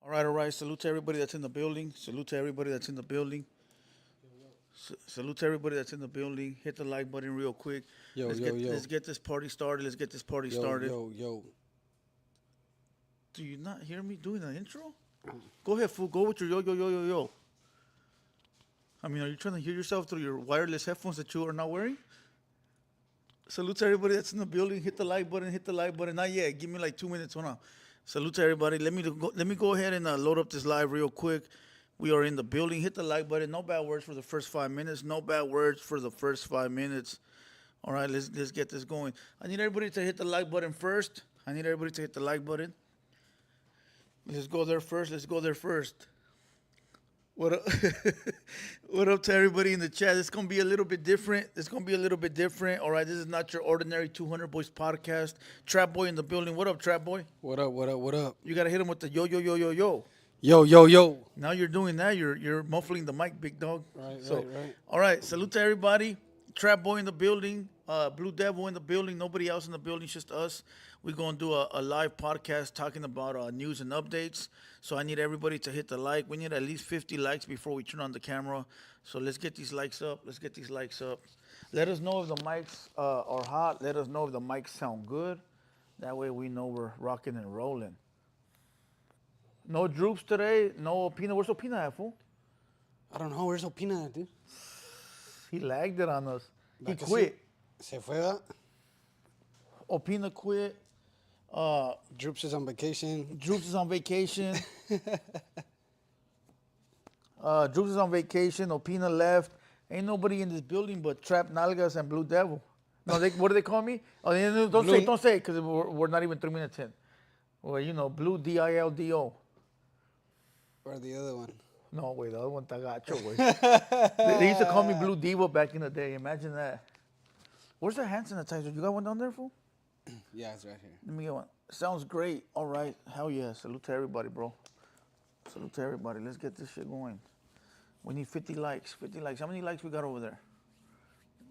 All right, all right. Salute to everybody that's in the building. Salute to everybody that's in the building. Salute to everybody that's in the building. Hit the like button real quick. Yo, Let's yo, get yo, let's get this party started. Let's get this party yo, started. yo, yo. Do you not hear me doing the intro? Go ahead, fool. Go with your yo yo yo yo yo. I mean, are you trying to hear yourself through your wireless headphones that you are not wearing? Salute to everybody that's in the building. Hit the like button. Hit the like button. Not yet. Give me like 2 minutes. Hold on. Salute to everybody. Let me go ahead and load up this live real quick. We are in the building. Hit the like button. No bad words for the first 5 minutes. No bad words for the first 5 minutes. All right, let's get this going. I need everybody to hit the like button first. I need everybody to hit the like button. Let's go there first. Let's go there first. What up? What up to everybody in the chat? It's gonna be a little bit different. It's gonna be a little bit different. All right, this is not your ordinary 200 Boys podcast. Trap Boy in the building. What up, Trap Boy? What up, what up, what up? You gotta hit him with the yo yo yo yo yo. Yo, yo, yo. Now you're doing that. You're muffling the mic, big dog. Right. All right, salute to everybody. Trap Boy in the building. Blue Devil in the building. Nobody else in the building, just us. We're gonna do a live podcast talking about news and updates. So I need everybody to hit the like. We need at least 50 likes before we turn on the camera. So let's get these likes up. Let's get these likes up. Let us know if the mics are hot. Let us know if the mics sound good. That way we know we're rocking and rolling. No Droops today. No Opina. Where's Opina at, fool? I don't know. Where's Opina at, dude? He lagged it on us. He ¿Va que quit. Se fue, ¿va? Opina quit. Droops is on vacation. Droops is on vacation. Droops is on vacation. Opina left. Ain't nobody in this building but Trap Nalgas and Blue Devil. No, what do they call me? Oh, don't say, because we're not even 3 minutes in. Well, you know, Blue Dildo. Or the other one. No, wait, the other one tagacho, güey. They used to call me Blue Diva back in the day. Imagine that. Where's the hand sanitizer? You got one down there, fool? Yeah, it's right here. Let me get one. Sounds great. All right. Hell yeah. Salute to everybody, bro. Salute to everybody. Let's get this shit going. We need 50 likes. 50 likes. How many likes we got over there?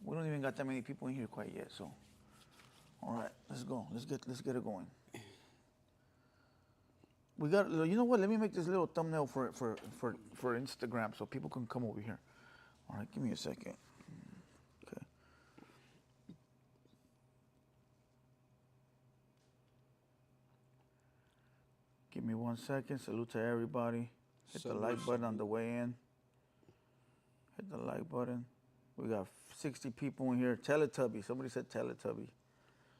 We don't even got that many people in here quite yet, so. All right. Let's go. Let's get it going. We got, you know what? Let me make this little thumbnail for Instagram so people can come over here. All right, give me a second. Okay. Give me 1 second. Salute to everybody. Hit the like button on the way in. Hit the like button. We got 60 people in here. Teletubby. Somebody said Teletubby.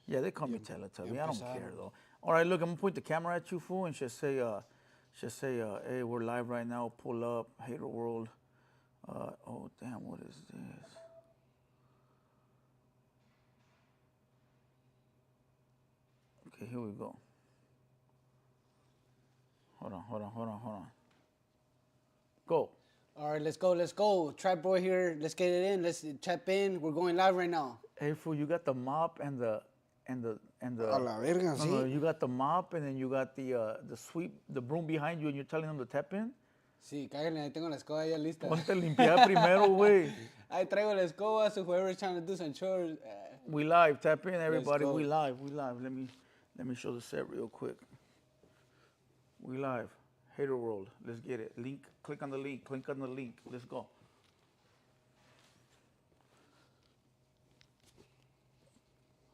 Yeah, they call me Teletubby. I don't care though. All right, look, I'm gonna point the camera at you, fool, and just say, hey, we're live right now. Pull up, Hater World. Oh damn, what is this? Okay, here we go. Hold on. Go. All right, let's go. Trap Boy here. Let's get it in. Let's tap in. We're going live right now. Hey, fool, you got the mop and the. A la verga, No, sí. no, you got the mop and then you got the sweep, the broom behind you, and you're telling them to tap in. Sí, cáguenle. Ahí tengo la escoba ya lista. Ponte a limpiar primero, güey. Ahí traigo la escoba, so whoever's trying to do some chores. We live. Tap in, everybody. go. We live. Let me show the set real quick. We live. Hater World. Let's get it. Link. Click on the link. Let's go.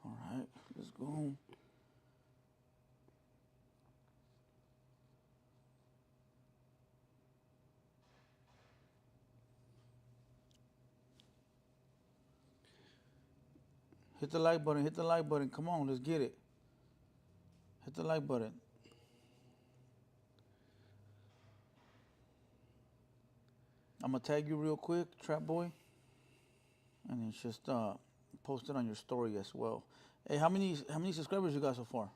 All right. Let's go. Hit the like button. Come on, let's get it. Hit the like button. I'm gonna tag you real quick, Trap Boy. And then just post it on your story as well. Hey, how many subscribers you got so far?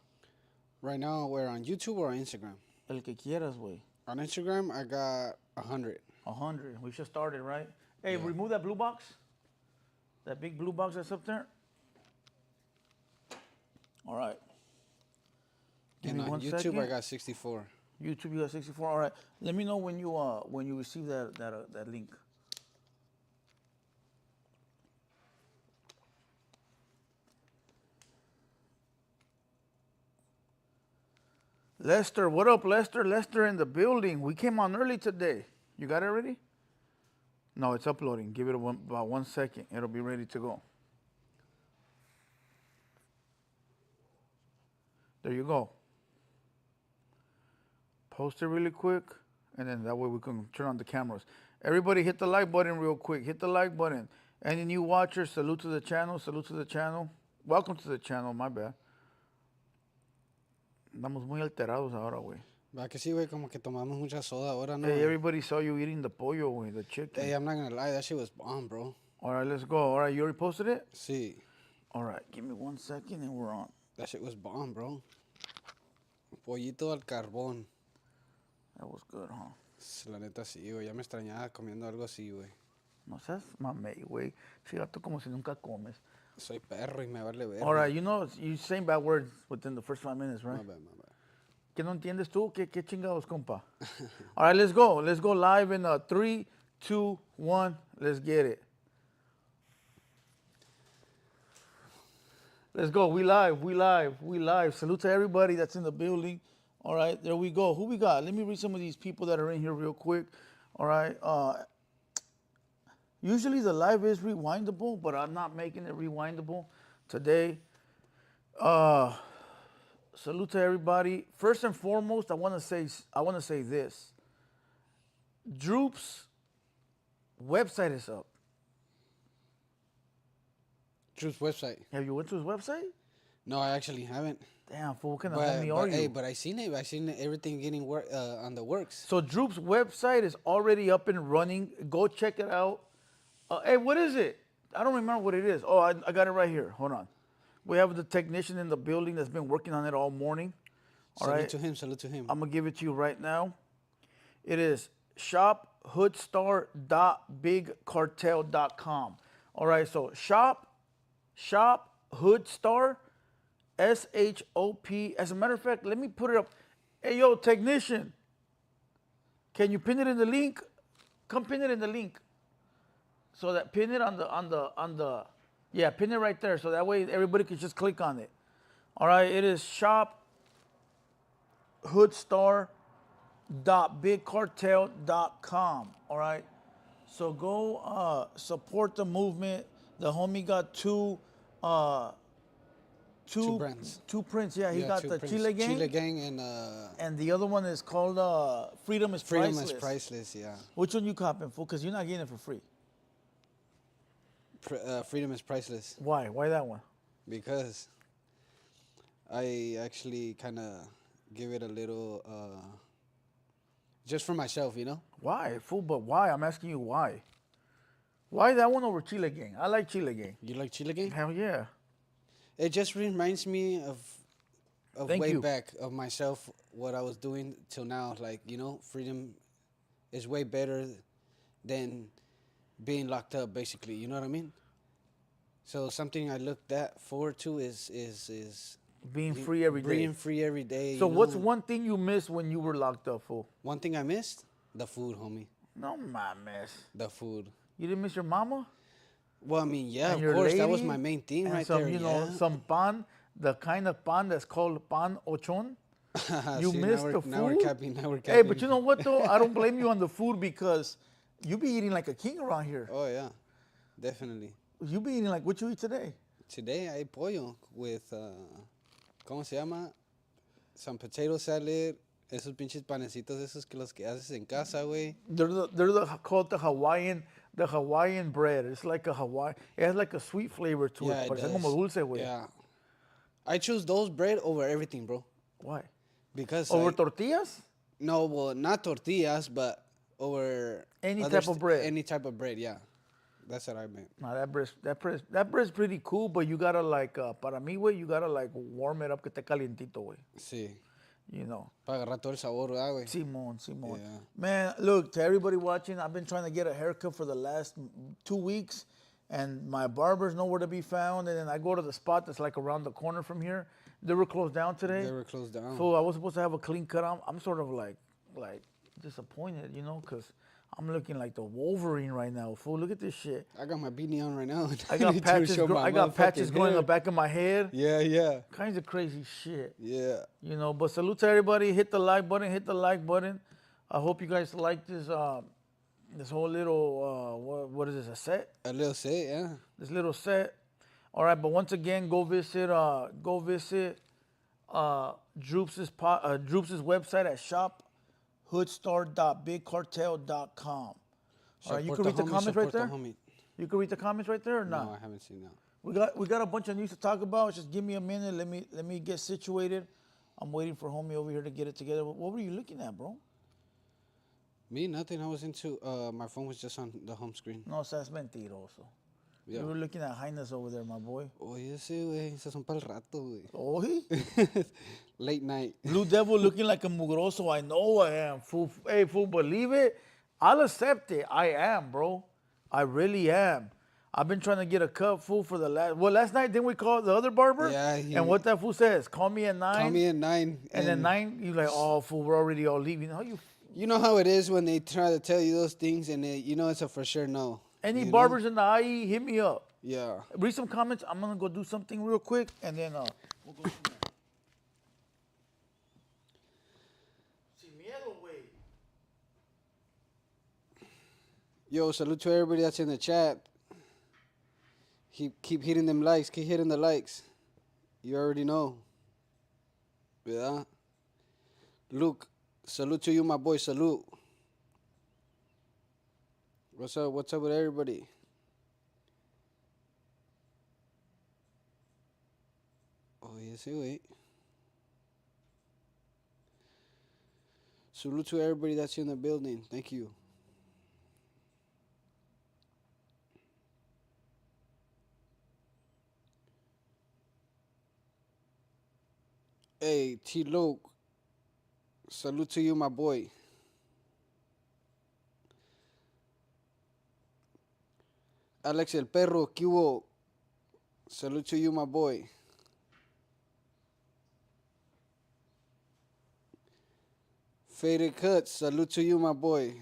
Right now, we're on YouTube or on Instagram? El que quieras, güey. On Instagram, I got 100. 100. We just started, right? Hey, Yeah. remove that blue box. That big blue box that's up there. All right. Give And me on 1 YouTube, second. I got 64. YouTube, you got 64. All right. Let me know when you receive that link. Lester, what up, Lester? Lester in the building. We came on early today. You got it ready? No, it's uploading. Give it about 1 second. It'll be ready to go. There you go. Post it really quick, and then that way we can turn on the cameras. Everybody hit the like button real quick. Hit the like button. Any new watchers, salute to the channel. Salute to the channel. Welcome to the channel, my bad. Estamos muy alterados ahora, güey. Va que sí, güey, como que tomamos mucha soda ahora, ¿no? Hey, everybody saw you eating the pollo, güey, the chicken. Hey, I'm not gonna lie, that shit was bomb, bro. All right, let's go. All right, you already posted it? Sí. All right, give me 1 second and we're on. That shit was bomb, bro. Pollito al carbón. That was good, huh? La neta sí, güey. Ya me extrañaba comiendo algo así, güey. No seas mamey, güey. Chigato como si nunca comes. Soy perro y me vale ver. All right, you know, you saying bad words within the first 5 minutes, right? My bad, my bad. ¿Qué no entiendes tú? ¿Qué chingados, compa? All right, let's go. Let's go live in 3, 2, 1. Let's get it. Let's go. We live. Salute to everybody that's in the building. All right, there we go. Who we got? Let me read some of these people that are in here real quick. All right. Usually the live is rewindable, but I'm not making it rewindable today. Salute to everybody. First and foremost, I want to say this. Droop's website is up. Droop's website. Have you went to his website? No, I actually haven't. Damn, fool, what kind of homie are you? Hey, but I seen it. I seen everything getting on the works. So Droop's website is already up and running. Go check it out. Hey, what is it? I don't remember what it is. Oh, I got it right here. Hold on. We have the technician in the building that's been working on it all morning. All right. Salute to him. I'm going to give it to you right now. It is shophoodstar.bigcartel.com. All right, so shop hoodstar, SHOP. As a matter of fact, let me put it up. Hey, yo, technician, can you pin it in the link? Come pin it in the link. So that pin it on the yeah, pin it right there. So that way everybody can just click on it. All right, it is shophoodstar.bigcartel.com. All right, so go support the movement. The homie got two brands. Two prints. Yeah, he got the prints. Chile Gang. Chile Gang And the other one is called Freedom is Priceless. Freedom is Priceless, yeah. Which one you copping, fool? Because you're not getting it for free. Freedom is Priceless. Why? Why that one? Because I actually kind of give it a little, just for myself, you know? Why, fool? But why? I'm asking you why. Why that one over Chile Gang? I like Chile Gang. You like Chile Gang? Hell yeah. It just reminds me of Thank way you. back of myself, what I was doing till now. Like, you know, freedom is way better than being locked up, basically. You know what I mean? So something I looked forward to is Being free every day. being free every day. So you what's know? one thing you missed when you were locked up, fool? One thing I missed? The food, homie. No mames. The food. You didn't miss your mama? Well, I mean, yeah, And of your course, that was lady? my main thing And right some, there. you know, yeah. some pan, the kind of pan that's called pan ochon. You See, missed now the Now we're food? capping. Now we're capping. Hey, but you know what though? I don't blame you on the food because you be eating like a king around here. Oh, yeah. Definitely. You be eating like what you eat today? Today I ate pollo with, ¿cómo se llama? Some potato salad, esos pinches panecitos esos que los que haces en casa, güey. They're called the Hawaiian bread. It's like a Hawaii. It has like a sweet flavor to Yeah, it. it Parece does. como dulce, güey. Yeah. I choose those bread over everything, bro. Why? Because Over tortillas? no, well, not tortillas, but over Any other type of bread. Any type of bread, yeah. That's what I meant. No, that bread's pretty cool, but you gotta like, para mí, güey, you gotta like warm it up que esté calientito, güey. Sí. You know. Para agarrar todo el sabor, ¿verdad, güey? Simón. Yeah. Man, look, to everybody watching, I've been trying to get a haircut for the last 2 weeks, and my barber's nowhere to be found, and then I go to the spot that's like around the corner from here. They were closed down today. They were closed down. So I was supposed to have a clean cut. I'm sort of like disappointed, you know, because I'm looking like the Wolverine right now, fool. Look at this shit. I got my beanie on right now. I got need to patches. show my I got patches motherfucking going in the hair. back of my head. Yeah, yeah, Kinds of crazy shit. yeah. You know, but salute to everybody. Hit the like button. Hit the like button. I hope you guys like this. This whole little what is this? A set? A little set, yeah. This little set. All right, but once again, go visit Droop's website at shophoodstar.bigcartel.com. All right, you can read the comments right there. You can read the comments right there or not? No, I haven't seen that. We got a bunch of news to talk about. Just give me a minute. Let me get situated. I'm waiting for homie over here to get it together. What were you looking at, bro? Me, nothing. I was into, my phone was just on the home screen. No, that's mentiroso. Yeah. You were looking at Highness over there, my boy. Oye, sí, güey. Esas son para el rato, güey. Oye? Late night. Blue Devil looking like a mugroso. I know I am. Fool, hey, fool, believe it. I'll accept it. I am, bro. I really am. I've been trying to get a cut, fool, for the last night, didn't we call the other barber? Yeah. And what that fool says, call me at 9. Call me at 9. And then 9, you're like, oh, fool, we're already all leaving. How you... You know how it is when they try to tell you those things and you know it's a for sure no. Any you barbers know? in the IE, hit me up. Yeah. Read some comments. I'm going to go do something real quick, and then we'll go from there. Sin miedo, güey. Yo, salute to everybody that's in the chat. Keep hitting them likes. Keep hitting the likes. You already know. Yeah. Luke, salute to you, my boy. Salute. What's up? What's up with everybody? Oh, yes, wait. Salute to everybody that's in the building. Thank you. Hey, T-Luke. Salute to you, my boy. Alex el Perro, ¿qué hubo? Salute to you, my boy. Faded Cuts, salute to you, my boy.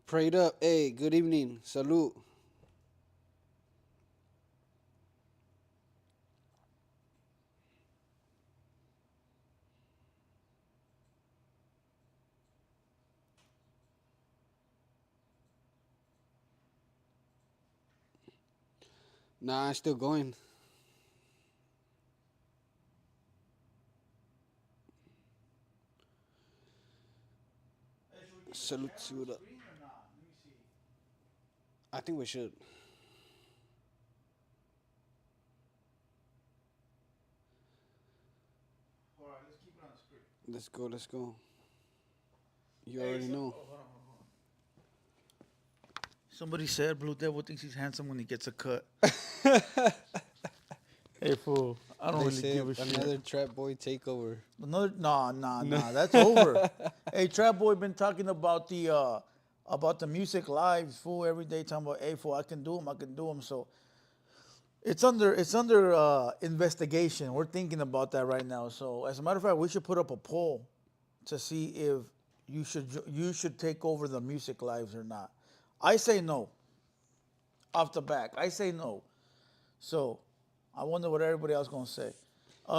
Prayed up, hey, good evening, salute. Nah, I'm still going. Salute to the... I think we should. All right, let's keep it on the screen. Let's go. You already know. Hold on. Somebody said Blue Devil thinks he's handsome when he gets a cut. Hey, fool. I don't really give a shit. Another Trap Boy takeover. Nah. That's over. Hey, Trap Boy been talking about the music lives, fool, every day, talking about, hey, fool, I can do them. So it's under investigation. We're thinking about that right now. So as a matter of fact, we should put up a poll to see if you should take over the music lives or not. I say no. Off the back, I say no. So I wonder what everybody else gonna say.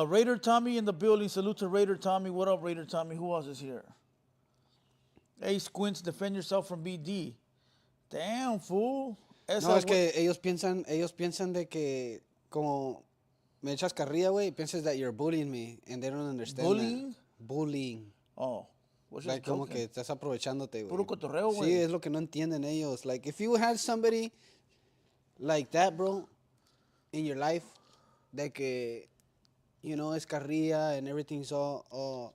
Raider Tommy in the building. Salute to Raider Tommy. What up, Raider Tommy? Who else is here? Hey, Squints, defend yourself from BD. Damn, fool. No, es que ellos piensan de que como me echas carrilla, güey, piensas that you're bullying me and they don't understand Bullying? that. Bullying. Oh. Like como que estás aprovechándote, güey. Puro cotorreo, güey. Sí, es lo que no entienden ellos. Like, if you had somebody like that, bro, in your life, that que, you know, es carrilla and everything's all...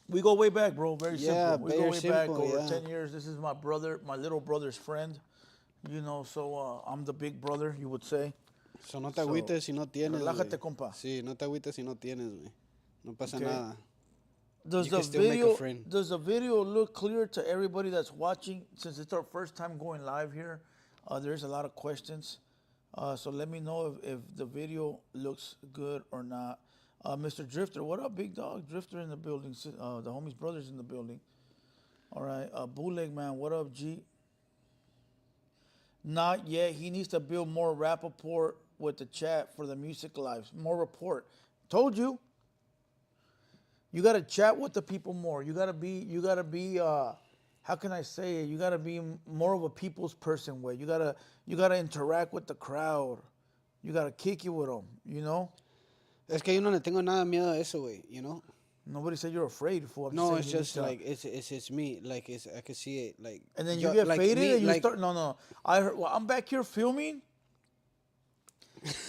We go way back, bro. Very simple. We go way back over 10 years. This is my brother, my little brother's friend. You know, so I'm the big brother, you would say. So no te agüites si no tienes, relájate, compa. Sí, no te agüites si no tienes, güey. No pasa nada. Does the video look clear to everybody that's watching? Since it's our first time going live here, there's a lot of questions. So let me know if the video looks good or not. Mr. Drifter, what up, big dog? Drifter in the building. The homies brothers in the building. All right. Bootleg man, what up, G? Not yet. He needs to build more rapport with the chat for the music lives. More rapport. Told you. You gotta chat with the people more. You gotta be how can I say it? You gotta be more of a people's person way. You gotta interact with the crowd. You gotta kick it with them, you know? Es que yo no le tengo nada miedo a eso, güey, you know? Nobody said you're afraid, fool. No, it's just like it's me. Like I can see it. Like and then you get like faded me, and you like, start. No. I heard. Well, I'm back here filming,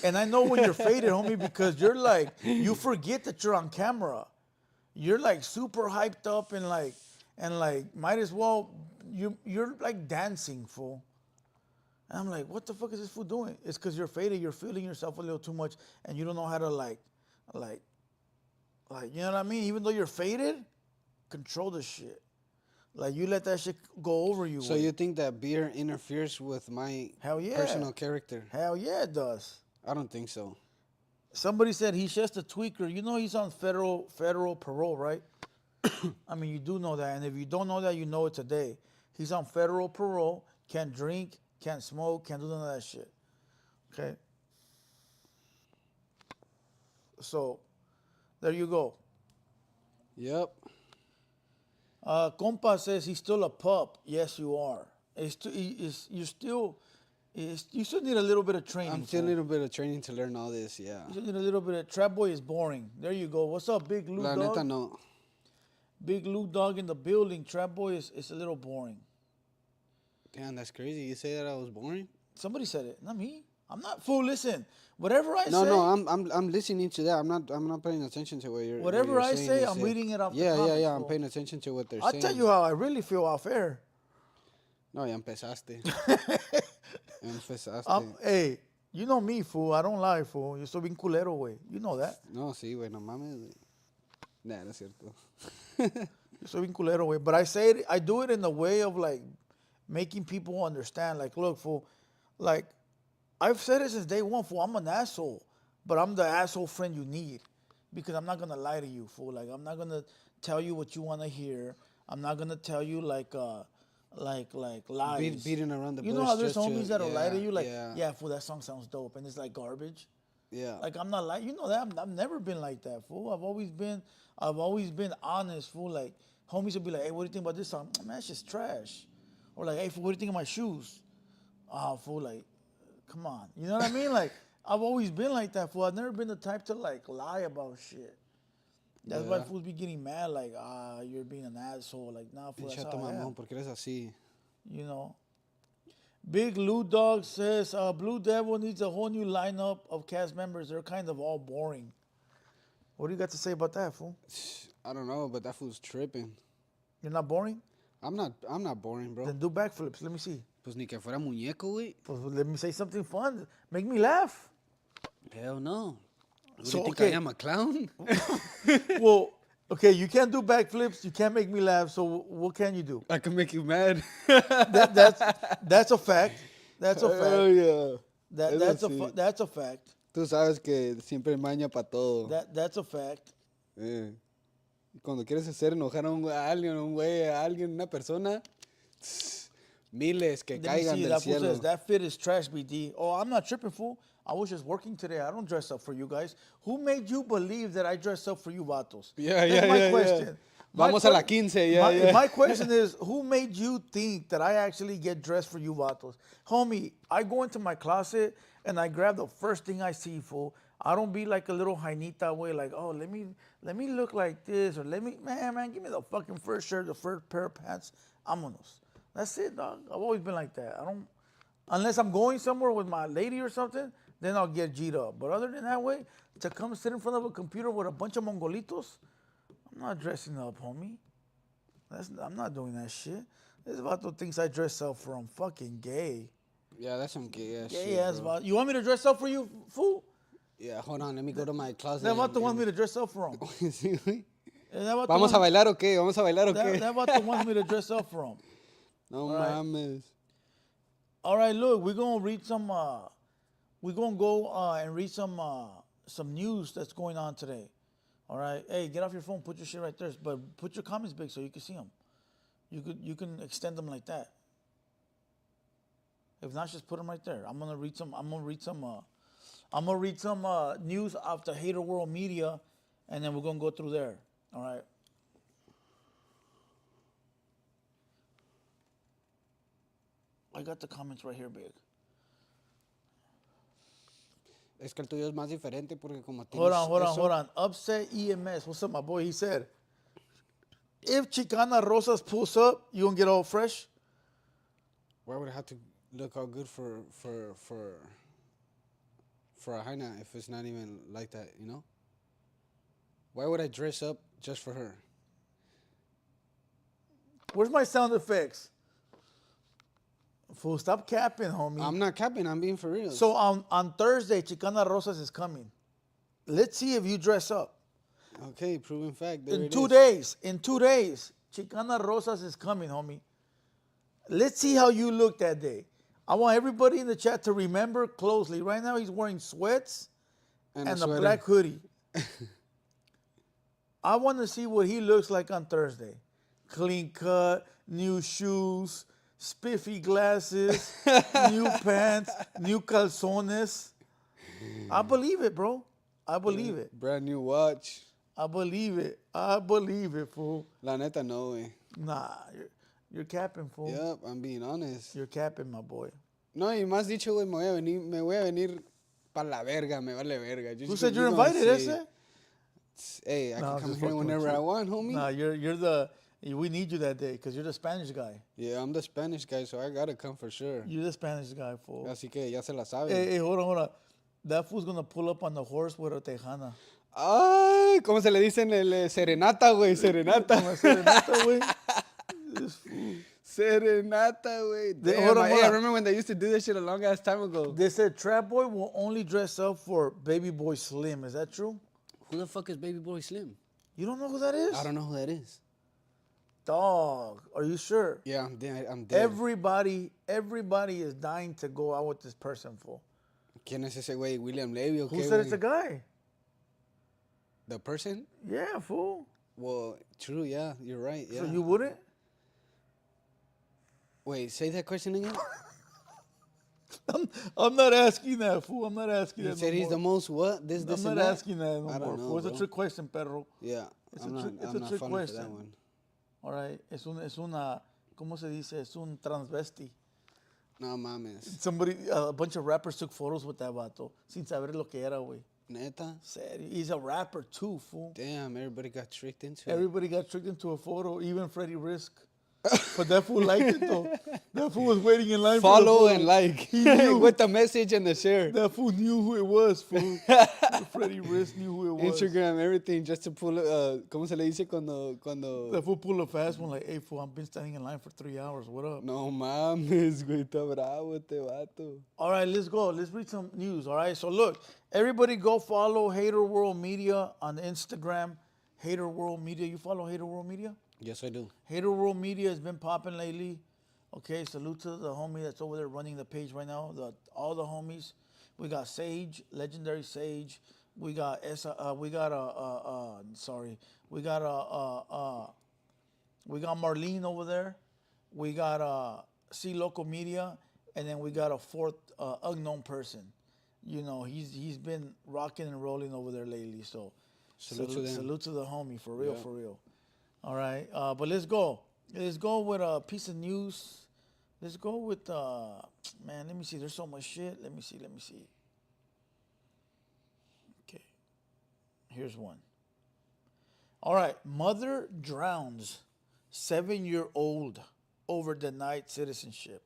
and I know when you're faded, homie, because you're like you forget that you're on camera. You're like super hyped up and like might as well you're like dancing, fool. And I'm like, what the fuck is this fool doing? It's because you're faded. You're feeling yourself a little too much, and you don't know how to like, you know what I mean? Even though you're faded, control the shit. Like, you let that shit go over you. So you think that beer interferes with my Hell yeah. personal character? Hell yeah, it does. I don't think so. Somebody said he's just a tweaker. You know he's on federal parole, right? I mean, you do know that. And if you don't know that, you know it today. He's on federal parole, can't drink, can't smoke, can't do none of that shit. Okay? So, there you go. Yep. Compa says he's still a pup. Yes, you are. You still need a little bit of training. I'm still a little bit of training to learn all this, yeah. You still need a little bit of... Trap Boy is boring. There you go. What's up, Big Lou La Dog? neta, no. Big Lou Dog in the building. Trap Boy is a little boring. Damn, that's crazy. You say that I was boring? Somebody said it, not me. I'm not fool. Listen, whatever I say. No, I'm listening to that. I'm not paying attention to what you're. Whatever what I you're saying. say, I'm reading it off. Yeah, the comments, I'm fool. paying attention to what they're I'll saying. tell you how I really feel off air. No, ya empezaste. Ya empezaste. Hey, you know me, fool. I don't lie, fool. Yo soy bien culero, güey. You know that. No, sí, güey, no mames, güey. Nah, no es cierto. Yo soy bien culero, güey. But I do it in the way of like making people understand. Like, look, fool. Like, I've said it since day one, fool. I'm an asshole, but I'm the asshole friend you need because I'm not gonna lie to you, fool. Like, I'm not gonna tell you what you wanna hear. I'm not gonna tell you like lies. Beating around the bush. You know how there's just homies that'll lie to you, like, yeah. yeah, fool, that song sounds dope, and it's like garbage. Yeah. Like, I'm not like, you know that I've never been like that, fool. I've always been honest, fool. Like, homies will be like, hey, what do you think about this song? Man, that's just trash. Or like, hey, fool, what do you think of my shoes? Oh, fool, like, come on. You know what I mean? Like, I've always been like that, fool. I've never been the type to like lie about shit. That's why fools be getting mad, like, you're being an asshole. Like, nah, fool, that's how I am. ¿Por qué eres así? You know. Big Lou Dog says, Blue Devil needs a whole new lineup of cast members. They're kind of all boring. What do you got to say about that, fool? I don't know, but that fool's tripping. You're not boring? I'm not boring, bro. Then do backflips. Let me see. Pues ni que fuera muñeco, güey. Pues let me say something fun. Make me laugh. Hell no. So, you think okay. I am a clown? Well, okay, you can't do backflips. You can't make me laugh. So what can you do? I can make you mad. That's a fact. That's a fact. Oh, yeah. That's a fact. Tú sabes que siempre maña para todo. That's a fact. Cuando quieres hacer enojar a alguien, una persona, miles que caigan del That fool cielo. says, that fit is trash, BD. Oh, I'm not tripping, fool. I was just working today. I don't dress up for you guys. Who made you believe that I dress up for you, vatos? That's my question. Vamos a la 15, My question is, who made you think that I actually get dressed for you, vatos? Homie, I go into my closet and I grab the first thing I see, fool. I don't be like a little Jainita way, like, oh, let me look like this, or man, give me the fucking first shirt, the first pair of pants. Vámonos. That's it, dog. I've always been like that. Unless I'm going somewhere with my lady or something, then I'll get G'd up. But other than that way, to come sit in front of a computer with a bunch of Mongolitos, I'm not dressing up, homie. I'm not doing that shit. This vato thinks I dress up for him. Fucking gay. Yeah, that's some gay ass shit, Gay ass bro. vato. You want me to dress up for you, fool? Yeah, hold on, let me go to my closet. That vato wants me to dress up for him. Sí, güey. ¿Vamos a bailar o qué? ¿Vamos a bailar o qué? That vato wants me to dress up for him. No mames. All right, look, we're gonna read some we're gonna go and read some news that's going on today. All right. Hey, get off your phone. Put your shit right there. But put your comments big so you can see them. You can extend them like that. If not, just put them right there. I'm gonna read some news off the Hater World Media, and then we're gonna go through there. All right. I got the comments right here, big. Es que el tuyo es más diferente porque como Hold tienes hold on. Upset EMS. What's up, my boy? He said, if Chicana Rosas pulls up, you gonna get all fresh? Why would I have to look all good for a hyena if it's not even like that, you know? Why would I dress up just for her? Where's my sound effects? Fool, stop capping, homie. I'm not capping. I'm being for real. So on Thursday, Chicana Rosas is coming. Let's see if you dress up. Okay, proven fact. There In 2 days, Chicana Rosas is coming, homie. Let's see how you look that day. I want everybody in the chat to remember closely. Right now, he's wearing sweats and a black hoodie. I want to see what he looks like on Thursday. Clean cut, new shoes, spiffy glasses, new pants, new calzones. I believe it, bro. I believe it. Brand new watch. I believe it, fool. La neta, no, güey. Nah, you're capping, fool. Yep, I'm being honest. You're capping, my boy. No, y más dicho, güey, me voy a venir pa' la verga, me vale verga. Who said you're invited, ese? Hey, I can come here whenever I want, homie. Nah, we need you that day because you're the Spanish guy. Yeah, I'm the Spanish guy, so I gotta come for sure. You're the Spanish guy, fool. Así que ya se la sabe. Hey, hold on. That fool's gonna pull up on the horse with a tejana. Ay, ¿cómo se le dicen? Serenata, güey, serenata. Serenata, güey. This fool. Serenata, güey. Hold on. I remember when they used to do this shit a long ass time ago. They said Trap Boy will only dress up for Baby Boy Slim. Is that true? Who the fuck is Baby Boy Slim? You don't know who that is? I don't know who that is. Dog, are you sure? Yeah, I'm dead. Everybody is dying to go out with this person, fool. ¿Quién es ese güey? William Levy o qué? Who said it's a guy? The person? Yeah, fool. Well, true, yeah, you're right. Yeah. So you wouldn't? Wait, say that question again. I'm not asking that, fool. I'm not asking that. You said he's the most what? This, I'm not and that? asking that no I more. don't know, Fool. It's a bro. trick question, perro. Yeah, I'm not trick funny question. for that one. All right, es una, ¿cómo se dice? Es un transvesti. No mames. A bunch of rappers took photos with that vato sin saber lo que era, güey. Neta? Serio. He's a rapper too, fool. Damn, everybody got tricked into it. Everybody got tricked into a photo, even Freddie Risk. But that fool liked it though. That fool was waiting in line Follow for the photo. and like. He knew. With the message and the share. That fool knew who it was, fool. Freddie Risk knew who it was. Instagram, everything, just to pull, ¿cómo se le dice cuando... That fool pulled a fast one like, hey, fool, I've been standing in line for 3 hours. What up? No mames, güey, está bravo este vato. All right, let's go. Let's read some news, all right? So look, everybody go follow Hater World Media on Instagram. Hater World Media. You follow Hater World Media? Yes, I do. Hater World Media has been popping lately. Okay, salute to the homie that's over there running the page right now. All the homies. We got Sage, legendary Sage. We got Marlene over there. We got C Local Media, and then we got a fourth unknown person. You know, he's been rocking and rolling over there lately. So salute to the homie for real, for real. All right, but let's go. Let's go with a piece of news. Let's go with man. Let me see. There's so much shit. Let me see. Okay, here's one. All right, mother drowns 7-year-old over denied citizenship.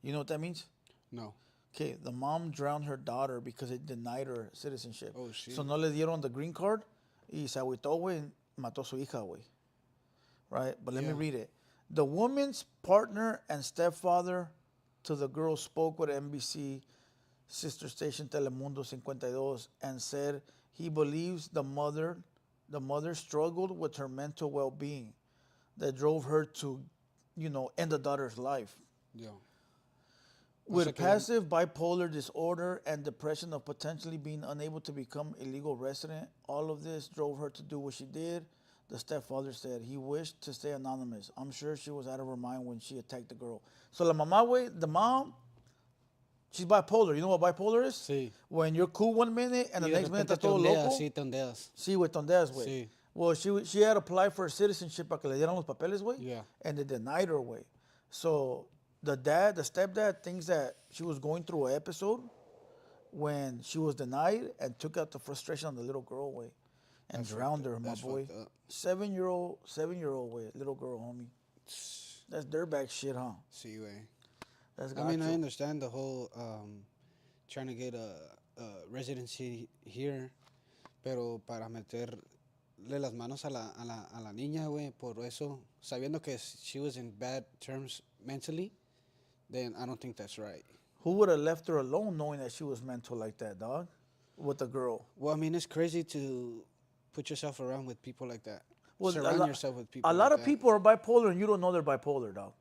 You know what that means? No. Okay, the mom drowned her daughter because it denied her citizenship. Oh, shit. So no le dieron the green card y se agüitó, güey, mató a su hija, güey. Right? But let me read it. The woman's partner and stepfather to the girl spoke with NBC sister station Telemundo 52 and said he believes the mother struggled with her mental well-being that drove her to, end the daughter's life. Yeah. With sea que ella- passive bipolar disorder and depression of potentially being unable to become a legal resident, all of this drove her to do what she did. The stepfather said he wished to stay anonymous. I'm sure she was out of her mind when she attacked the girl. So la mamá, way, the mom, she's bipolar. You know what bipolar is? Sí. When you're cool one minute and Y the de next minute repente estás te todo ondeas, loco. sí, te ondeas. Sí, güey, tondeas, güey. Sí. Well, she had applied for citizenship para que le dieran los papeles, güey. Yeah. And they denied her, way. So the stepdad thinks that she was going through an episode when she was denied and took out the frustration on the little girl, way. And That's drowned fucked her, up. my That's boy. fucked up. 7-year-old, way. Little girl, homie. That's dirtbag shit, huh? Sí, güey. That's I mean, gacho. I understand the whole trying to get a residency here, pero para meterle las manos a la niña, güey, por eso, sabiendo que she was in bad terms mentally, then I don't think that's right. Who would have left her alone knowing that she was mental like that, dog? With the girl. Well, I mean, it's crazy to put yourself around with people like that. Well, Surround yourself with people a lot like of that. people are bipolar and you don't know they're bipolar, dog.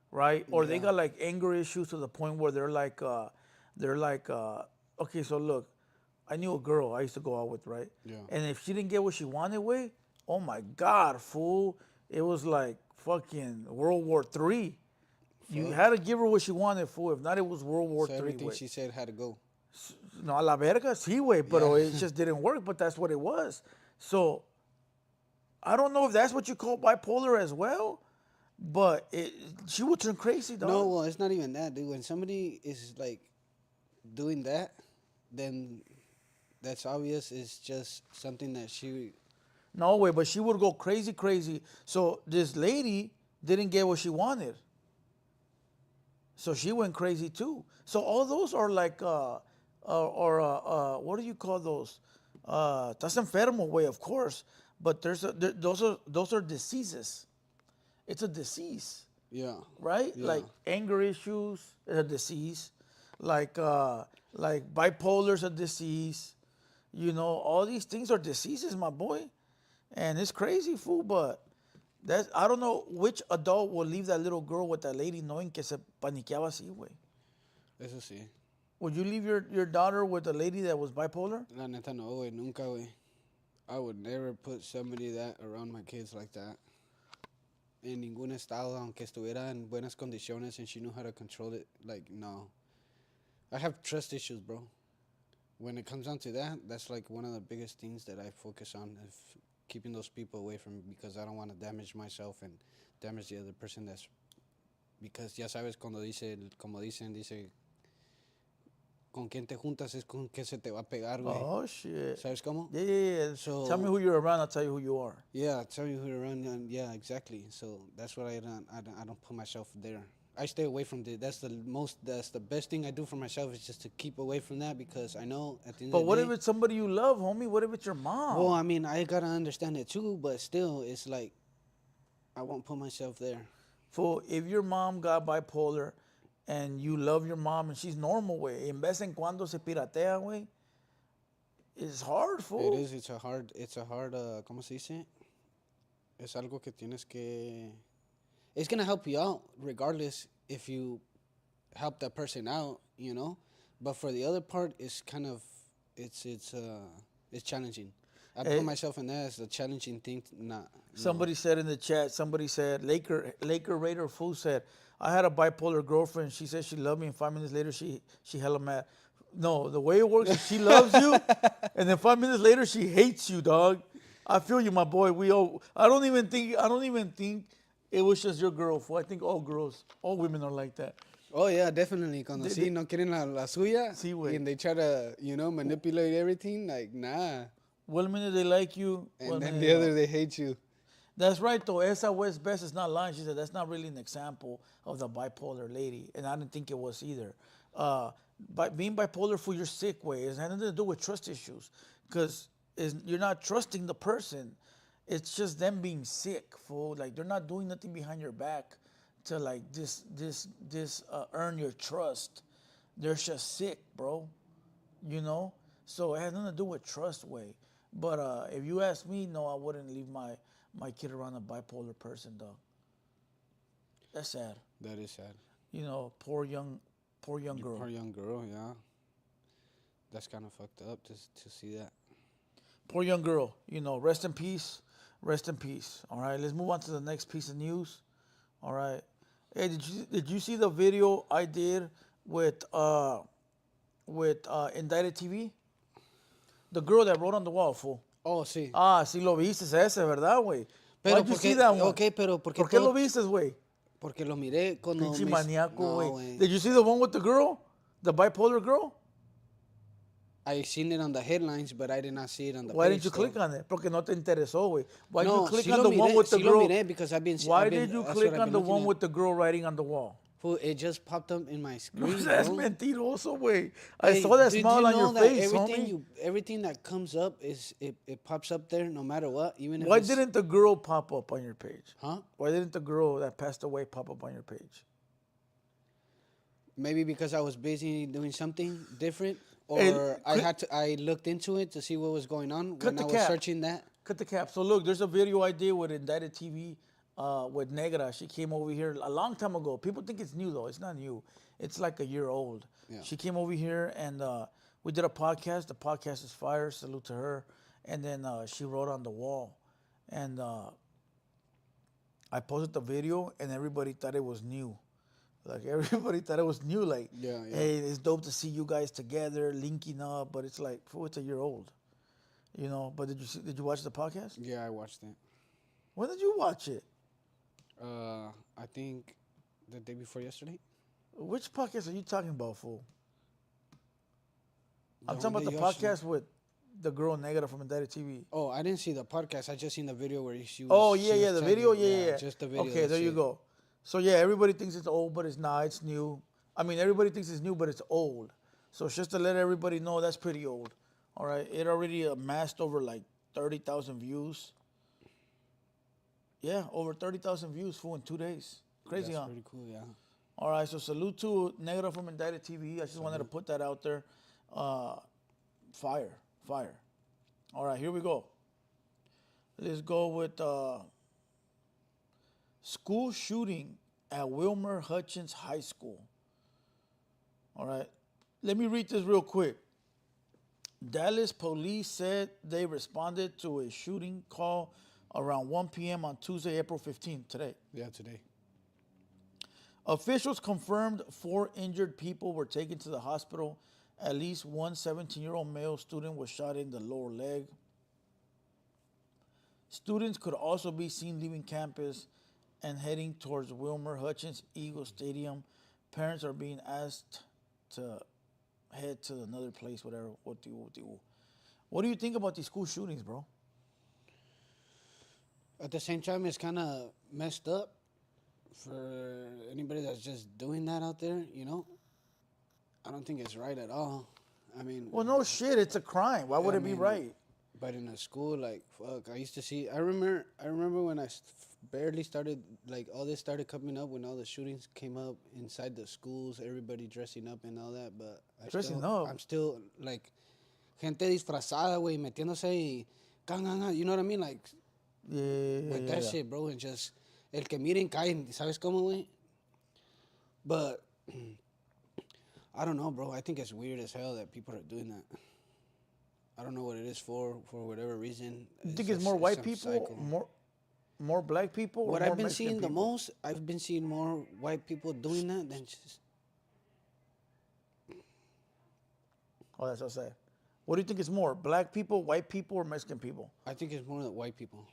Right? Or they Yeah. got like anger issues to the point where they're like, okay, so look, I knew a girl I used to go out with, right? Yeah. And if she didn't get what she wanted, way, oh my God, fool. It was like fucking World War III. You had to give her what she wanted, fool. If not, it was World War So III, everything way. she said had to go. No, a la verga, sí, güey, pero Yeah. it just didn't work, but that's what it was. So, I don't know if that's what you call bipolar as well, but she would turn crazy, dog. No, well, it's not even that, dude. When somebody is like doing that, then that's obvious. It's just something that she. No way, but she would go crazy, crazy. So, this lady didn't get what she wanted. So, she went crazy too. So, all those are like, what do you call those? Estás enfermo, way, of course. But those are diseases. It's a disease, Yeah. right? Yeah. Like anger issues is a disease. Like bipolar's a disease. You know, all these things are diseases, my boy. And it's crazy, fool, but I don't know which adult will leave that little girl with that lady knowing que se paniqueaba así, güey. Eso sí. Would you leave your daughter with a lady that was bipolar? La neta no, güey. Nunca, güey. I would never put somebody that around my kids like that. En ningún estado, aunque estuviera en buenas condiciones and she knew how to control it. Like, no. I have trust issues, bro. When it comes down to that, that's like one of the biggest things that I focus on, is keeping those people away from me, because I don't want to damage myself and damage the other person. That's because ya sabes cuando como dice, con quien te juntas es con quien se te va a pegar, güey. Oh, shit. ¿Sabes cómo? Yeah. So- tell me who you're around, I'll tell you who you are. Yeah, tell you who you're around. And yeah, exactly. So that's what I don't put myself there. I stay away from that's the best thing I do for myself, is just to keep away from that, because I know at the end But of the what day. if it's somebody you love, homie? What if it's your mom? Well, I mean, I gotta understand it too, but still, it's like I won't put myself there. Fool, if your mom got bipolar and you love your mom and she's normal, way, en vez en cuando se piratea, way, it's hard, fool. It is. It's a hard. ¿Cómo se dice? Es algo que tienes que. It's gonna help you out regardless if you help that person out, you know. But for the other part, it's kind of it's challenging. I put myself in that as a challenging thing. Somebody said in the chat, Laker Raider fool said, I had a bipolar girlfriend. She said she loved me, and 5 minutes later she hella mad. No, the way it works is she loves you, and then 5 minutes later she hates you, dog. I feel you, my boy. I don't even think it was just your girl, fool. I think all women are like that. Oh yeah, definitely. Cuando sí no quieren la suya, Sí, güey. and they try to manipulate everything, like nah. One minute they like you, And one then minute the they other don't. they hate you. That's right, though. Esa West Best is not lying. She said that's not really an example of the bipolar lady, and I didn't think it was either. By being bipolar, fool, you're sick, way. It has nothing to do with trust issues, because you're not trusting the person. It's just them being sick, fool. Like they're not doing nothing behind your back to like earn your trust. They're just sick, bro. You know. So it has nothing to do with trust, way. But if you ask me, no, I wouldn't leave my kid around a bipolar person, dog. That's sad. That is sad. You know, poor young poor young girl. Poor young girl, yeah. That's kind of fucked up to see that. Poor young girl. You know, rest in peace. Rest in peace. All right, let's move on to the next piece of news. All right. Hey, did you see the video I did with Indicted TV? The girl that wrote on the wall, fool. Oh, sí. Ah, sí lo viste ese, ¿verdad, güey? Pero Why'd you ¿por see qué? that one? Okay, pero ¿por qué ¿Por qué lo todo- viste, güey? Porque lo miré cuando Pinche me... maníaco, No, güey. güey. Did you see the one with the girl? The bipolar girl? I seen it on the headlines, but I did not see it on the Why page. didn't you click on it? Porque no te interesó, güey. Why did No, you click sí on lo the one miré, with the sí lo girl? miré because Why did you that's click what I've on been the looking one at. with the girl writing on the wall? Fool, it just popped up in my No screen, seas bro. mentiroso, güey. I Hey, saw that did smile you on know your that face, everything homie. everything that comes up it pops up there no matter what, even if Why it's... didn't the girl pop up on your page? Huh? Why didn't the girl that passed away pop up on your page? Maybe because I was busy doing something different, Hey, or I looked into it to see what was going on Cut when the I was cap. searching that. Cut the cap. So look, there's a video I did with Indicted TV with Negra. She came over here a long time ago. People think it's new though. It's not new. It's like a year old. Yeah. She came over here and we did a podcast. The podcast is fire. Salute to her. And then she wrote on the wall, and I posted the video, and everybody thought it was new. Like everybody thought it was new. Like, Yeah, yeah. hey, it's dope to see you guys together, linking up. But it's like, fool, it's a year old. You know, but did you watch the podcast? Yeah, I watched it. When did you watch it? I think the day before yesterday. Which podcast are you talking about, fool? I'm The talking one about the that you actually- podcast with the girl Negra from Indicted TV. Oh, I didn't see the podcast. I just seen the video where she was. Oh, she yeah, was yeah, the telling- video, yeah. Just the video. Okay, there that's you it. go. So yeah, everybody thinks it's old, but it's not. It's new. I mean, everybody thinks it's new, but it's old. So it's just to let everybody know that's pretty old. All right, it already amassed over like 30,000 views. Yeah, over 30,000 views, fool, in 2 days. Crazy, That's huh? pretty cool, yeah. All right, so salute to Negra from Indicted TV. I just wanted to put that out there. Fire. All right, here we go. Let's go with school shooting at Wilmer Hutchins High School. All right, let me read this real quick. Dallas police said they responded to a shooting call around 1 p.m. on Tuesday, April 15th, today. Yeah, today. Officials confirmed 4 injured people were taken to the hospital. At least one 17-year-old male student was shot in the lower leg. Students could also be seen leaving campus and heading towards Wilmer Hutchins Eagle Stadium. Parents are being asked to head to another place, whatever. What do you think about these school shootings, bro? At the same time, it's kind of messed up for anybody that's just doing that out there, you know? I don't think it's right at all. I mean, Well, no shit, it's a crime. Why would I it be mean, right? but in a school, like, fuck, I used to see, I remember when I barely started, like, all this started coming up when all the shootings came up inside the schools, everybody dressing up and all that, but I'm still, like, gente disfrazada, güey, metiéndose y, you know what I mean? Like, Yeah. that shit, bro, and just, el que miren caen, ¿sabes cómo, güey? But, I don't know, bro. I think it's weird as hell that people are doing that. I don't know what it is for whatever reason. You think it's more white people, psycho. more black people? Or What more I've been Mexican seeing the people? most, I've been seeing more white people doing that than just... Oh, that's what I say. What do you think is more, black people, white people, or Mexican people? I think it's more the white people.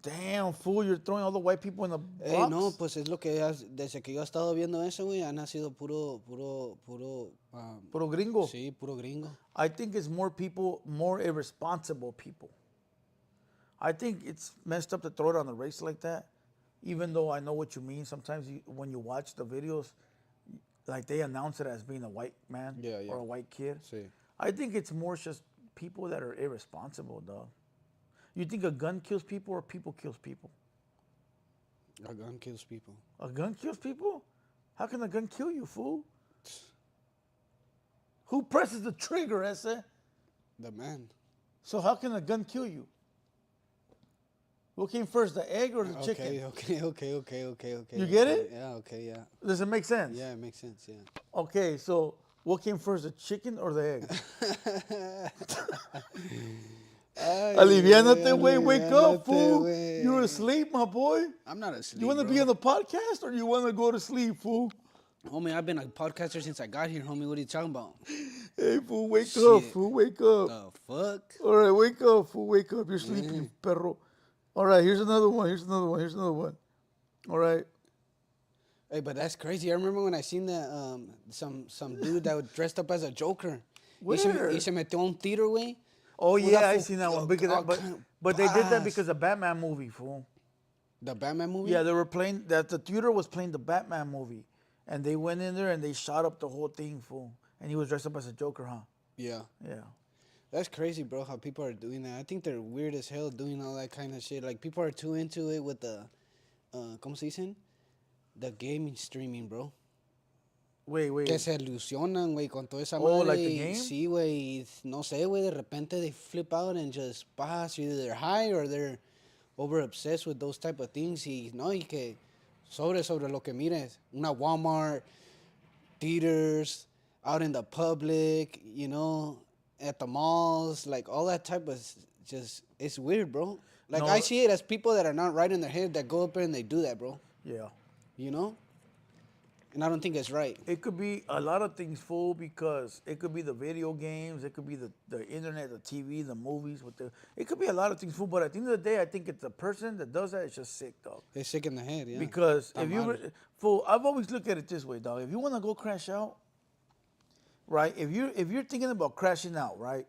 Damn, fool, you're throwing all the white people in the box? Hey, no, pues es lo que desde que yo he estado viendo eso, güey, han sido puro, Puro gringo? sí, puro gringo. I think it's more people, more irresponsible people. I think it's messed up to throw it on the race like that, even though I know what you mean. Sometimes when you watch the videos, like they announce it as being a white man or a white kid. Sí. I think it's more just people that are irresponsible, dog. You think a gun kills people or people kills people? A gun kills people. A gun kills people? How can a gun kill you, fool? Who presses the trigger, ese? The man. So how can a gun kill you? What came first, the egg or the chicken? Okay. You get it? Yeah, okay, yeah. Does it make sense? Yeah, it makes sense, yeah. Okay, so what came first, the chicken or the egg? Aliviánate, güey. Wake up, fool. You're asleep, my boy. I'm not asleep, You want to be on the podcast or you want to go to sleep, fool? Homie, I've been a podcaster since I got here, homie. What are you talking about? Hey, fool, wake up, fool. Wake up. The fuck? All right, wake up, fool. Wake up. You're sleeping, perro. All right, here's another one. All right. Hey, but that's crazy. I remember when I seen that some dude that was dressed up as a Joker. Where? Y se metió a un theater, güey. Oh, Well, yeah, that I fool- seen that one. oh, Because oh, but they did that pass. because of Batman movie, fool. The Batman movie? Yeah, they were playing, that the theater was playing the Batman movie. And they went in there and they shot up the whole thing, fool. And he was dressed up as a Joker, huh? Yeah. Yeah. That's crazy, bro, how people are doing that. I think they're weird as hell doing all that kind of shit. Like, people are too into it with the, ¿cómo se dicen? The gaming streaming, bro. Wait. Que se ilusionan, güey, con toda esa Oh, madre. like the game? Sí, güey. No sé, güey, de repente they flip out and just pass. Either they're high or they're over obsessed with those type of things. Y, no, y que sobre lo que mires. Una Walmart, theaters, out in the public, you know, at the malls, like all that type of just, it's weird, bro. Like, No. I see it as people that are not right in their head that go up there and they do that, bro. Yeah. You know? And I don't think it's right. It could be a lot of things, fool, because it could be the video games, it could be the internet, the TV, the movies. It could be a lot of things, fool. But at the end of the day, I think it's the person that does that is just sick, dog. They're sick in the head, yeah. Because Está if you, mal. fool, I've always looked at it this way, dog. If you want to go crash out, right? If you're thinking about crashing out, right?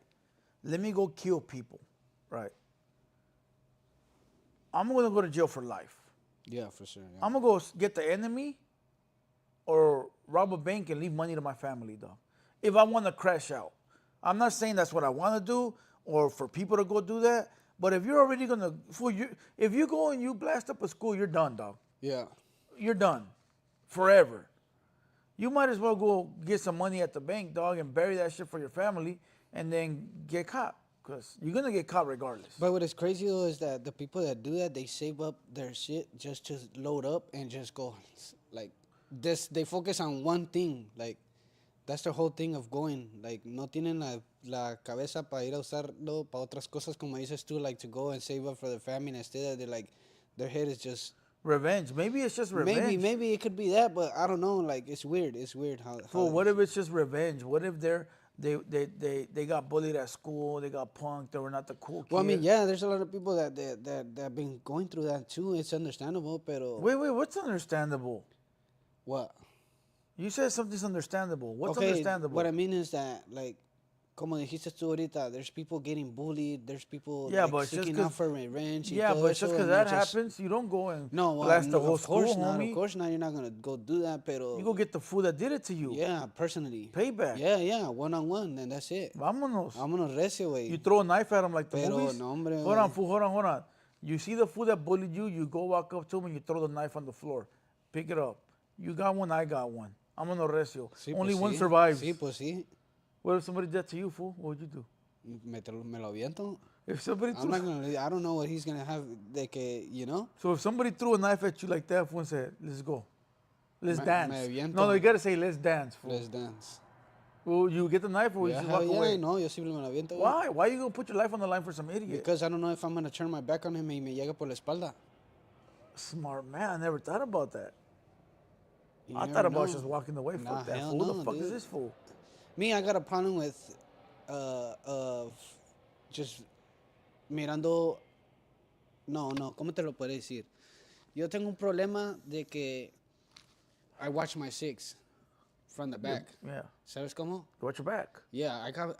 Let me go kill people, right? I'm gonna go to jail for life. Yeah, for sure. Yeah. I'm gonna go get the enemy or rob a bank and leave money to my family, dog. If I want to crash out. I'm not saying that's what I want to do or for people to go do that. But if you're already gonna, if you go and you blast up a school, you're done, dog. Yeah. You're done, forever. You might as well go get some money at the bank, dog, and bury that shit for your family, and then get caught, cause you're gonna get caught regardless. But what is crazy though is that the people that do that, they save up their shit just to load up and just go, like, this. They focus on one thing, like, that's the whole thing of going. Like, no tienen la cabeza para ir a usarlo para otras cosas, como dices tú, like to go and save up for their family. And instead, they're like, their head is just Revenge. Maybe it's just revenge. maybe it could be that, but I don't know. Like, it's weird. It's weird how. Fool, what if it's just revenge? What if they got bullied at school, they got punked, they were not the cool kid? Well, I mean, yeah, there's a lot of people that have been going through that too. It's understandable, pero Wait, what's understandable? what? You said something's understandable. What's Okay, understandable? what I mean is that, like, como dijiste tú ahorita, there's people getting bullied, there's people Yeah, like, but it's just seeking 'cause- out for revenge. y Yeah, todo but it's just eso, because and that they just- happens, you don't go and No, blast the whole of course school, not. homie. Of course not. You're not gonna go do that, pero You go get the fool that did it to you. yeah, personally. Payback. Yeah, one on one, and that's it. Vámonos. Vámonos recio, güey. You throw a knife at him like the Pero, movies. no, hombre, hold on, güey. fool. Hold on. You see the fool that bullied you, you go walk up to him and you throw the knife on the floor. Pick it up. You got one, I got one. I'm on a recio. Sí, Only pues one sí. survives. Sí, pues sí. What if somebody did that to you, fool? What would you do? Me lo aviento. If somebody I'm threw, not gonna. I don't know what he's gonna have. De que, you know. so if somebody threw a knife at you like that, fool, and said, "Let's go, let's dance." me aviento. No, you gotta say, "Let's dance." Fool. Let's dance. Well, you get the knife or you Yeah, just walk hell away. yeah, no, yo simplemente me lo aviento. güey. Why? Why you gonna put your life on the line for some idiot? Because I don't know if I'm gonna turn my back on him y me llega por la espalda. Smart man. I never thought about that. You I never thought about know. just walking away. Nah, Fuck that hell fool. Who no, the fuck is dude. this fool? Me, I got a problem with of just mirando. No, ¿cómo te lo puedo decir? Yo tengo un problema de que I watch my six from the back. Yeah. ¿Sabes cómo? Watch your back. Yeah, I got,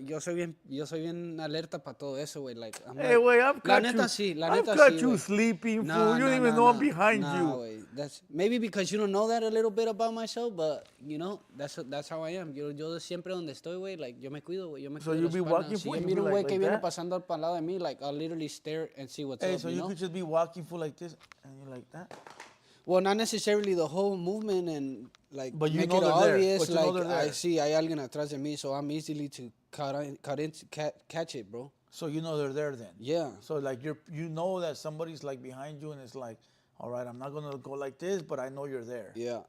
yo soy bien alerta para todo eso, güey. Like, I'm Hey, like, wait, I've la got neta you. sí, la I've neta got sí, you güey. sleeping, Nah, fool. You don't nah, even nah, know I'm nah. behind Nah, you. güey. That's maybe because you don't know that a little bit about myself, but you know that's how I am. Yo siempre donde estoy, güey, like yo me cuido, güey. Yo me So cuido you la be espalda. walking, Si fool, yo you miro be un güey like que viene that? pasando para al lado de mí, like I'll literally stare and see what's Hey, up, so you you know? could just be walking for like this and you're like that. Well, not necessarily the whole movement and like But you make know it they're there. obvious. But you know Like they're I there. see hay alguien atrás de mí, so I'm easily to catch it, bro. So you know they're there then. Yeah. So like you know that somebody's like behind you and it's like, all right, I'm not gonna go like this, but I know you're there. Yeah.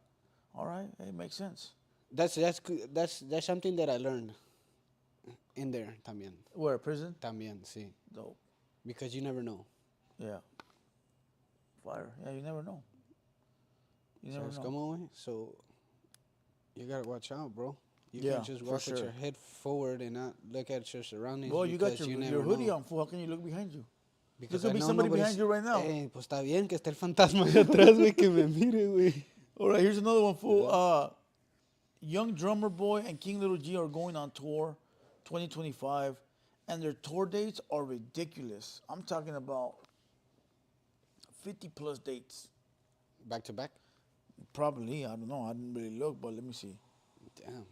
All right, it makes sense. That's something that I learned in there también. Where prison? También, sí. Dope. Because you never know. Yeah. Fire. Yeah, you never know. You never ¿Sabes know. cómo, güey? So you gotta watch out, bro. You Yeah, can't just for walk with sure. your head forward and not look at your surroundings. Well, you got because your never hoodie know. on, fool. How can you look behind you? Because There could I be know somebody nobody's- behind you right now. Pues está bien que esté el fantasma ahí atrás, güey, que me mire, güey. All right, here's another one, fool. Young Drummer Boy and King Little G are going on tour 2025, and their tour dates are ridiculous. I'm talking about 50 plus dates. Back to back? Probably, I don't know. I didn't really look, but let me see. Damn.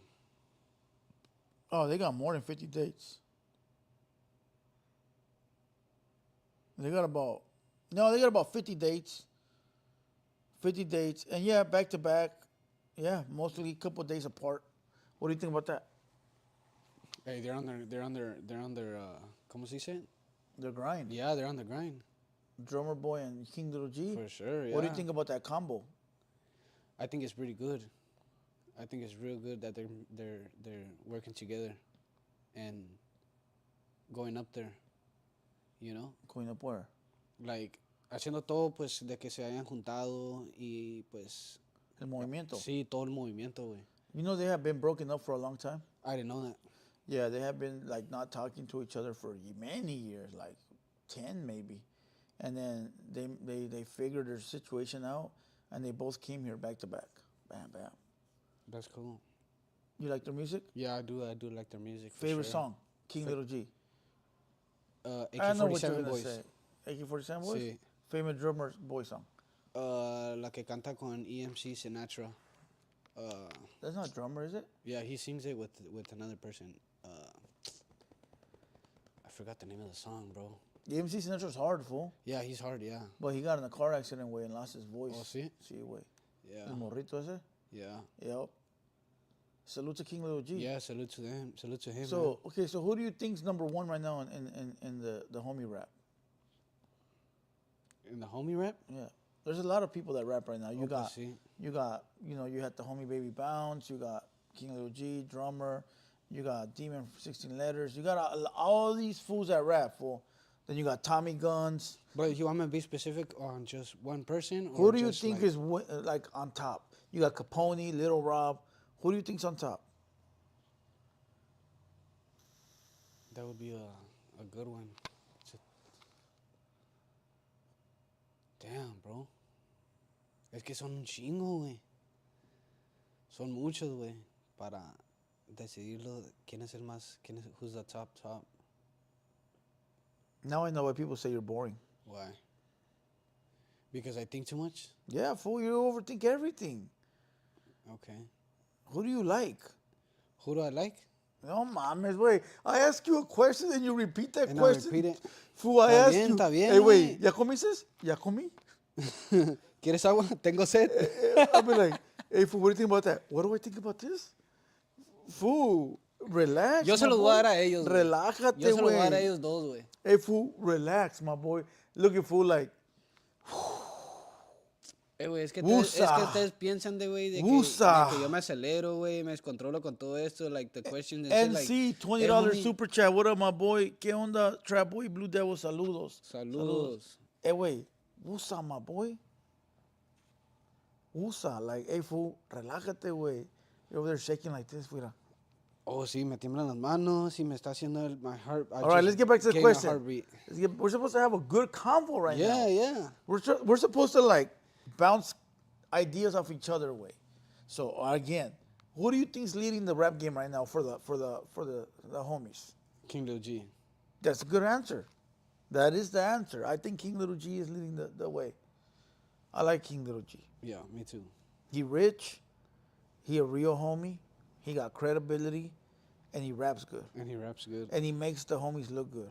Oh, they got more than 50 dates. They got about 50 dates. 50 dates, and yeah, back to back. Yeah, mostly a couple days apart. What do you think about that? Hey, they're on their, ¿cómo se dice? Their grind. Yeah, they're on the grind. Drummer Boy and King Little G. For sure, yeah. What do you think about that combo? I think it's pretty good. I think it's real good that they're working together and going up there, you know? Going up where? Like, haciendo todo, pues, de que se hayan juntado y, pues... El movimiento. Sí, todo el movimiento, güey. You know they have been broken up for a long time? I didn't know that. Yeah, they have been like not talking to each other for many years, like 10 maybe. And then they figured their situation out and they both came here back to back. Bam, bam. That's cool. You like their music? Yeah, I do like their music. For Favorite sure. song? King Little G. AK-47 I know what you're gonna Boys. say. AK-47 Boys? Sí. Favorite drummer boy song? La que canta con EMC Sinatra. That's not drummer, is it? Yeah, he sings it with another person. I forgot the name of the song, bro. The MC Sinatra's hard, fool. Yeah, he's hard, yeah. But he got in a car accident, way, and lost his voice. Oh, sí? Sí, way. Yeah. El morrito ese? Yeah. Yep. Salute to King Little G. Yeah, salute to them. Salute to him. So, okay, so who do you think's number one right now in the homie rap? man. In the homie rap? Yeah. There's a lot of people that rap right now. You Oh, got, pues sí. you had the homie Baby Bounce, you got King Little G, drummer, you got Demon 16 Letters, you got all these fools that rap, fool. Then you got Tommy Guns. But you want me to be specific on just one person? Who Or do you just think like, is like on top? You got Capone, Little Rob. Who do you think's on top? That would be a good one. Damn, bro. Es que son un chingo, güey. Son muchos, güey. Para decidirlo, quién es el más, who's the top. Now I know why people say you're boring. Why? Because I think too much? Yeah, fool, you overthink everything. Okay. Who do you like? Who do I like? No mames, wait. I ask you a question and you repeat that And I question. repeat it. Fool, I Está asked bien, you. está bien, Hey, wait, güey. ¿ya comiste? ¿Ya comí? ¿Quieres agua? Tengo sed. I'll be like, hey, fool, what do you think about that? What do I think about this? Fool, relax. Yo se my los voy a boy. dar a ellos, güey. Relájate, Yo se los voy a dar a güey. ellos dos, güey. Hey, fool, relax, my boy. Looking fool like, Güey, es que Usa. ustedes piensan de que yo me acelero, güey, me descontrolo con todo esto, like the questions and shit, NC, like, $20 hey, homie, super chat. What up, my boy? ¿Qué onda, Trap Boy Blue Devil? Saludos. Saludos. Hey, wait. Usa, my boy. Usa. Like, hey, fool, relájate, güey. You're over there shaking like this, mira. Oh, sí, me tiemblan las manos y me está haciendo my heart. All right, let's get back to the getting a question. heartbeat. We're supposed to have a good convo right now. Yeah. We're supposed to, like, bounce ideas off each other way. So, again, who do you think's leading the rap game right now for the homies? King Lil G. That's a good answer. That is the answer. I think King Little G is leading the way. I like King Little G. Yeah, me too. He rich. He a real homie. He got credibility. And he raps good. And he raps good. And he makes the homies look good.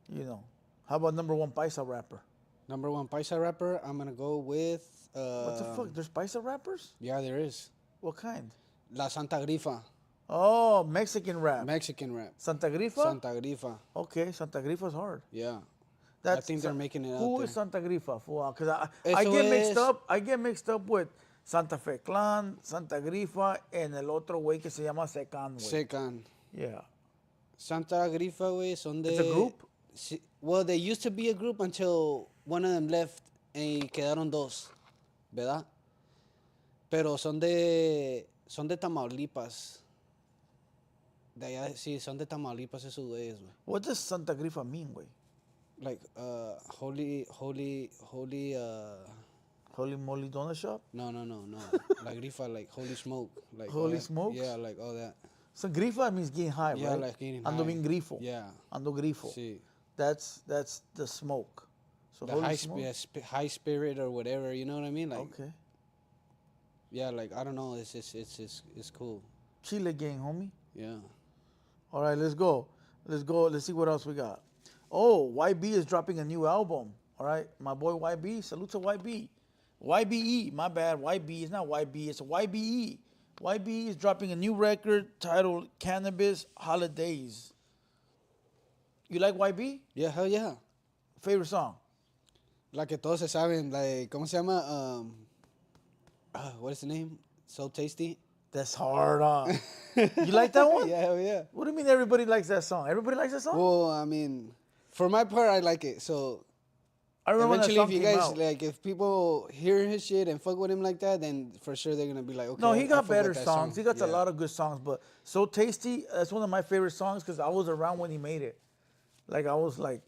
You know. How about number one Paisa rapper? Number one Paisa rapper, I'm going to go with... What the fuck? There's Paisa rappers? Yeah, there is. What kind? La Santa Grifa. Oh, Mexican rap. Mexican rap. Santa Grifa? Santa Grifa. Okay, Santa Grifa's hard. Yeah. That's I think they're making it out Who there. is Santa Grifa? Because I Eso get mixed es- up. I get mixed up with Santa Fe Clan, Santa Grifa, and el otro güey que se llama Secan, güey. Secan. Yeah. Santa Grifa, güey, son de... It's a group? Sí, well, they used to be a group until one of them left y quedaron dos, ¿verdad? Pero son de Tamaulipas. De allá, sí, son de Tamaulipas esos güeyes, güey. What does Santa Grifa mean, güey? Like, holy, Holy moly donut shop? no. Like Grifa, like holy smoke. Like all Holy that. smokes? Yeah, like all that. So Grifa means getting high, Yeah, right? like getting Ando high. bien grifo. Yeah. Ando grifo. Sí. That's the smoke. So The holy high, smoke. high spirit or whatever, you know what I mean? Like, Okay. yeah, like, I don't know, it's cool. Chile gang, homie. Yeah. All right, let's go. Let's see what else we got. Oh, YB is dropping a new album. All right, my boy YB. Salute to YB. YBE, my bad. YB, it's not YB, it's YBE. YB is dropping a new record titled Cannabis Holidays. You like YB? Yeah, hell yeah. Favorite song? La que todos se saben, like, ¿cómo se llama? What is the name? So Tasty? That's hard, huh? You like that one? Yeah, hell yeah. What do you mean everybody likes that song? Everybody likes that song? Well, I mean, for my part, I like it. So I remember when that eventually, song if you came guys, out. like, if people hear his shit and fuck with him like that, then for sure they're going to be like, okay. No, I he got fuck with better that songs. song. He got a Yeah. lot of good songs, but So Tasty, that's one of my favorite songs because I was around when he made it. Like, I was, like,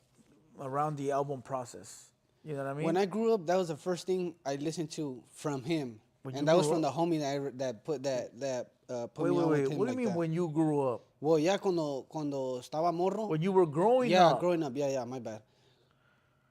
around the album process. You know what I mean? When I grew up, that was the first thing I listened to from him. When you And that was grew from the up? homie that put put Wait, me wait, on with wait. him What do you like mean that. when you grew up? Well, yeah, cuando estaba morro. When you were growing Yeah, up? growing up. Yeah, my bad.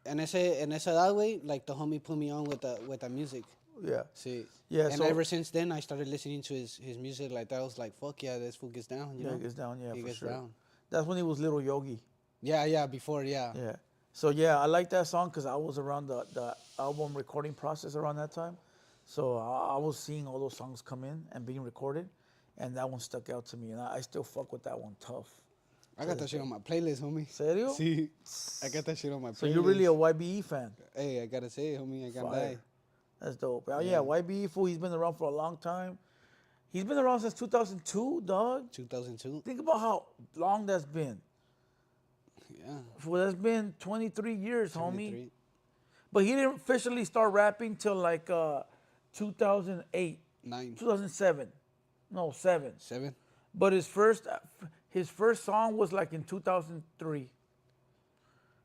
En esa edad, way, like the homie put me on with the music. Yeah. See. Yeah, And so- ever since then, I started listening to his music like that. I was like, fuck yeah, this fool gets down. You Yeah, know? he gets down, yeah, He for gets sure. down. That's when he was Little Yogi. Yeah, before, yeah. Yeah. So, yeah, I like that song because I was around the album recording process around that time. So, I was seeing all those songs come in and being recorded. And that one stuck out to me. And I still fuck with that one tough. I got that shit on my playlist, homie. Serio? See, I got that shit on my playlist. So, you're really a YBE fan? Hey, I gotta say, homie, I got Fire. that. That's dope. Yeah, YBE, fool, he's been around for a long time. He's been around since 2002, dog. 2002. Think about how long that's been. Yeah. Fool, that's been 23 years, homie. 23. But he didn't officially start rapping till like 2008, 9. 2007. No, 7. 7. But his first song was like in 2003.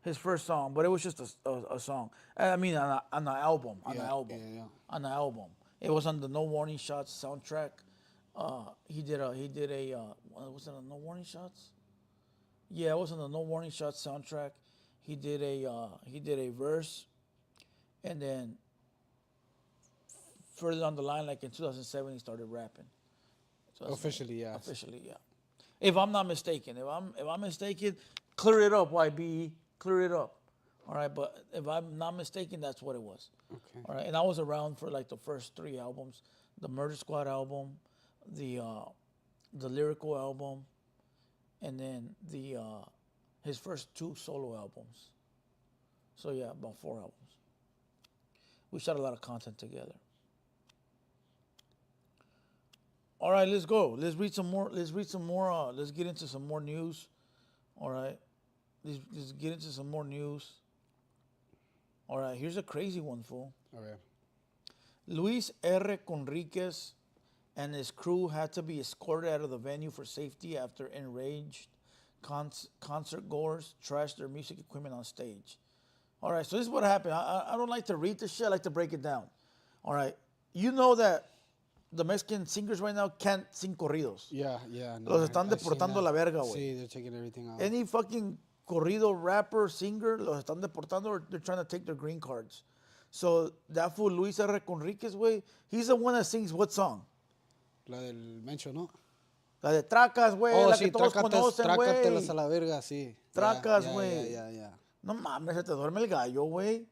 His first song, but it was just a song. I mean, on an album, Yeah. on the album. It was on the No Warning Shots soundtrack. He did a was it a No Warning Shots? Yeah, it was on the No Warning Shots soundtrack. He did a verse, and then further down the line, like in 2007, he started rapping. Officially, yeah. Officially, yeah. If I'm not mistaken, if I'm mistaken, clear it up, YB, clear it up. All right, but if I'm not mistaken, that's what it was. Okay. All right, and I was around for like the first 3 albums, the Murder Squad album, the lyrical album, and then his first 2 solo albums. So yeah, about 4 albums. We shot a lot of content together. All right, let's go. Let's read some more. Let's get into some more news. All right. Let's get into some more news. All right, here's a crazy one, fool. Okay. Luis R. Conriquez and his crew had to be escorted out of the venue for safety after enraged concert goers trashed their music equipment on stage. All right, so this is what happened. I don't like to read this shit. I like to break it down. All right, you know that the Mexican singers right now can't sing corridos. Yeah. No, Los están I've seen deportando that. a la verga, güey. Sí, they're taking everything out. Any fucking corrido rapper, singer, los están deportando or they're trying to take their green cards. So that fool Luis R. Conriquez, güey, he's the one that sings what song? La del Mencho, ¿no? La de Tracas, güey, Oh, la sí, que todos conocen, trácatelas a güey. la verga, sí. Tracas, Yeah, güey. Yeah. No mames, se te duerme el gallo, güey.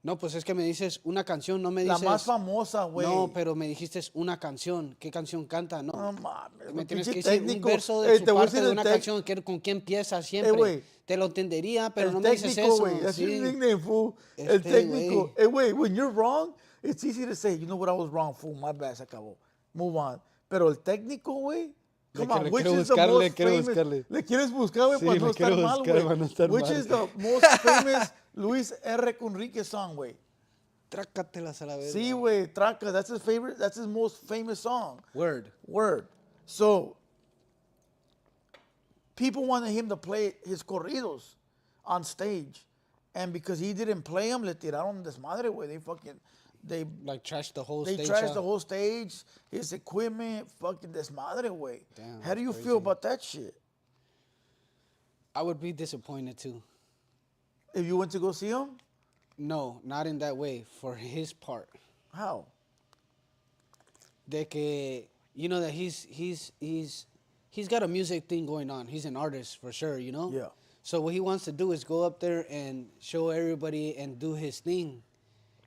No, pues es que me dices una canción, no me La dices... más famosa, güey. No, pero me dijiste una canción. ¿Qué canción canta? No. No mames. Me tienes pinche que decir un técnico. verso de su Te voy a parte decir de el una canción, con qué empieza siempre. güey. Te lo entendería, pero El no me dices técnico, eso. güey. That's your Sí. nickname, fool. El técnico. Güey. Hey, wait, when you're wrong, it's easy to say, you know what, I was wrong, fool. My bad, se acabó. Move on. Pero el técnico, güey. Come on, which is the most famous? Le quieres buscar, güey, Sí, para no le estar quiero mal, buscar güey. para no estar Which mal. is the most famous Luis R. Conrique song, güey? Trácatelas a la verga. Sí, güey, Traca. That's his favorite. That's his most famous song. Word. So, people wanted him to play his corridos on stage. And because he didn't play them, le tiraron desmadre, güey. They Like trashed the whole they stage. trashed the whole stage, his equipment, fucking desmadre, güey. Damn, How do you that's feel crazy. about that shit? I would be disappointed too. If you went to go see him? No, not in that way. For his part. How? De que, you know that he's got a music thing going on. He's an artist for sure, you know? Yeah. So what he wants to do is go up there and show everybody and do his thing,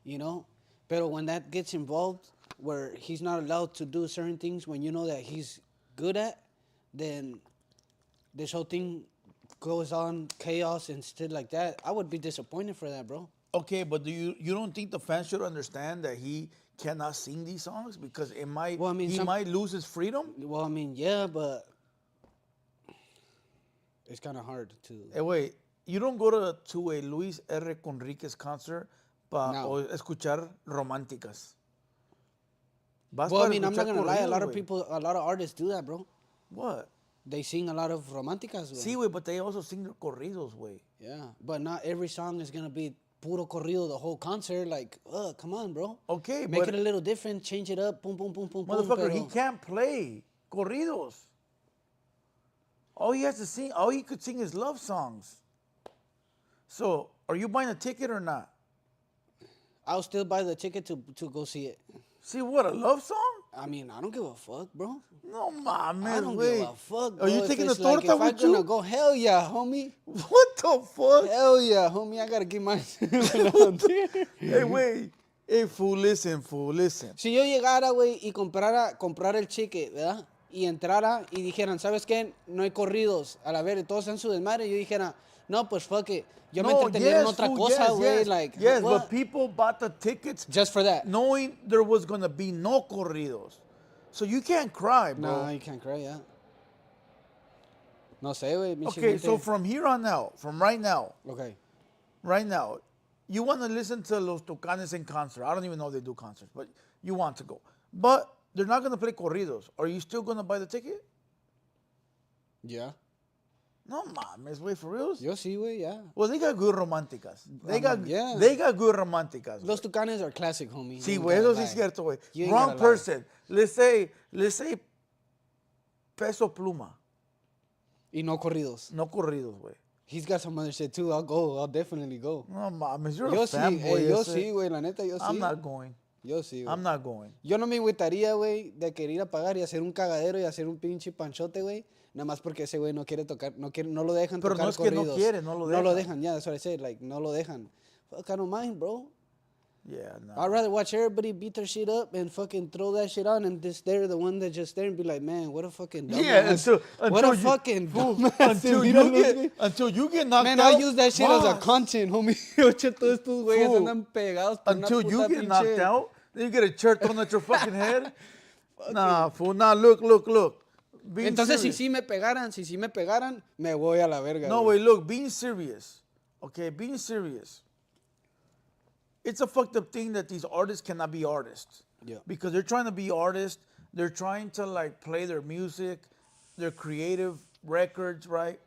you know? But when that gets involved, where he's not allowed to do certain things when you know that he's good at, then this whole thing goes on chaos and shit like that. I would be disappointed for that, bro. Okay, but you don't think the fans should understand that he cannot sing these songs because it might Well, I mean, he might lose his freedom? Well, I mean, yeah, but it's kind of hard to. Hey, wait, you don't go to a Luis R. Conríquez concert para No. escuchar románticas. Vas Well, I para mean, I'm not escuchar gonna lie. A corridos, lot of güey. people, a lot of artists do that, bro. What? They sing a lot of románticas, güey. Sí, güey, but they also sing their corridos, güey. Yeah, but not every song is gonna be puro corrido the whole concert. Like, come on, bro. Okay, Make but it a little different. Change it up. Boom, boom, boom, boom, boom. motherfucker, he pero- can't play corridos. All he has to sing, all he could sing is love songs. So, are you buying a ticket or not? I'll still buy the ticket to go see it. See what, a love song? I mean, I don't give a fuck, bro. No mames, I don't güey. give a fuck, bro. Are you If taking the it's like, torta if I'm with you? gonna go, hell yeah, homie. What the fuck? Hell yeah, homie. I gotta get my. Hey, wait. Hey, fool, listen, fool, listen. Si yo llegara, güey, y comprar el ticket, ¿verdad? Y entrara y dijeran, ¿sabes qué? No hay corridos. A la ver, todos están en su desmadre. Yo dijera, no, pues fuck it. Yo me entretenía en otra fool, cosa, güey. yes, Like, yes, what? but people bought the tickets Just for that. knowing there was gonna be no corridos. So you can't cry, bro. No, you can't cry, yeah. No sé, güey. pinche Okay, gente. so from here on out, from right now, Okay. you want to listen to Los Tucanes in concert. I don't even know if they do concerts, but you want to go. But they're not going to play corridos. Are you still going to buy the ticket? Yeah. No mames, wait, for reals? Yo sí, güey, yeah. Well, they got good románticas. They got yeah. they got good románticas. Los Tucanes are classic, homie. Sí, You güey, ain't eso gotta sí es lie. cierto, güey. You ain't Wrong gotta lie. person. Let's say Peso Pluma, Y no corridos. no corridos, güey. He's got some other shit too. I'll go. I'll definitely go. No mames, you're Yo a sí, fanboy. yo ese. sí, güey. La neta, yo sí. I'm not going. Yo sí, güey. I'm not going. Yo no me agüitaría, güey, de querer ir a pagar y hacer un cagadero y hacer un pinche panchote, güey. Nada más porque ese güey no quiere tocar, no lo dejan Pero tocar no es que no corridos. quiere, no lo No lo dejan. dejan, yeah, that's what I said. Like, no lo dejan. Fuck, I don't mind, bro. Yeah, no. I'd rather watch everybody beat their shit up and fucking throw that shit on and just they're the one that just there and be like, man, what a fucking dumbass. Yeah, what a you, fucking fool, dumbass. until you get knocked Man, out. I use that shit as a boss. content, homie. Ocho, todos estos güeyes Fool, andan pegados por Until una you puta get pinche... knocked out, then you get a chair thrown at your fucking head. Nah, fool, nah, look. Being Entonces, serious. si sí me pegaran, me voy a la verga. No, güey. wait, look, being serious. Okay, being serious. It's a fucked up thing that these artists cannot be artists. Yeah. Because they're trying to be artists. They're trying to like play their music, their creative records, right?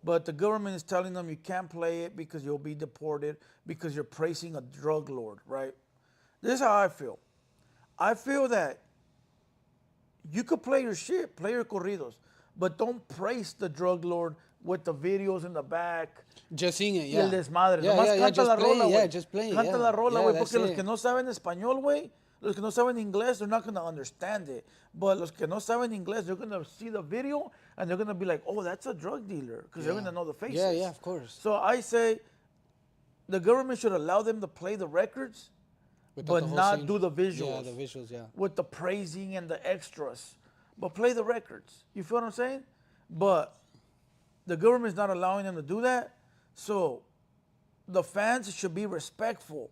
But the government is telling them you can't play it because you'll be deported because you're praising a drug lord, right? This is how I feel. I feel that you could play your shit, play your corridos, but don't praise the drug lord with the videos in the back. Just sing it, Y yeah. el desmadre. Yeah, Nomás yeah, canta just la play rola, it, güey. yeah, just play it, Canta yeah. la rola, Yeah, güey, that's porque los it. que no saben español, güey, los que no saben inglés, they're not going to understand it. But los que no saben inglés, they're going to see the video and they're going to be like, oh, that's a drug dealer, because they're going to know the faces. Yeah, of course. So I say, the government should allow them to play the records, Without but the whole not scene. do the visuals. Yeah, the visuals, yeah. With the praising and the extras, but play the records. You feel what I'm saying? But the government's not allowing them to do that, so the fans should be respectful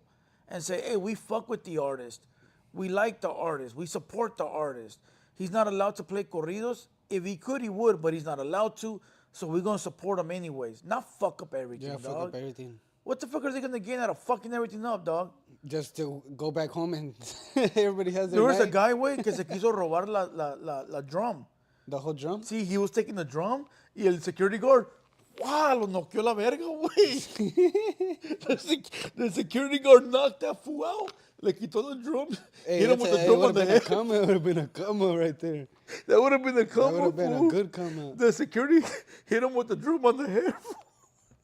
and say, hey, we fuck with the artist. We like the artist. We support the artist. He's not allowed to play corridos. If he could, he would, but he's not allowed to. So we're going to support him anyways. Not fuck up everything, Yeah, dog. fuck up everything. What the fuck are they going to gain out of fucking everything up, dog? Just to go back home and everybody has their There was a night. guy, güey, que se quiso robar la drum. The whole drum? See, he was taking the drum y el security guard, wow, lo noqueó la verga, güey. The security guard knocked that fool out. Le quitó the drum. Hey, hit him with the drum on the head. It would have been a come out right there. That would have been the That come would have been fool. a good come out. The security hit him with the drum on the head.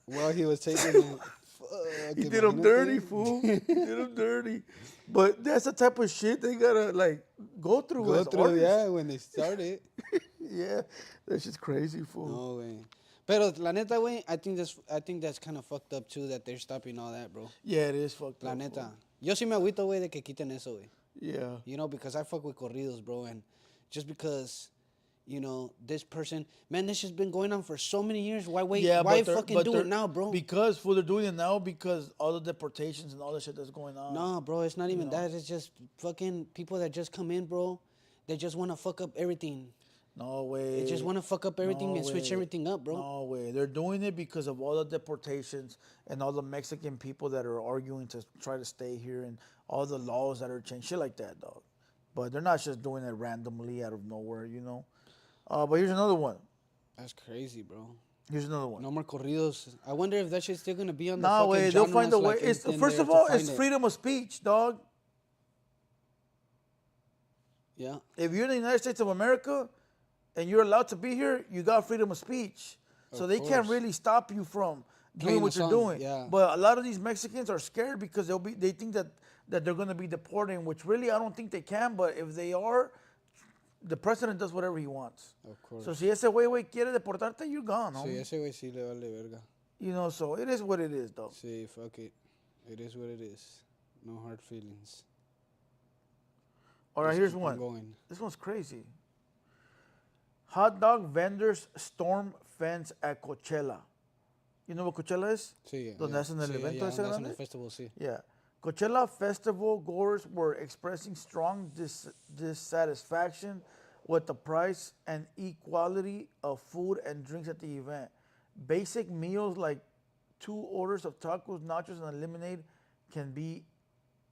While he was taking it. Fuck, He did him dirty, imagínate. fool. He did him dirty. But that's the type of shit they gotta like go through. Go as through, artists. yeah, when they started. Yeah, that's just crazy, fool. No, güey. Pero la neta, güey, I think that's kind of fucked up too that they're stopping all that, bro. Yeah, it is fucked La up. neta. Fool. Yo sí me agüito, güey, de que quiten eso, güey. Yeah. You know, because I fuck with corridos, bro, and just because, you know, this person, man, this has been going on for so many years. Why wait? Yeah, why but they're- fucking but do they're- it now, bro? Because fool, they're doing it now because all the deportations and all the shit that's going on. No, bro, it's not even that. It's just fucking people that just come in, bro. They just want to fuck up everything. No way. They just want to fuck up everything No and switch way. everything up, bro. No way. They're doing it because of all the deportations and all the Mexican people that are arguing to try to stay here and all the laws that are changed. Shit like that, dog. But they're not just doing it randomly out of nowhere, you know. But here's another one. That's crazy, bro. Here's another one. No more corridos. I wonder if that shit's still gonna be on the No fucking way. They'll find a genres, way. like, It's in first there of to all, find it's it. freedom of speech, dog. Yeah. If you're in the United States of America and you're allowed to be here, you got freedom of speech. So Of they can't course. really stop you from doing Playing what a you're song, doing. yeah. But a lot of these Mexicans are scared because they think that they're going to be deported, which really I don't think they can. But if they are, the president does whatever he wants. Of course. So si ese güey quiere deportarte, you're gone, Sí, homie. ese güey sí le vale verga. You know, so it is what it is, though. Sí, fuck it. It is what it is. No hard feelings. All right, Just here's keep on one. going. This one's crazy. Hot dog vendors storm fence at Coachella. You know what Coachella is? Sí, Donde hacen el evento ese donde hacen grande? el festival, sí. Yeah. Coachella festival goers were expressing strong dissatisfaction with the price and equality of food and drinks at the event. Basic meals like 2 orders of tacos, nachos, and lemonade can be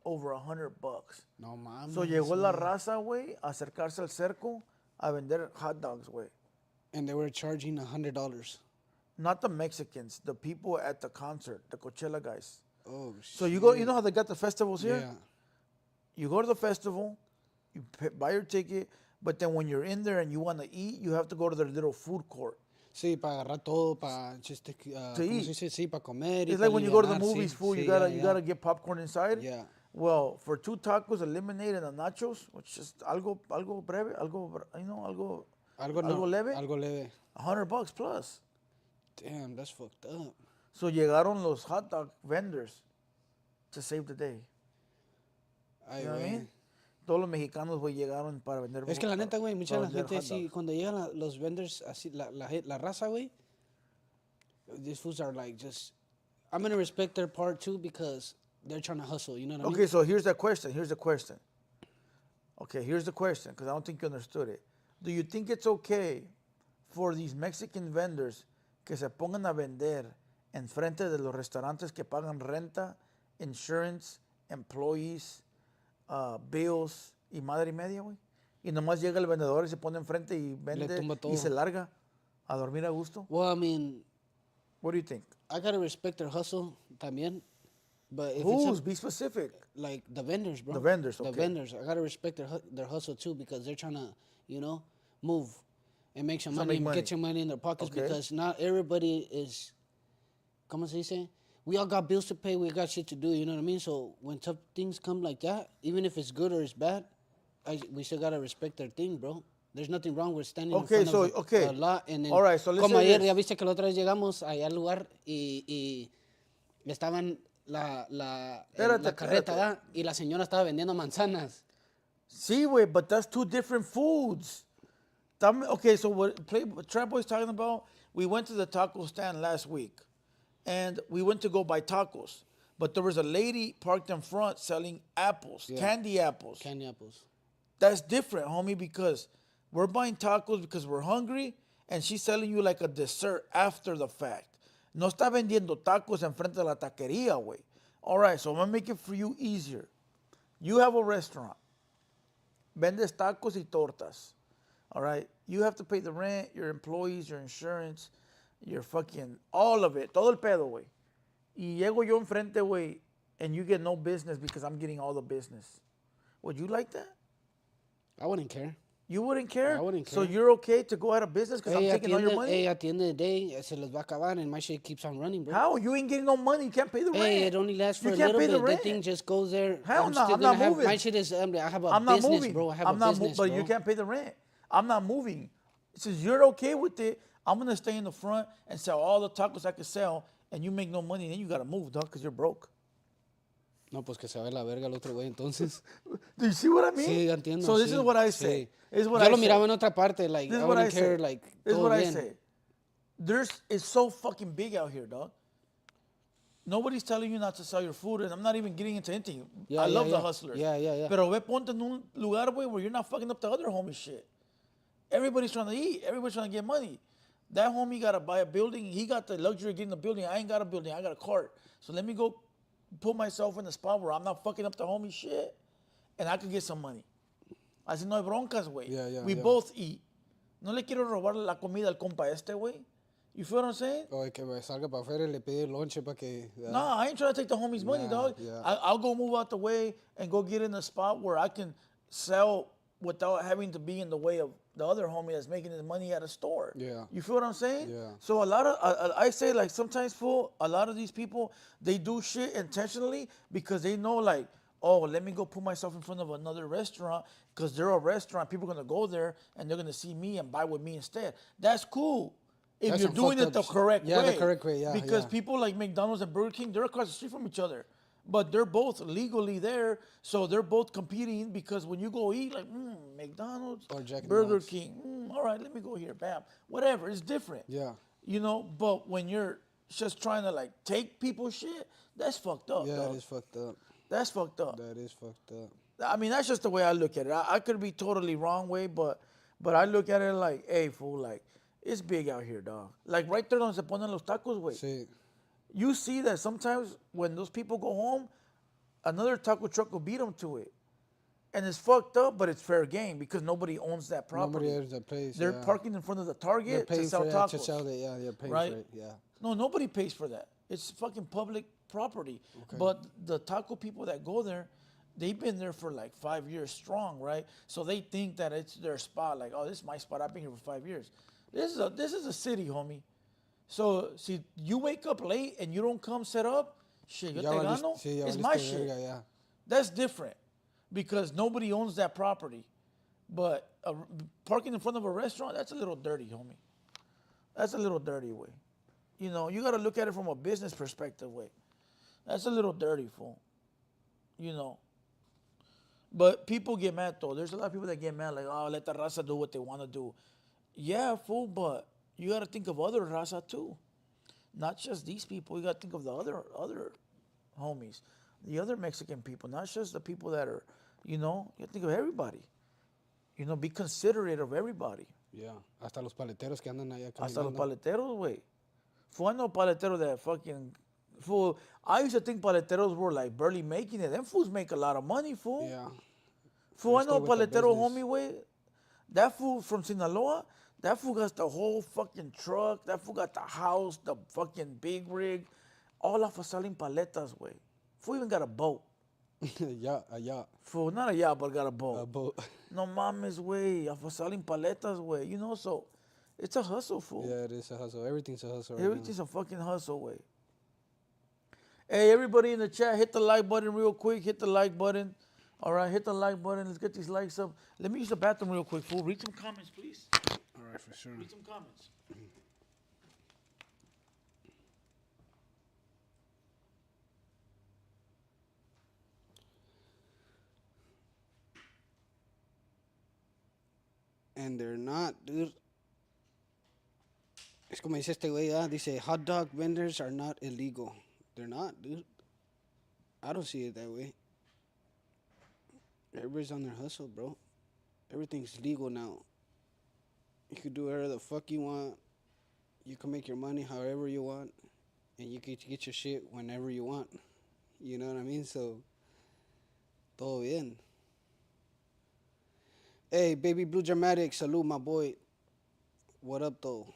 over $100. No mames. So llegó la raza, güey, a acercarse al cerco a vender hot dogs, güey. And they were charging $100. Not the Mexicans, the people at the concert, the Coachella guys. Oh, So you go, you know how they got the festivals here? Yeah. You go to the festival, you buy your ticket, but then when you're in there and you want to eat, you have to go to their little food court. Sí, para agarrar todo, para just, To ¿cómo eat. se dice? Sí, para comer. y It's pa' like when you go to the alivianar, movies, sí, fool, sí, you yeah, gotta get popcorn inside. Yeah. Well, for 2 tacos, a lemonade, and a nachos, which is algo breve, algo Algo leve, Algo leve. $100 plus. Damn, that's fucked up. So llegaron los hot dog vendors to save the day. Ay, You know what I güey. mean? Todos los mexicanos, güey, llegaron para vender. Es que la neta, güey, mucha para la vender gente hot sí, dogs. cuando llegan los vendors, así, la raza, güey, these foods are like just, I'm going to respect their part too because they're trying to hustle, you know what I mean? Okay, so here's the question. Okay, here's the question, because I don't think you understood it. Do you think it's okay for these Mexican vendors que se pongan a vender en frente de los restaurantes que pagan renta, insurance, employees, bills y madre y media, güey? Y nomás llega el vendedor y se pone enfrente y vende tumba todo. y se larga a dormir a gusto. Well, I mean, What do you think? I got to respect their hustle también, but if Who's? it's Be specific. like the vendors, bro. The vendors, The okay. vendors. I got to respect their hustle too because they're trying to, you know, move and make some So money make and get money. some money in their pockets Okay. because not everybody is, ¿cómo se dice? We all got bills to pay. We got shit to do. You know what I mean? So when tough things come like that, even if it's good or it's bad, we still got to respect their thing, bro. There's nothing wrong with standing Okay, in front so, of okay. a lot. And then, All right, so let's como say ayer, this. ya viste que la otra vez llegamos allá al lugar y estaban la carreta, ¿verdad? Y la señora estaba vendiendo manzanas. See, wait, but that's two different foods. Okay, so what TRAPBOIIX6 talking about, we went to the taco stand last week, and we went to go buy tacos. But there was a lady parked in front selling apples, candy apples. Candy apples. That's different, homie, because we're buying tacos because we're hungry, and she's selling you like a dessert after the fact. No está vendiendo tacos enfrente de la taquería, güey. All right, so I'm going to make it for you easier. You have a restaurant. Vendes tacos y tortas. All right? You have to pay the rent, your employees, your insurance, your fucking, all of it. Todo el pedo, güey. Y llego yo enfrente, güey, and you get no business because I'm getting all the business. Would you like that? I wouldn't care. You wouldn't care? I wouldn't care. So you're okay to go out of business because I'm taking all your money? Hey, at the end of the day, se les va a acabar and my shit keeps on running, bro. How? You ain't getting no money. You can't pay the rent. Hey, it only lasts for You a can't little pay the bit. rent. That thing just goes there. Hell no, still I'm not gonna moving. My shit is, I have a I'm not business, moving. bro. I have I'm a not business, but bro. you can't pay the rent. I'm not moving. Since you're okay with it, I'm going to stay in the front and sell all the tacos I can sell, and you make no money, then you got to move, dog, because you're broke. No, pues que se ve la verga el otro güey, entonces. Do you see what I mean? Sí, entiendo. So this sí, is what I sí. say. This is what Yo I lo say. miraba en otra parte, like, This is I what I wouldn't care, say. like, This is todo what I bien. say. It's so fucking big out here, dog. Nobody's telling you not to sell your food, and I'm not even getting into anything. I love the hustlers. Yeah. Pero ve ponte en un lugar, güey, where you're not fucking up the other homie shit. Everybody's trying to eat. Everybody's trying to get money. That homie got to buy a building. He got the luxury of getting a building. I ain't got a building. I got a cart. So let me go put myself in the spot where I'm not fucking up the homie shit, and I could get some money. Así no hay broncas, güey. We both eat. No le quiero robar la comida al compa este, güey. You feel what I'm saying? O que salga para afuera y le pide lonche para que... No, I ain't trying to take the homie's money, dog. Yeah. I'll go move out the way and go get in a spot where I can sell without having to be in the way of the other homie that's making his money at a store. Yeah. You feel what I'm saying? Yeah. So a lot of, I say like sometimes, fool, a lot of these people, they do shit intentionally because they know like, oh, let me go put myself in front of another restaurant because they're a restaurant. People are going to go there and they're going to see me and buy with me instead. That's cool. If That's you're doing it the correct way. Yeah, the correct way, yeah. Because people like McDonald's and Burger King, they're across the street from each other. But they're both legally there, so they're both competing because when you go eat, like, McDonald's, or Jack Burger King, all right, let me go here, bam. Whatever, it's different. Yeah. You know, but when you're just trying to, like, take people's shit, that's fucked up, Yeah, dog. that is fucked up. That's fucked up. That is fucked up. I mean, that's just the way I look at it. I could be totally wrong way, but I look at it like, hey, fool, like, it's big out here, dog. Like, right there donde se ponen los tacos, güey. Sí. You see that sometimes when those people go home, another taco truck will beat them to it. And it's fucked up, but it's fair game because nobody owns that property. Nobody owns that place. They're parking in front of the Target to sell for tacos. to sell it, yeah, they're paying right? for it, yeah. No, nobody pays for that. It's fucking public property. Okay. But the taco people that go there, they've been there for like 5 years strong, right? So they think that it's their spot. Like, oh, this is my spot. I've been here for 5 years. This is a city, homie. So, see, you wake up late and you don't come set up, shit, yo te gano, it's my shit. Verga, yeah. That's different because nobody owns that property. But parking in front of a restaurant, that's a little dirty, homie. That's a little dirty, way. You know, you got to look at it from a business perspective, way. That's a little dirty, fool. You know. But people get mad, though. There's a lot of people that get mad, like, oh, let the raza do what they want to do. Yeah, fool, but you got to think of other raza, too. Not just these people. You got to think of the other homies, the other Mexican people, not just the people that are, you know, you got to think of everybody. You know, be considerate of everybody. Yeah, hasta los paleteros que andan allá caminando. Hasta los paleteros, güey. Fool, I know paleteros that fucking, fool, I used to think paleteros were like barely making it. Them fools make a lot of money, fool. Yeah. Fool, I know a Stay with the paletero business. homie, way. That fool from Sinaloa, that fool got the whole fucking truck. That fool got the house, the fucking big rig. All off of selling paletas, way. Fool even got a boat. Yeah, a yacht. Fool, not a yacht, but got a boat. A boat. No mames, way. Off of selling paletas, way. You know, so it's a hustle, fool. Yeah, it is a hustle. Everything's a hustle right Everything's a fucking hustle, way. Hey, everybody in the chat, hit the like button real quick. Hit the like button. All right, hit the like button. Let's get these likes up. Let me use the bathroom real quick, fool. Read some comments, please. All right, for sure. Read some comments. And they're not, dude. Es como dice este güey, dice, hot dog vendors are not illegal. They're not, dude. I don't see it that way. Everybody's on their hustle, bro. Everything's legal now. You can do whatever the fuck you want. You can make your money however you want. And you can get your shit whenever you want. You know what I mean? So, todo bien. Hey, Baby Blue Dramatic, salute, my boy. What up, though?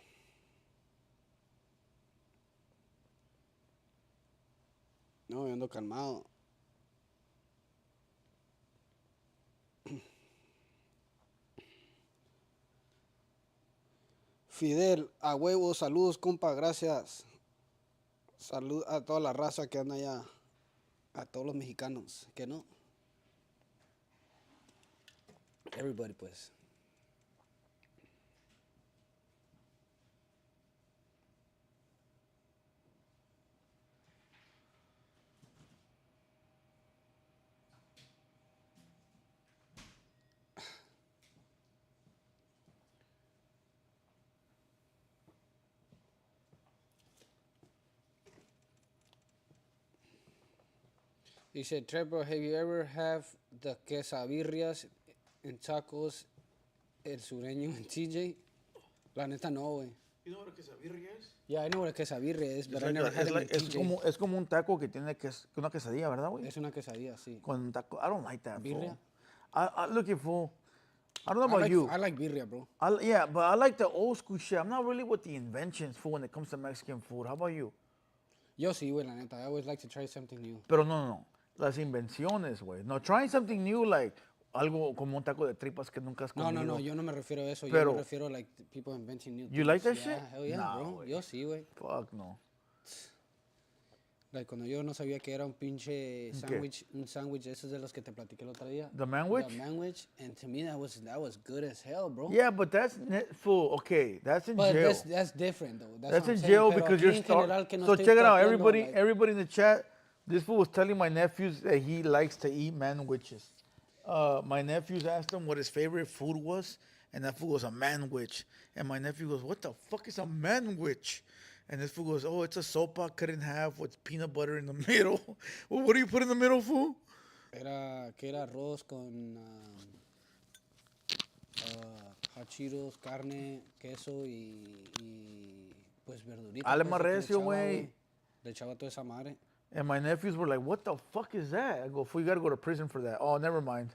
No, yo ando calmado. Fidel, a huevo, saludos, compa, gracias. Salud a toda la raza que anda allá. A todos los mexicanos, que no. Everybody, pues. Dice, Trevor, have you ever have the quesabirrias and tacos el sureño en TJ? La neta no, güey. You know what a quesabirria is? Yeah, I know what a quesabirria is, but I Like never a- had it's it like- in es TJ. es como un taco que tiene una quesadilla, ¿verdad, güey? Es una quesadilla, sí. Con taco. I don't like that, Birria? fool. I look at fool. I don't know I about like, you. I like birria, bro. Yeah, but I like the old school shit. I'm not really with the inventions, fool, when it comes to Mexican food. How about you? Yo sí, güey, la neta. I always like to try something new. Pero no. Las invenciones, güey. No, trying something new, like algo como un taco de tripas que nunca has comido. No, yo no me refiero a eso. Pero- Yo me refiero like people inventing new things. You like that Yeah, shit? hell yeah, Nah, bro. güey. Yo sí, güey. Fuck no. Like cuando yo no sabía que era un pinche sándwich, un sándwich esos de los que te platiqué el otro día. The manwich? The manwich, and to me that was good as hell, bro. Yeah, but that's full. Okay, that's in But jail. that's different though. That's what I'm in saying. jail Pero because aquí you're en starving. general que no So estoy check it out, tapeando, like- everybody in the chat. This fool was telling my nephews that he likes to eat manwiches. My nephews asked him what his favorite food was, and that food was a manwich. And my nephew goes, "What the fuck is a manwich?" And this fool goes, "Oh, it's a sopa cut in half with peanut butter in the middle." Well, what do you put in the middle, fool? Era arroz con hot Cheetos, carne, queso y pues verdurita. Ale pues, más lo que le recio, echaba, güey. Le echaba toda esa madre. And my nephews were like, "What the fuck is that?" I go, "Fool, you gotta go to prison for that." Oh, never mind.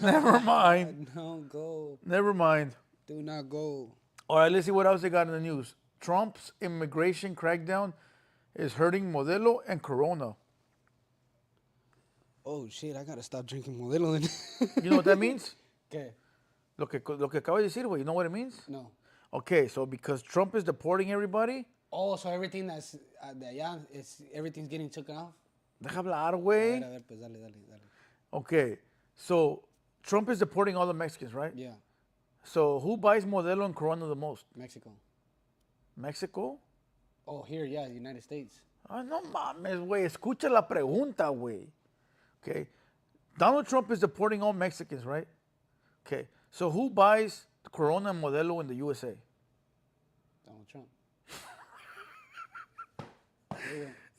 Never mind. No go. Never mind. Do not go. All right, let's see what else they got in the news. Trump's immigration crackdown is hurting Modelo and Corona. Oh shit, I gotta stop drinking Modelo then. You know what that means? ¿Qué? Lo que acabo de decir, güey. You know what it means? No. Okay, so because Trump is deporting everybody, Oh, so everything that's de allá, everything's getting taken off? deja hablar, A güey. ver, pues dale. Okay, so Trump is deporting all the Mexicans, right? Yeah, So who buys Modelo and Corona the most? Mexico. Mexico? Oh, here, yeah, United States. Ah, no mames, güey. Escucha la pregunta, güey. Okay. Donald Trump is deporting all Mexicans, right? Okay. So who buys Corona and Modelo in the USA? Donald Trump.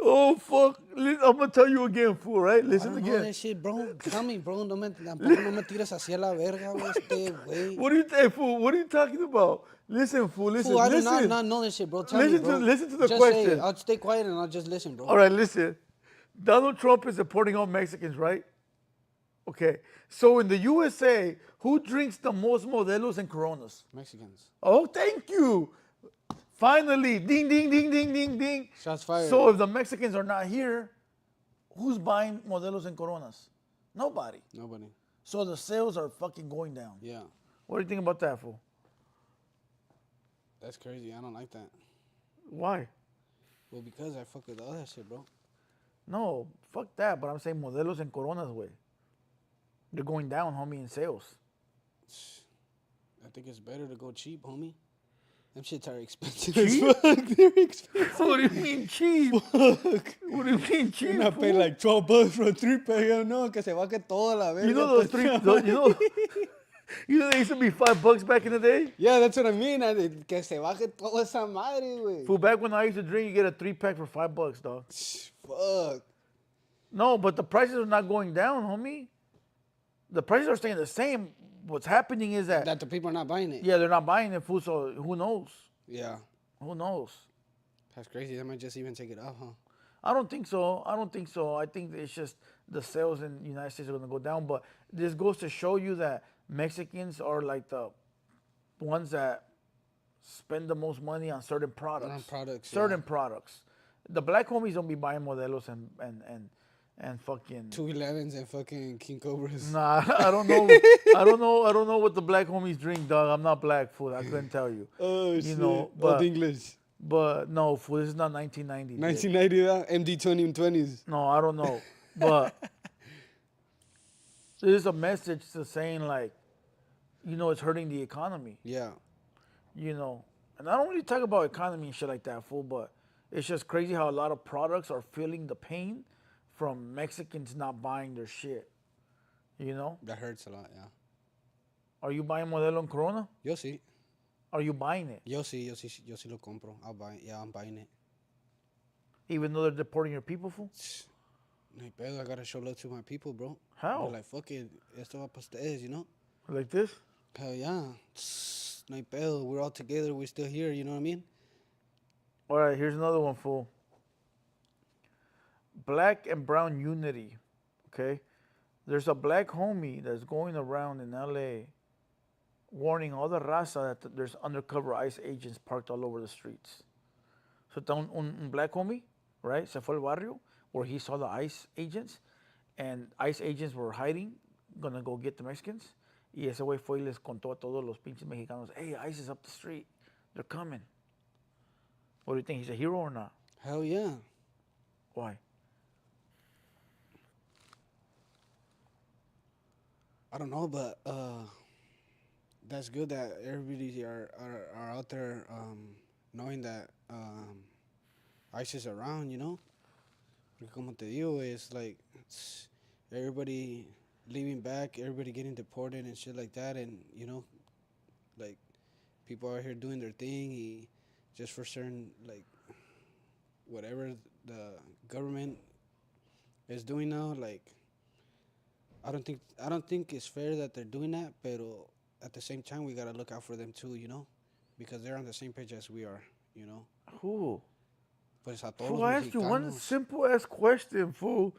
Oh, fuck. I'm going to tell you again, fool, right? I Listen don't know again. that shit, bro. Tell me, bro. Tampoco no me tires hacia la verga, güey, este güey. Fool? What are you talking about? Listen, fool. Listen. Fool, I do listen. not know this shit, bro. Tell me, Listen bro. listen to the Just question. Say it. I'll stay quiet and I'll just listen, bro. All right, listen. Donald Trump is deporting all Mexicans, right? Okay. So in the USA, who drinks the most Modelos and Coronas? Mexicans. Oh, thank you. Finally, ding, ding, ding, ding, ding, ding. Shots fired. So if the Mexicans are not here, who's buying Modelos and Coronas? Nobody. Nobody. So the sales are fucking going down. Yeah. What do you think about that, fool? That's crazy. I don't like that. Why? Well, because I fuck with all that shit, bro. No, fuck that. But I'm saying Modelos and Coronas, way. They're going down, homie, in sales. I think it's better to go cheap, homie. Them shits are expensive Cheap? as fuck. They're expensive. What do you mean cheap? What do you mean cheap? You're not paying fool? like $12 for a 3-pack. No, que se va que toda la verga. You know those three. You know. You know they used to be $5 back in the day? Yeah, that's what I mean. Que se baje toda esa madre, güey. Fool, back when I used to drink, you get a 3-pack for $5, dog. Fuck. No, but the prices are not going down, homie. The prices are staying the same. What's happening is that That the people are not buying it. yeah, they're not buying it, fool. So who knows? Yeah. Who knows? That's crazy. They might just even take it off, huh? I don't think so. I don't think so. I think it's just the sales in the United States are going to go down. But this goes to show you that Mexicans are like the ones that spend the most money on certain products. On products, Certain products. The black homies don't be buying modelos and fucking. 211s and fucking King Cobras. Nah, I don't know. I don't know what the black homies drink, dog. I'm not black, fool. I couldn't tell you. Oh, you know, but Old English. But no, fool. This is not 1990. 1990, MD 2020s. No, I don't know. But there's a message to saying like, you know, it's hurting the economy. Yeah. You know, and I don't really talk about economy and shit like that, fool. But it's just crazy how a lot of products are feeling the pain from Mexicans not buying their shit. You know? That hurts a lot, yeah. Are you buying Modelo and Corona? Yo sí. Are you buying it? Yo sí lo compro. I'll buy it. Yeah, I'm buying it. Even though they're deporting your people, fool? No hay pedo, I gotta show love to my people, bro. How? They're like, fuck it, esto va pa' ustedes, you know? Like this? Hell yeah. No hay pedo, we're all together, we're still here, you know what I mean? All right, here's another one, fool. Black and brown unity, okay? There's a black homie that's going around in LA warning all the raza that there's undercover ICE agents parked all over the streets. So está un black homie, right? Se fue al barrio where he saw the ICE agents, and ICE agents were hiding, gonna go get the Mexicans. Y ese güey fue y les contó a todos los pinches mexicanos, hey, ICE is up the street. They're coming. What do you think? He's a hero or not? Hell yeah. Why? I don't know, but that's good that everybody are out there knowing that ICE is around, you know? Porque como te digo, it's like everybody leaving back, everybody getting deported and shit like that, and, you know, like, people out here doing their thing, just for certain, like, whatever the government is doing now, like, I don't think it's fair that they're doing that, pero at the same time we gotta look out for them too, you know, because they're on the same page as we are, you know. Who? Pues a todos Fool, los I asked you one mexicanos. simple ass question, fool.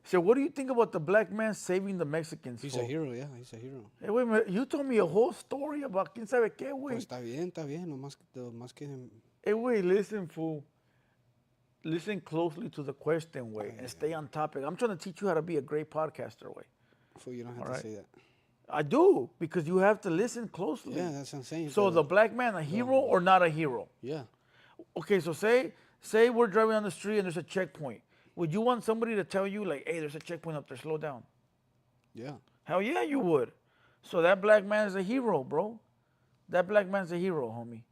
So, what do you think about the black man saving the Mexicans? He's fool? a hero, yeah, he's a hero. Hey, wait a minute. You told me a whole story about quién sabe qué, güey. Pues está bien, nomás que Hey, wait, listen, fool. Listen closely to the question, way, and stay on topic. I'm trying to teach you how to be a great podcaster, way. fool, you don't have All to right. say that. I do, because you have to listen closely. Yeah, that's what I'm saying. So, the black man, a hero or not a hero? Yeah. Okay, so say we're driving on the street and there's a checkpoint. Would you want somebody to tell you, like, hey, there's a checkpoint up there, slow down? Yeah. Hell yeah, you would. So that black man is a hero, bro. That black man's a hero, homie.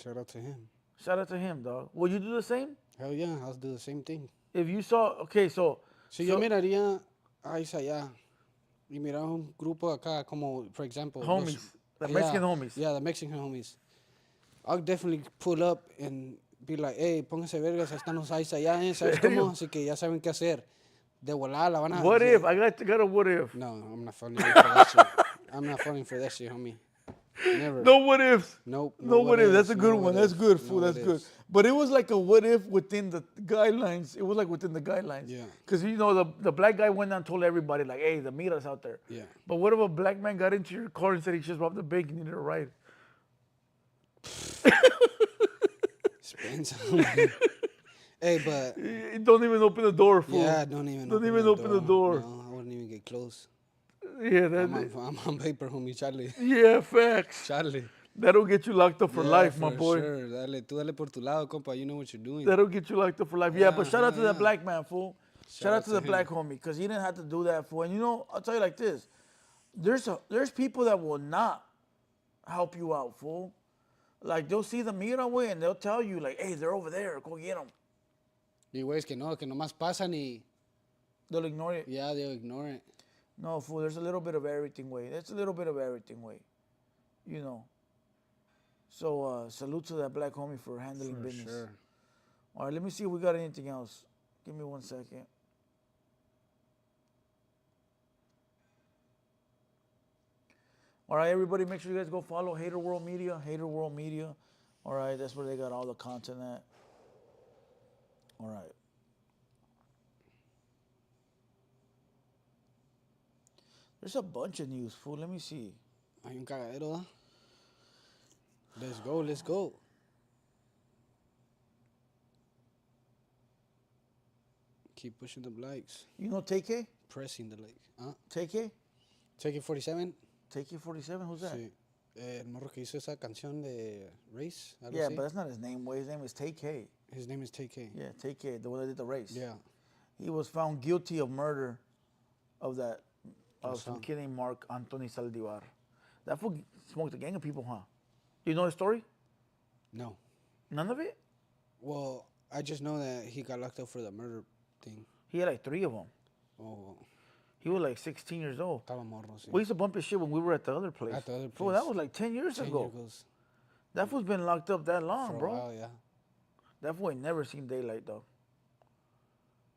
Shout out to him. Shout out to him, dog. Will you do the same? Hell yeah, I'll do the same thing. If you saw, okay, so. Si yo miraría a ICE allá y mirar un grupo acá, como, for example. Homies. The Mexican homies. Yeah, the Mexican homies. I'll definitely pull up and be like, hey, pónganse vergas, están los ICE allá, ¿sabes cómo? Así que ya saben qué hacer. De volada la van a... What if? I got a what if. No, I'm not falling for that shit. I'm not falling for that shit, homie. Never. No what ifs. Nope. No what if. That's a good no one. what That's ifs, good, no fool. That's what good. ifs. But it was like a what if within the guidelines. It was like within the guidelines. Yeah. Because, you know, the black guy went down and told everybody, like, hey, the mira's out there. Yeah. But what if a black man got into your car and said he just robbed the bank and needed a ride? Spends. Hey, but... Don't even open the door, fool. Yeah, don't even open the door. No, I wouldn't even get close. Yeah, I'm on paper, homie, Charlie. yeah, facts. Charlie. That'll get you locked up for Yeah, life, my for boy. Sure. Tú dale por tu lado, compa. You know what you're doing. That'll get you locked up for life. Yeah, but shout out to that black man, fool. Shout out to the him. black homie, because he didn't have to do that, fool. And you know, I'll tell you like this. There's people that will not help you out, fool. Like, they'll see the mira, way, and they'll tell you, like, hey, they're over there. Go get them. Y güeyes que nomás pasan y... They'll ignore it. Yeah, they'll ignore it. No, fool, there's a little bit of everything, way. There's a little bit of everything, way. You know. So, salute to that black homie for handling For business. sure. All right, let me see if we got anything else. Give me 1 second. All right, everybody, make sure you guys go follow Hater World Media. Hater World Media. All right, that's where they got all the content at. All right. There's a bunch of news, fool. Let me see. Hay un cagadero, ¿ah? Let's go, let's go. Keep pushing the likes. You know TK? Pressing the likes. ¿Ah? TK? Take it 47. TK47? Who's that? Sí. El morro que hizo esa canción de Race. Algo Yeah, así. but that's not his name, way. His name is TK. His name is TK. Yeah, TK, the one that did the race. Yeah. He was found guilty of murder of that, of some son. kid named Mark Anthony Saldivar. That fool smoked a gang of people, huh? Do you know the story? No. None of it? Well, I just know that he got locked up for the murder thing. He had like 3 of them. Oh, He was like 16 years old. estaba morro, sí. We used to bump his shit when we were at the other place. At the other Fool, place. that was like 10 years 10 ago. years That fool's been locked up that long, for a bro. while, yeah. That fool ain't never seen daylight, though.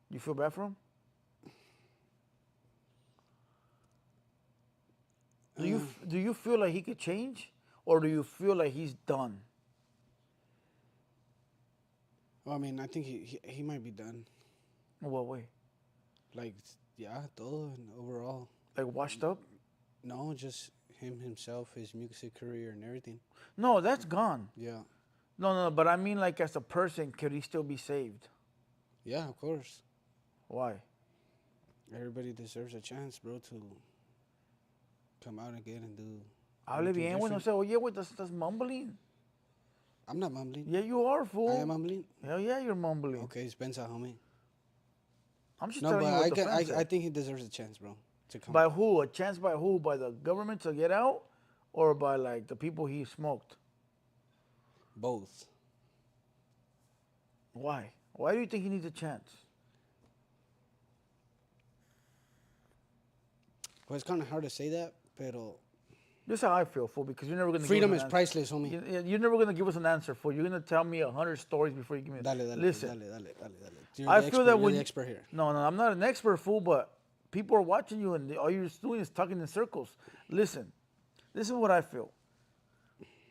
You feel bad for him? Do you feel like he could change, or do you feel like he's done? Well, I mean, I think he might be done. In what way? Like, yeah, todo and overall. Like washed up? No, just him himself, his music career and everything. No, that's gone. Yeah. No, but I mean, like as a person, could he still be saved? Yeah, of course. Why? Everybody deserves a chance, bro, to come out again and do. Hable anything bien, güey. No different. sé, oye, güey, estás mumbling. I'm not mumbling. Yeah, you are, fool. I am mumbling. Hell yeah, you're mumbling. Okay, Spencer, homie. I'm just No, telling but you what the fans I said. think he deserves a chance, bro, to come. By who? A chance by who? By the government to get out? Or by, like, the people he smoked? Both. Why? Why do you think he needs a chance? Well, it's kind of hard to say that, pero This is how I feel, fool, because you're never going to freedom give is us an priceless, homie. answer. You're never going to give us an answer, fool. You're going to tell me 100 stories before you give me Dale, dale, Listen, dale. You're I the feel expert, that you're when the expert here. No, I'm not an expert, fool, but people are watching you and all you're doing is talking in circles. Listen, this is what I feel.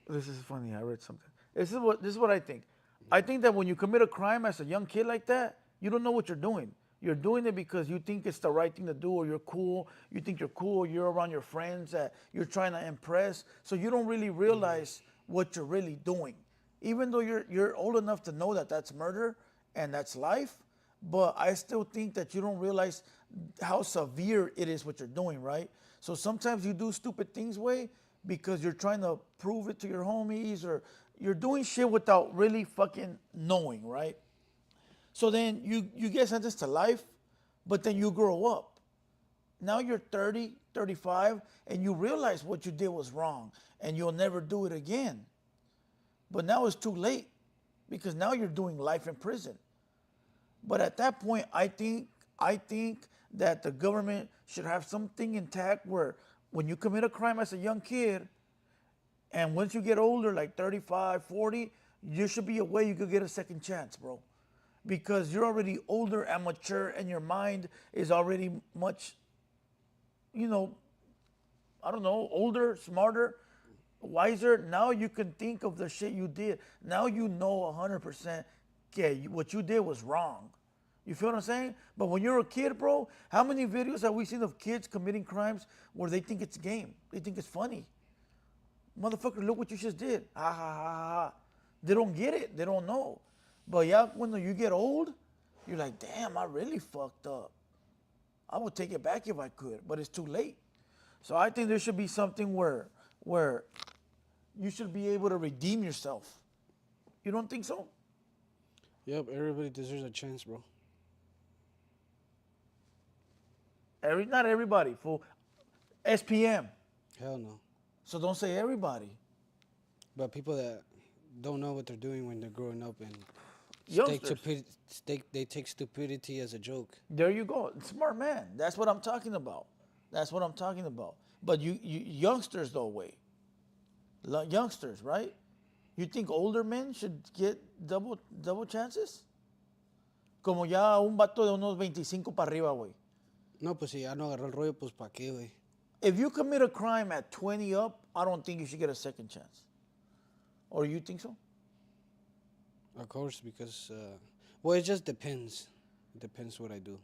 This is funny. I read something. This is what I think. I think that when you commit a crime as a young kid like that, you don't know what you're doing. You're doing it because you think it's the right thing to do, or you're cool. You think you're cool. You're around your friends that you're trying to impress. So you don't really realize what you're really doing, even though you're old enough to know that that's murder and that's life. But I still think that you don't realize how severe it is what you're doing, right? So sometimes you do stupid things, way, because you're trying to prove it to your homies, or you're doing shit without really fucking knowing, right? So then you get sentenced to life, but then you grow up. Now you're 30, 35, and you realize what you did was wrong, and you'll never do it again. But now it's too late, because now you're doing life in prison. But at that point, I think that the government should have something intact where when you commit a crime as a young kid, and once you get older, like 35, 40, you should be a way you could get a second chance, bro. Because you're already older and mature, and your mind is already much, I don't know, older, smarter, wiser. Now you can think of the shit you did. Now you know 100%, okay, what you did was wrong. You feel what I'm saying? But when you're a kid, bro, how many videos have we seen of kids committing crimes where they think it's a game? They think it's funny. Motherfucker, look what you just did. Ha, ha, ha, ha, ha. They don't get it. They don't know. But yeah, when you get old, you're like, damn, I really fucked up. I would take it back if I could, but it's too late. So I think there should be something where you should be able to redeem yourself. You don't think so? Yep, everybody deserves a chance, bro. Not everybody, fool. SPM. Hell no. So don't say everybody. But people that don't know what they're doing when they're growing up and Youngsters. they take stupidity as a joke. There you go. Smart man. That's what I'm talking about. That's what I'm talking about. But you youngsters though, wait. Youngsters, right? You think older men should get double chances? Como ya un vato de unos 25 para arriba, güey. No, pues si ya no agarró el rollo, pues ¿para qué, güey? If you commit a crime at 20 up, I don't think you should get a second chance. Or you think so? Of course, because, well, it just depends. It depends what I do.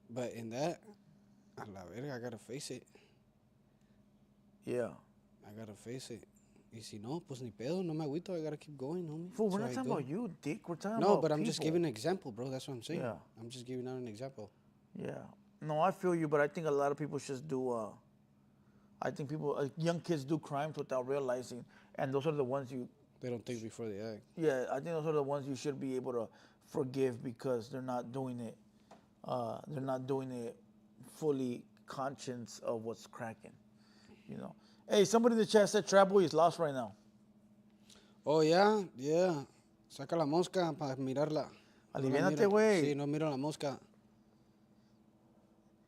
But in that, a la verga, I gotta face it. Yeah. I gotta face it. Y si no, pues ni pedo, no me agüito. I gotta keep going, homie. Fool, we're So not I talking go. about you, dick. We're talking No, about but I'm just people. giving an example, bro. That's what I'm saying. Yeah. I'm just giving out an example. Yeah. No, I feel you, but I think a lot of people just do. I think people, young kids, do crimes without realizing, and those are the ones you. They don't think before they act. Yeah, I think those are the ones you should be able to forgive because they're not doing it. They're not doing it fully conscious of what's cracking. You know. Hey, somebody in the chat said TRAPBOIIX is lost right now. Oh, yeah, yeah. Saca la mosca para mirarla. No la Aliviánate, miro. güey. Sí, no miro la mosca.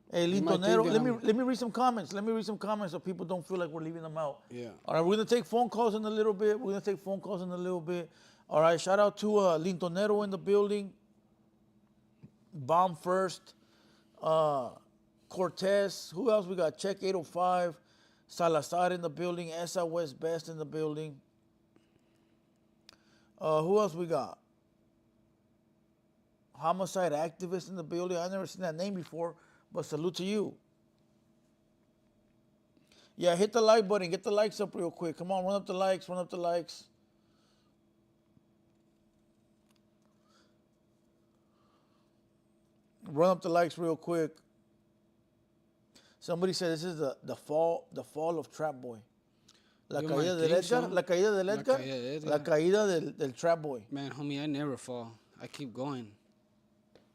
Hey, You might think Lintonero, that let me read some comments. Let me read some comments so people don't feel like we're leaving them out. Yeah. All right, we're gonna take phone calls in a little bit. All right, shout out to Lintonero in the building. Bomb first. Cortez. Who else we got? Check 805. Salazar in the building. Esa West Best in the building. Who else we got? Homicide activist in the building. I've never seen that name before, but salute to you. Yeah, hit the like button. Get the likes up real quick. Come on, run up the likes. Run up the likes. Run up the likes real quick. Somebody said this is the fall of Trap Boy. La You caída might del think Edgar. so. La caída del La Edgar. caída de Edgar. La caída del Trap Boy. Man, homie, I never fall. I keep going.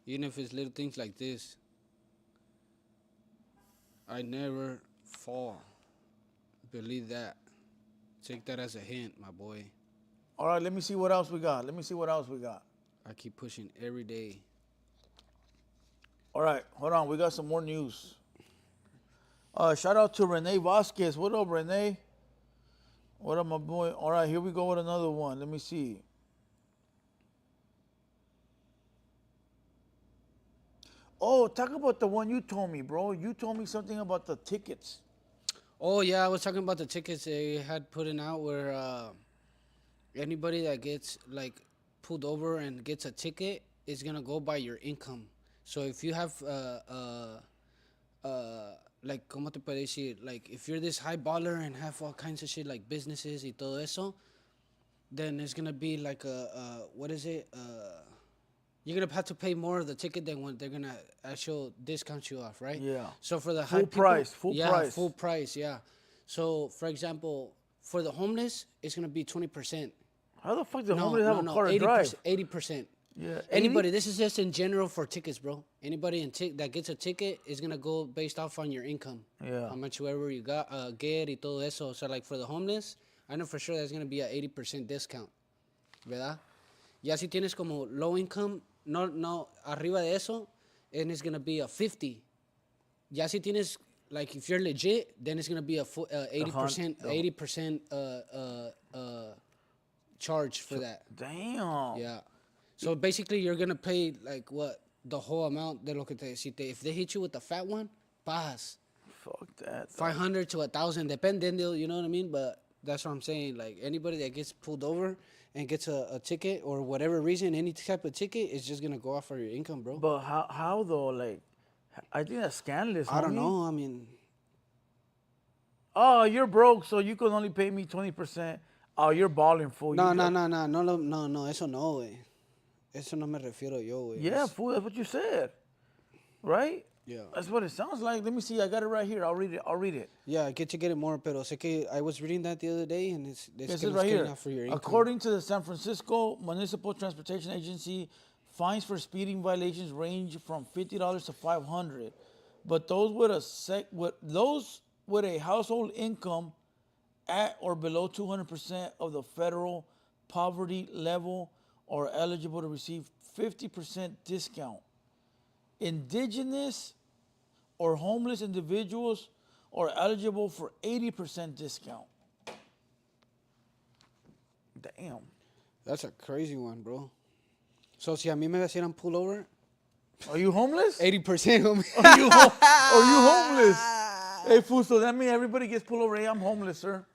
Even if it's little things like this. I never fall. Believe that. Take that as a hint, my boy. All right, let me see what else we got. I keep pushing every day. All right, hold on. We got some more news. Shout out to Renee Vasquez. What up, Renee? What up, my boy? All right, here we go with another one. Let me see. Oh, talk about the one you told me, bro. You told me something about the tickets. Oh, yeah, I was talking about the tickets they had put in out where anybody that gets, like, pulled over and gets a ticket is going to go by your income. So if you have, like, ¿cómo te puedo decir? Like, if you're this high baller and have all kinds of shit, like businesses y todo eso, then it's going to be like what is it? You're going to have to pay more of the ticket than when they're going to actually discount you off, right? Yeah. So for the Full high price, people, full price, yeah. So, for example, for the homeless, it's going to be 20%. How the fuck do homeless have a car to drive? 80%. Yeah. 80? Anybody, this is just in general for tickets, bro. Anybody that gets a ticket is going to go based off on your income. Yeah. How much whatever you got, get y todo eso. So, like, for the homeless, I know for sure that's going to be a 80% discount. ¿Verdad? Ya si tienes como low income, no, arriba de eso, and it's going to be a 50. Ya si tienes, like, if you're legit, then it's going to be a 80% charge for that. Damn. Yeah. So basically, you're gonna pay like what the whole amount de lo que if they hit you with the fat one, pass. Fuck that. 500 to 1,000, dependiendo, you know what I mean? But that's what I'm saying. Like anybody that gets pulled over and gets a ticket or whatever reason, any type of ticket is just gonna go off for your income, bro. But how though? Like, I think that's scandalous. I don't homie. know. I mean, Oh, you're broke, so you can only pay me 20%. Oh, you're balling, fool. no, eso no, güey. Eso no me refiero yo, güey. Yeah, fool, that's what you said. Right? Yeah. That's what it sounds like. Let me see. I got it right here. I'll read it. Yeah, I get to get it more, pero sé que I was reading that the other day, and it's This is gonna right here. off for your income. According to the San Francisco Municipal Transportation Agency, fines for speeding violations range from $50 to $500. But those with a household income at or below 200% of the federal poverty level are eligible to receive 50% discount. Indigenous or homeless individuals are eligible for 80% discount. Damn. That's a crazy one, bro. So, si a mí me hicieran pull over, Are you homeless? 80%, homie. Are you homeless? Hey, fool, so that means everybody gets pulled over. Hey, I'm homeless, sir.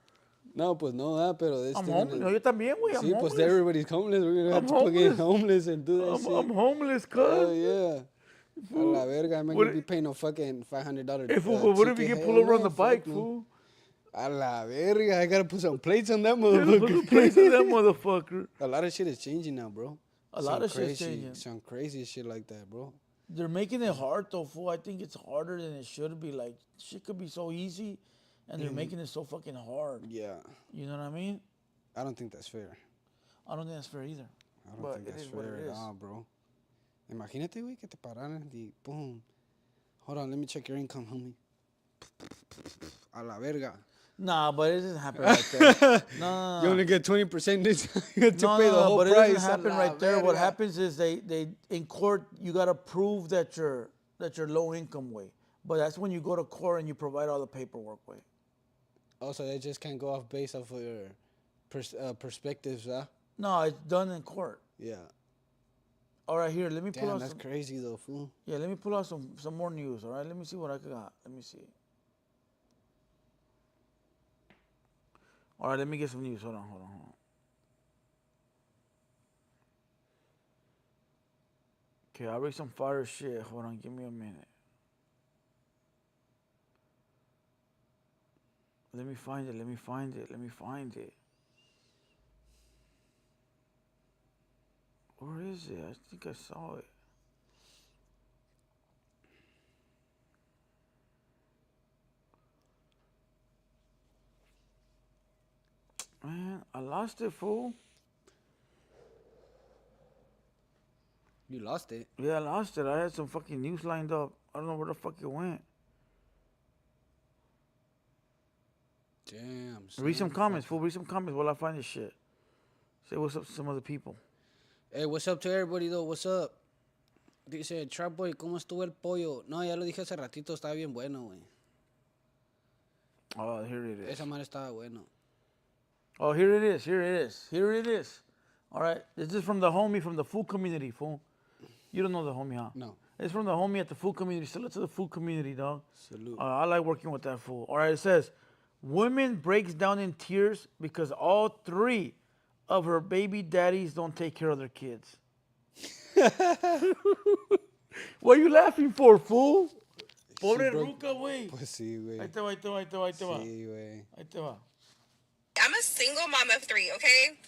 No, pues no, pero I'm homeless. No, yo también, güey. I'm Sí, homeless. pues everybody's homeless. We're gonna have I'm to fucking homeless. homeless and do that shit. I'm homeless, cuz. Oh, yeah. A la verga, I'm not What gonna be paying no fucking $500 Hey, fool, but what if you ticket. get pulled Hell over on no, the bike, fuck no. fool? A la verga, I gotta put some plates on that Put the motherfucker. place of that motherfucker. A lot of shit is changing now, bro. A lot of shit's changing. Some crazy shit like that, bro. They're making it hard, though, fool. I think it's harder than it should be. Like, shit could be so easy, and they're making it so fucking hard. Yeah, You know what I mean? I don't think that's fair. I don't think that's fair either. I don't But think it that's is what fair it at is. all, bro. Imagínate, güey, que te pararan y boom. Hold on, let me check your income, homie. A la verga. Nah, but it doesn't happen right there. No, You only get 20% discount. You have to no, pay the whole but price. it doesn't happen A la right there. What verga. happens is they in court you gotta prove that you're low income way. But that's when you go to court and you provide all the paperwork way. Also, they just can't go off based off of your perspectives, huh? No, it's done in court. Yeah. All right, here, let me pull Damn, out that's some. crazy though, fool. Yeah, let me pull out some more news. All right, let me see what I got. Let me see. All right, let me get some news. Hold on. Okay, I'll read some fire shit. Hold on, give me a minute. Let me find it. Where is it? I think I saw it. Man, I lost it, fool. You lost it. Yeah, I lost it. I had some fucking news lined up. I don't know where the fuck it went. Damn. Read some son. comments, fool. Read some comments while I find this shit. Say what's up to some other people. Hey, what's up to everybody though? What's up? Dice, Trap Boy, ¿cómo estuvo el pollo? No, ya lo dije hace ratito, estaba bien bueno, güey. Oh, here it is. Esa madre estaba bueno. Oh, here it is. All right. This is from the homie from the food community, fool. You don't know the homie, huh? No. It's from the homie at the food community. Salute to the food community, dog. Salute. I like working with that fool. All right, it says, woman breaks down in tears because all 3 of her baby daddies don't take care of their kids. What are you laughing for, fool? Pobre ruca, güey. Pues sí, güey. Ahí te va. Sí, güey. Ahí te va. I'm a single mom of 3, okay?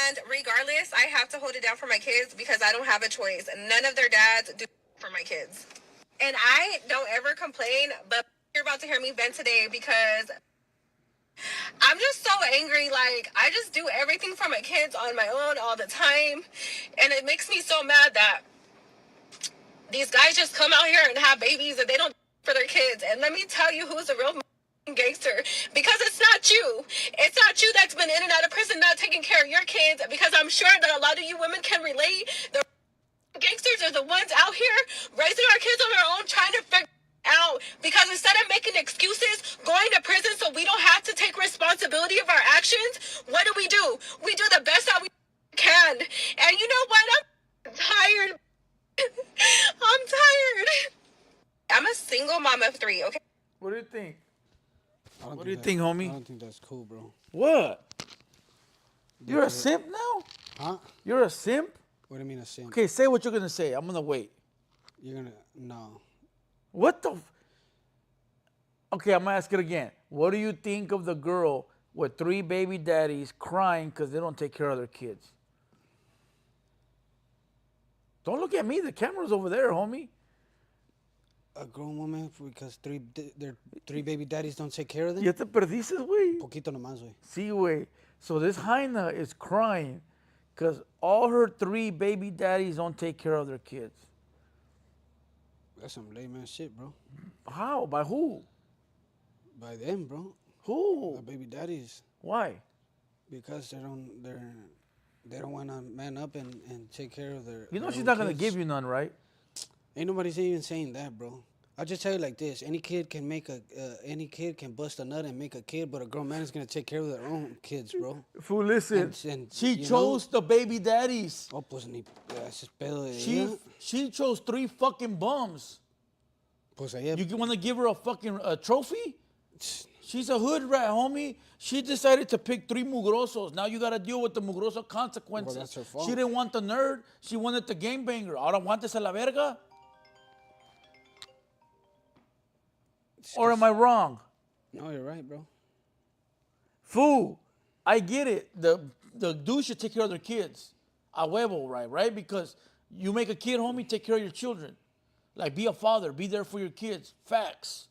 And regardless, I have to hold it down for my kids because I don't have a choice. None of their dads do for my kids. And I don't ever complain, but you're about to hear me vent today because I'm just so angry. Like, I just do everything for my kids on my own all the time. And it makes me so mad that these guys just come out here and have babies and they don't for their kids. And let me tell you who's a real gangster, because it's not you. It's not you that's been in and out of prison not taking care of your kids, because I'm sure that a lot of you women can relate. The gangsters are the ones out here raising our kids on our own, trying to figure out, because instead of making excuses, going to prison so we don't have to take responsibility of our actions, what do? We do the best that we can. And you know what? I'm tired. I'm tired. I'm a single mom of 3, okay? What do you think? What do you think, homie? I don't think that's cool, bro. What? You're a simp now? Huh? You're a simp? What do you mean a simp? Okay, say what you're going to say. I'm going to wait. You're gonna... No. What the... Okay, I'm going to ask it again. What do you think of the girl with 3 baby daddies crying because they don't take care of their kids? Don't look at me. The camera's over there, homie. A grown woman because their 3 baby daddies don't take care of them? Ya te perdiste, güey. Poquito nomás, güey. Sí, güey. So this hyena is crying because all her 3 baby daddies don't take care of their kids. That's some lame ass shit, bro. How? By who? By them, bro. Who? The baby daddies. Why? Because they don't want to man up and take care of their. You know their she's own not going to kids. give you none, right? Ain't nobody even saying that, bro. I'll just tell you like this: any kid can bust a nut and make a kid, but a grown man is gonna take care of their own kids, bro. Fool, listen. And She you chose the baby daddies. Oh, pues ni ese es pedo de ella. She chose 3 fucking bums. Pues ella. You want to give her a fucking trophy? She's a hood rat, homie. She decided to pick 3 mugrosos. Now you got to deal with the mugroso consequences. Well, that's her fault. She didn't want the nerd. She wanted the gangbanger. Ahora aguántese a la verga. Or am I wrong? No, you're right, bro. Fool, I get it. The dudes should take care of their kids. A huevo, right? Because you make a kid, homie, take care of your children. Like, be a father. Be there for your kids. Facts.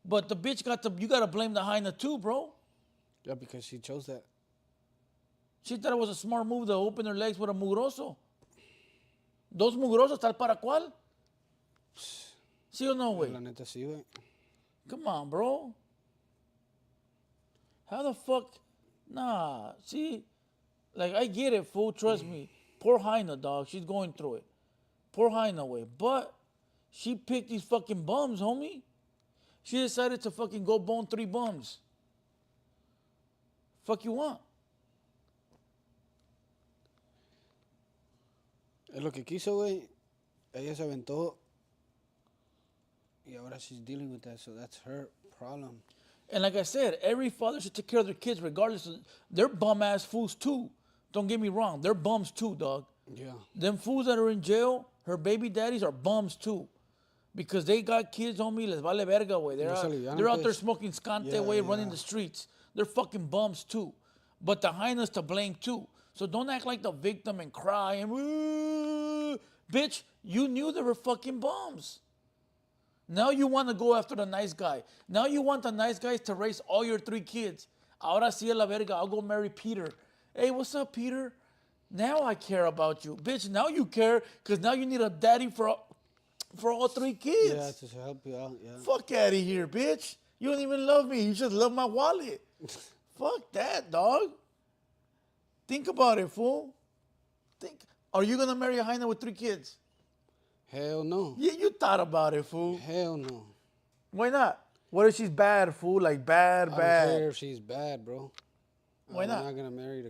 But the bitch you got to blame the hyena too, bro. Yeah, because she chose that. She thought it was a smart move to open her legs with a mugroso. Dos mugrosos, tal para cual? ¿Sí o no, güey? La neta sí, güey. Come on, bro. How the fuck? Nah, see? Like, I get it, fool. Trust me. Poor hyena, dog. She's going through it. Poor hyena, way. But she picked these fucking bums, homie. She decided to fucking go bone 3 bums. Fuck you want? Es lo que quiso, güey. Ella se aventó. Y ahora she's dealing with that, so that's her problem. And like I said, every father should take care of their kids regardless of... They're bum-ass fools too. Don't get me wrong. They're bums too, dog. Yeah. Them fools that are in jail, her baby daddies are bums too. Because they got kids, homie, les vale verga, güey. They're out there smoking scante, way, running the streets. They're fucking bums too. But the hyena's to blame too. So don't act like the victim and cry and... Bitch, you knew they were fucking bums. Now you want to go after the nice guy. Now you want the nice guys to raise all your 3 kids. Ahora sí a la verga, I'll go marry Peter. Hey, what's up, Peter? Now I care about you. Bitch, now you care because now you need a daddy for all 3 kids. Yeah, to help you out, yeah. Fuck out of here, bitch. You don't even love me. You just love my wallet. Fuck that, dog. Think about it, fool. Are you going to marry a hyena with 3 kids? Hell no. Yeah, you thought about it, fool. Hell no. Why not? What if she's bad, fool? Like bad. I don't care if she's bad, bro. Why not? I'm not gonna marry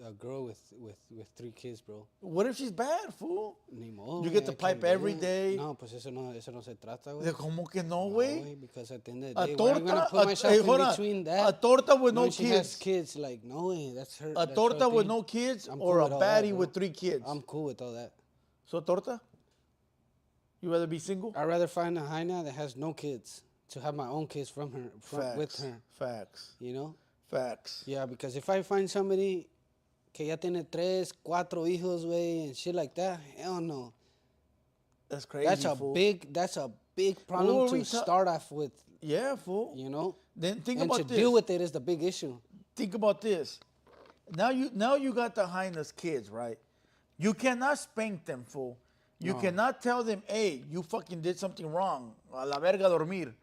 a girl with 3 kids, bro. What if she's bad, fool? Ni modo, You get to I pipe can't do every it. day. No, pues eso no se trata, güey. ¿Cómo que no, No, güey? güey, because at the end of A the day, why am I gonna put myself hold in on. between that? A torta with no when she has kids. kids, like, no way, that's her. A that's torta her with thing. no kids I'm or cool a with all that, baddie bro. with 3 kids? I'm cool with all that. So torta? You rather be single? I'd rather find a hyena that has no kids to have my own kids from her, with her. Facts. You know? Facts. Yeah, because if I find somebody que ya tiene 3, 4 hijos, güey, and shit like that, hell no. That's crazy, That's a fool. big problem What were to we start off with. Yeah, fool. You know? Then think and about to this. deal with it is the big issue. Think about this. Now you got the hyena's kids, right? You cannot spank them, fool. You cannot tell them, hey, you fucking did something wrong. A la verga dormir.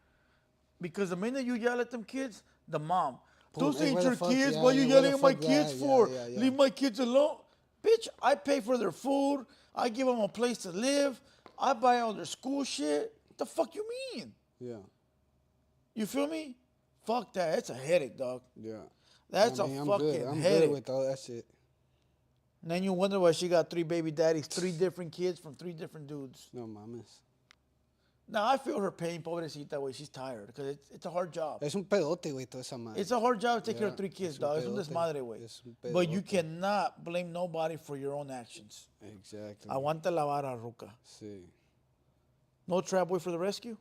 Because the minute you yell at them kids, the mom, those Hey, ain't where your the fuck- kids. yeah, Why you yeah, where yelling the at my fuck- kids yeah, for? yeah, yeah. Leave my kids alone. Bitch, I pay for their food. I give them a place to live. I buy all their school shit. What the fuck you mean? Yeah. You feel me? Fuck that. It's a headache, dog. Yeah. That's I mean, a I'm fucking good. I'm headache. good with all that shit. And then you wonder why she got 3 baby daddies, 3 different kids from 3 different dudes. No mames. Now, I feel her pain, pobrecita, way. She's tired because it's a hard job. Es un pedote, güey, toda esa madre. It's a hard job to take care of Yeah, 3 kids, es un dog. Es un pedote. desmadre, way. Es un But you pedote. cannot blame nobody for your own actions. Exactly. Aguanta la vara, Ruca. Sí. No trap boy for the rescue?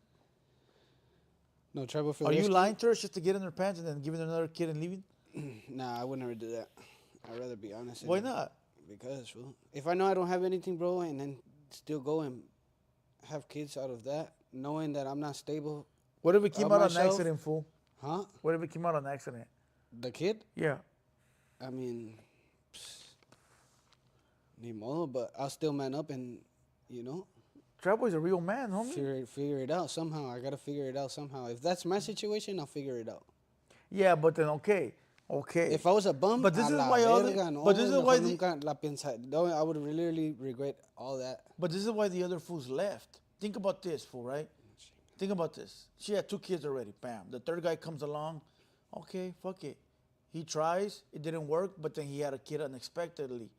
No trouble for Are the you rescue? lying to her just to get in her pants and then giving her another kid and leaving? Nah, I would never do that. I'd rather be honest. Why not? Because, fool, if I know I don't have anything, bro, and then still go and have kids out of that, knowing that I'm not stable, What if it came Of out on myself? accident, fool? huh? What if it came out on accident? The kid? Yeah. I mean, ni modo, but I'll still man up and, you know, Trap boy's a real man, homie. figure it out somehow. I gotta figure it out somehow. If that's my situation, I'll figure it out. Yeah, but then okay. If I was a bum, But this a is la why all the- verga, no, but this is mejor why nunca la no, I would really regret all that. But this is why the other fools left. Think about this, fool, right? think about this. She had 2 kids already. Bam. The third guy comes along. Okay, fuck it. He tries. It didn't work, but then he had a kid unexpectedly.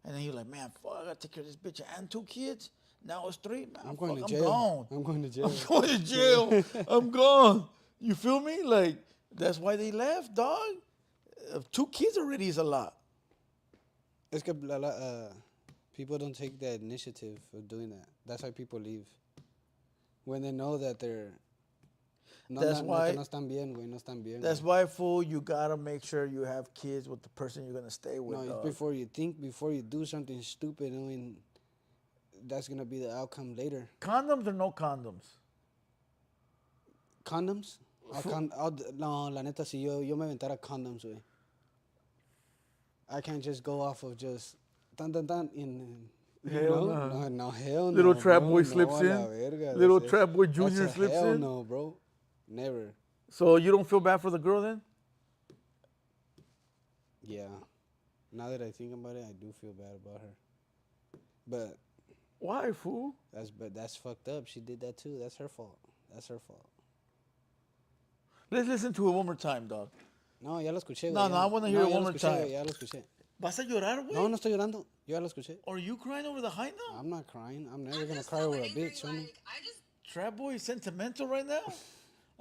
And then he was like, man, fuck, I gotta take care of this bitch and 2 kids. Now it's 3. Man, I'm going fuck, to jail. gone. I'm going to jail. I'm going to jail. I'm gone. You feel me? Like, that's why they left, dog. 2 kids already is a lot. Es que people don't take the initiative of doing that. That's why people leave. When they know that they're... That's why... No están bien, güey. No están bien. That's why, fool, you gotta make sure you have kids with the person you're gonna stay with, No, dog. it's before you think, before you do something stupid, knowing that's gonna be the outcome later. Condoms or no condoms? Condoms? No, la neta, si yo me aventara condoms, güey. I can't just go off of just tan in. Hell no. No, hell no. Little trap bro. boy No, slips a la in. verga. Little That's trap boy that's junior a slips hell in. no, bro. Never. So you don't feel bad for the girl then? Yeah. Now that I think about it, I do feel bad about her. But Why, fool? that's fucked up. She did that too. That's her fault. That's her fault. Let's listen to it one more time, dog. No, ya lo escuché, güey. No, I want to hear it ya one lo more escuché, time. güey, ya lo escuché. ¿Vas a llorar, güey? No, no estoy llorando. Yo ya lo escuché. Are you crying over the high note? I'm not crying. I'm never I'm gonna just cry so over a angry, bitch, homie. like, I just Trap Boy is sentimental right now?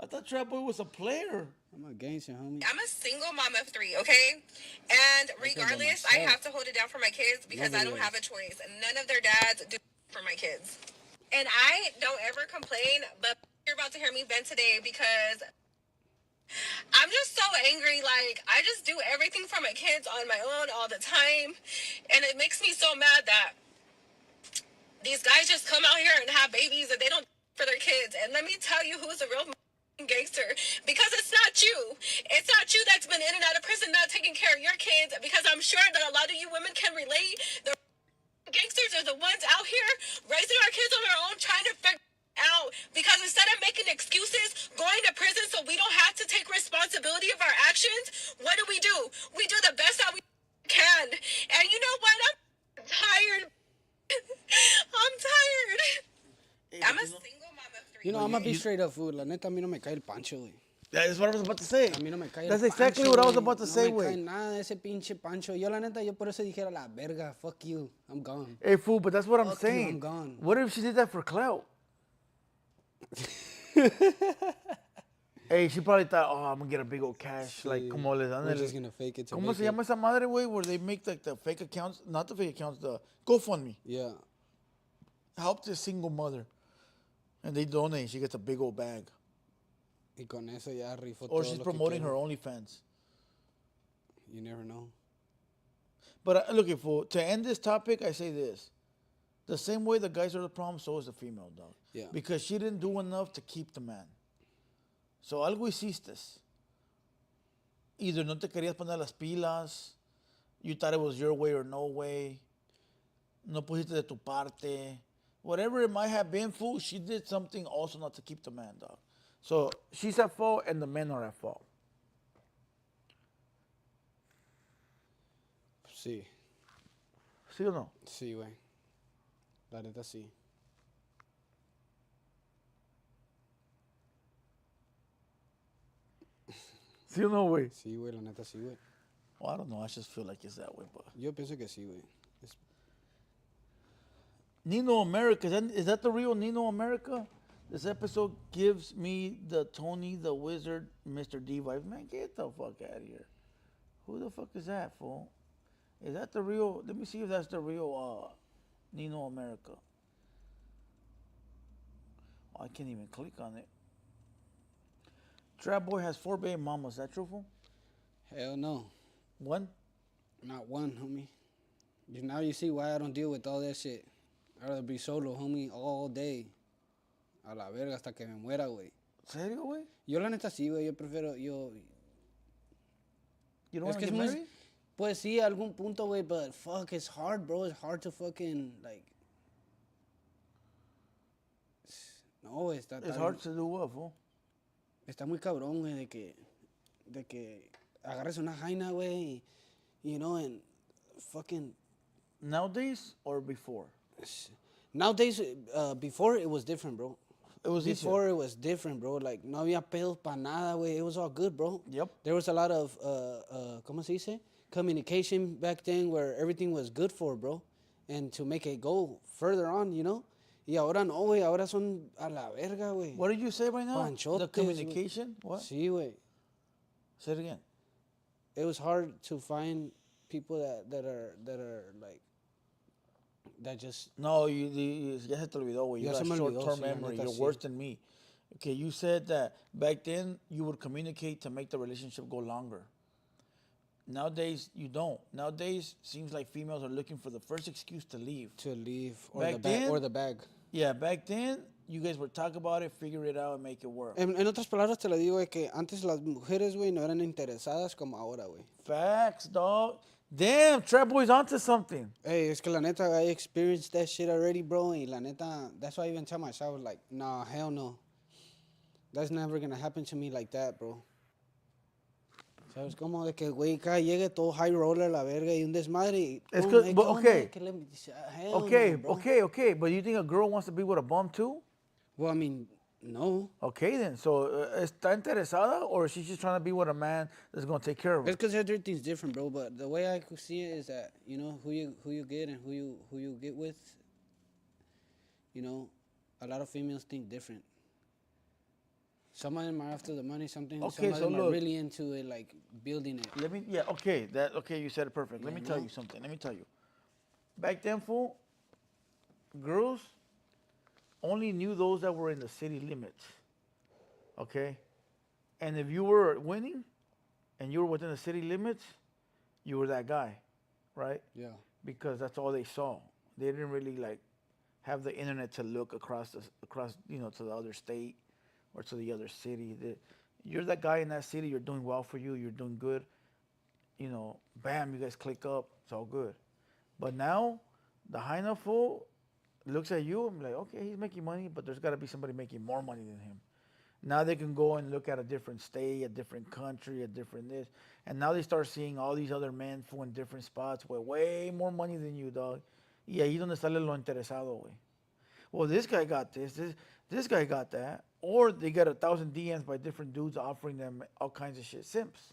I thought Trap Boy was a player. I'm a gangster, homie. I'm a single mom of 3, okay? And regardless, I myself. have to hold it down for my kids because I don't Nobody have a choice. None of their dads do for my kids. And I don't ever complain, but you're about to hear me vent today because I'm just so angry. Like, I just do everything for my kids on my own all the time. And it makes me so mad that these guys just come out here and have babies and they don't for their kids. And let me tell you who's a real gangster, because it's not you. It's not you that's been in and out of prison not taking care of your kids, because I'm sure that a lot of you women can relate. The gangsters are the ones out here raising our kids on our own, trying to figure out, because instead of making excuses, going to prison so we don't have to take responsibility of our actions, what do? We do the best that we can. And you know what? I'm tired. I'm tired. I'm a single mom of 3. You know, I'm gonna be straight up, food. La neta, a mí no me cae el pancho, güey. That's what I was about to say. A mí no me cae That's el exactly pancho, what I was güey. about to say, No me cae güey. nada de ese pinche pancho. Yo, la neta, yo por eso dijera la verga. Fuck you. I'm gone. Hey, fool, but that's what I'm Fuck you, saying. I'm gone. What if she did that for clout? Hey, she probably thought, oh, I'm gonna get a big old cash. Like, Sí. como le dan We're el... just gonna fake it to ¿Cómo make se it. llama esa madre, güey? Where they make like the fake accounts, not the fake accounts, the GoFundMe. Yeah. Help this single mother. And they donate, she gets a big old bag. Y con eso ya rifo Or todo she's lo que promoting her quiero. OnlyFans. You never know. But look, fool, to end this topic, I say this. The same way the guys are the problem, so is the female, dog. Yeah. Because she didn't do enough to keep the man. So algo hiciste. Either no te querías poner las pilas, you thought it was your way or no way, no pusiste de tu parte. Whatever it might have been, fool, she did something also not to keep the man, dog. So she's at fault and the men are at fault. Sí. ¿Sí o no? Sí, güey. La neta, sí. ¿Sí o no, güey? Sí, güey, la neta, sí, güey. Well, I don't know. I just feel like it's that way, but... Yo pienso que sí, güey. Nino America, is that the real Nino America? This episode gives me the Tony the Wizard, Mr. D vibes. Man, get the fuck out of here. Who the fuck is that, fool? Is that the real? Let me see if that's the real Nino America. Oh, I can't even click on it. Trap Boy has 4 baby mamas. Is that true, fool? Hell no. 1? Not one, homie. Now you see why I don't deal with all that shit. I'd rather be solo, homie, all day. A la verga hasta que me muera, güey. ¿Serio, güey? Yo la neta sí, güey. Yo prefiero, yo... You don't Es want que to es get muy... married? Pues sí, a algún punto, güey, but fuck, it's hard, bro. It's hard to fucking, like... No, güey, está... It's hard to do what, fool? Está muy cabrón, güey, de que agarres una jaina, güey, you know, and fucking... Nowadays or before? Nowadays, before it was different, bro. It was before easier. it was different, bro. Like, no había pedos pa nada, güey. It was all good, bro. Yep. There was a lot of, ¿cómo se dice? Communication back then where everything was good for, bro. And to make it go further on, you know? Y ahora no, güey. Ahora son a la verga, güey. What did you say right now? Panchotes, The güey. communication? What? Sí, güey. Say it again. It was hard to find people that are like, that just... No, ya se te olvidó, güey. You Ya got se me olvidó, short-term sí, la memory. neta, You're sí. worse than me. Okay, you said that back then you would communicate to make the relationship go longer. Nowadays, you don't. Nowadays, seems like females are looking for the first excuse to leave. To leave. Or Back the bag. then- Or the bag. Yeah, back then, you guys would talk about it, figure it out, and make it work. En otras palabras te lo digo, es que antes las mujeres, güey, no eran interesadas como ahora, güey. Facts, dog. Damn, Trap Boy's onto something. Hey, es que la neta, I experienced that shit already, bro. Y la neta, that's why I even tell myself, like, nah, hell no. That's never gonna happen to me like that, bro. ¿Sabes? Como de que, güey, acá llegue todo high roller, la verga, y un desmadre. Y, Es pum, que- hey, but ¿qué onda? okay. ¿Qué le- hell Okay, no, bro. okay. But you think a girl wants to be with a bum too? Well, I mean, no. Okay, then. So, ¿está interesada or she's just trying to be with a man that's going to take care of her? It's because everything's different, bro. But the way I could see it is that, you know, who you get and who you get with, you know, a lot of females think different. Some of them are after the money, some Okay, of so them are look. really into it, like building it. Okay, you said it perfect. Let me tell no. you something. Let me tell you. Back then, fool, girls only knew those that were in the city limits. Okay? And if you were winning and you were within the city limits, you were that guy, right? Yeah. Because that's all they saw. They didn't really like have the internet to look across to the other state or to the other city. You're that guy in that city. You're doing well for you. You're doing good. You know, bam, you guys click up. It's all good. But now, the high enough fool looks at you and be like, okay, he's making money, but there's got to be somebody making more money than him. Now they can go and look at a different state, a different country, a different this. And now they start seeing all these other men fool in different spots with way more money than you, dog. Y ahí donde sale lo interesado, güey. Well, this guy got this guy got that. Or they get 1,000 DMs by different dudes offering them all kinds of shit, simps.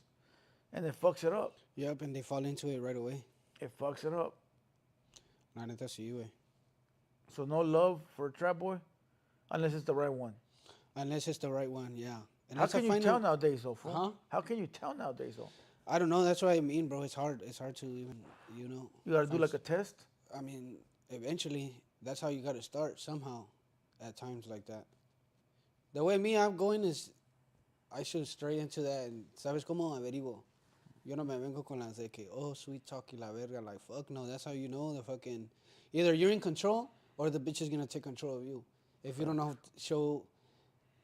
And it fucks it up. Yep, and they fall into it right away. It fucks it up. La neta sí, güey. So no love for a trap boy unless it's the right one. Unless it's the right one, yeah. And How that's a can you final- tell nowadays, though, fool? Huh? How can you tell nowadays, though? I don't know. That's what I mean, bro. It's hard. It's hard to even, you know. You got to do like a test? I mean, eventually, that's how you got to start somehow at times like that. The way I'm going is I should straight into that. And, ¿sabes cómo averiguo? Yo no me vengo con las de que, oh, sweet talk y la verga. Like, fuck no. That's how you know the fucking... Either you're in control or the bitch is going to take control of you. If you don't know how to show...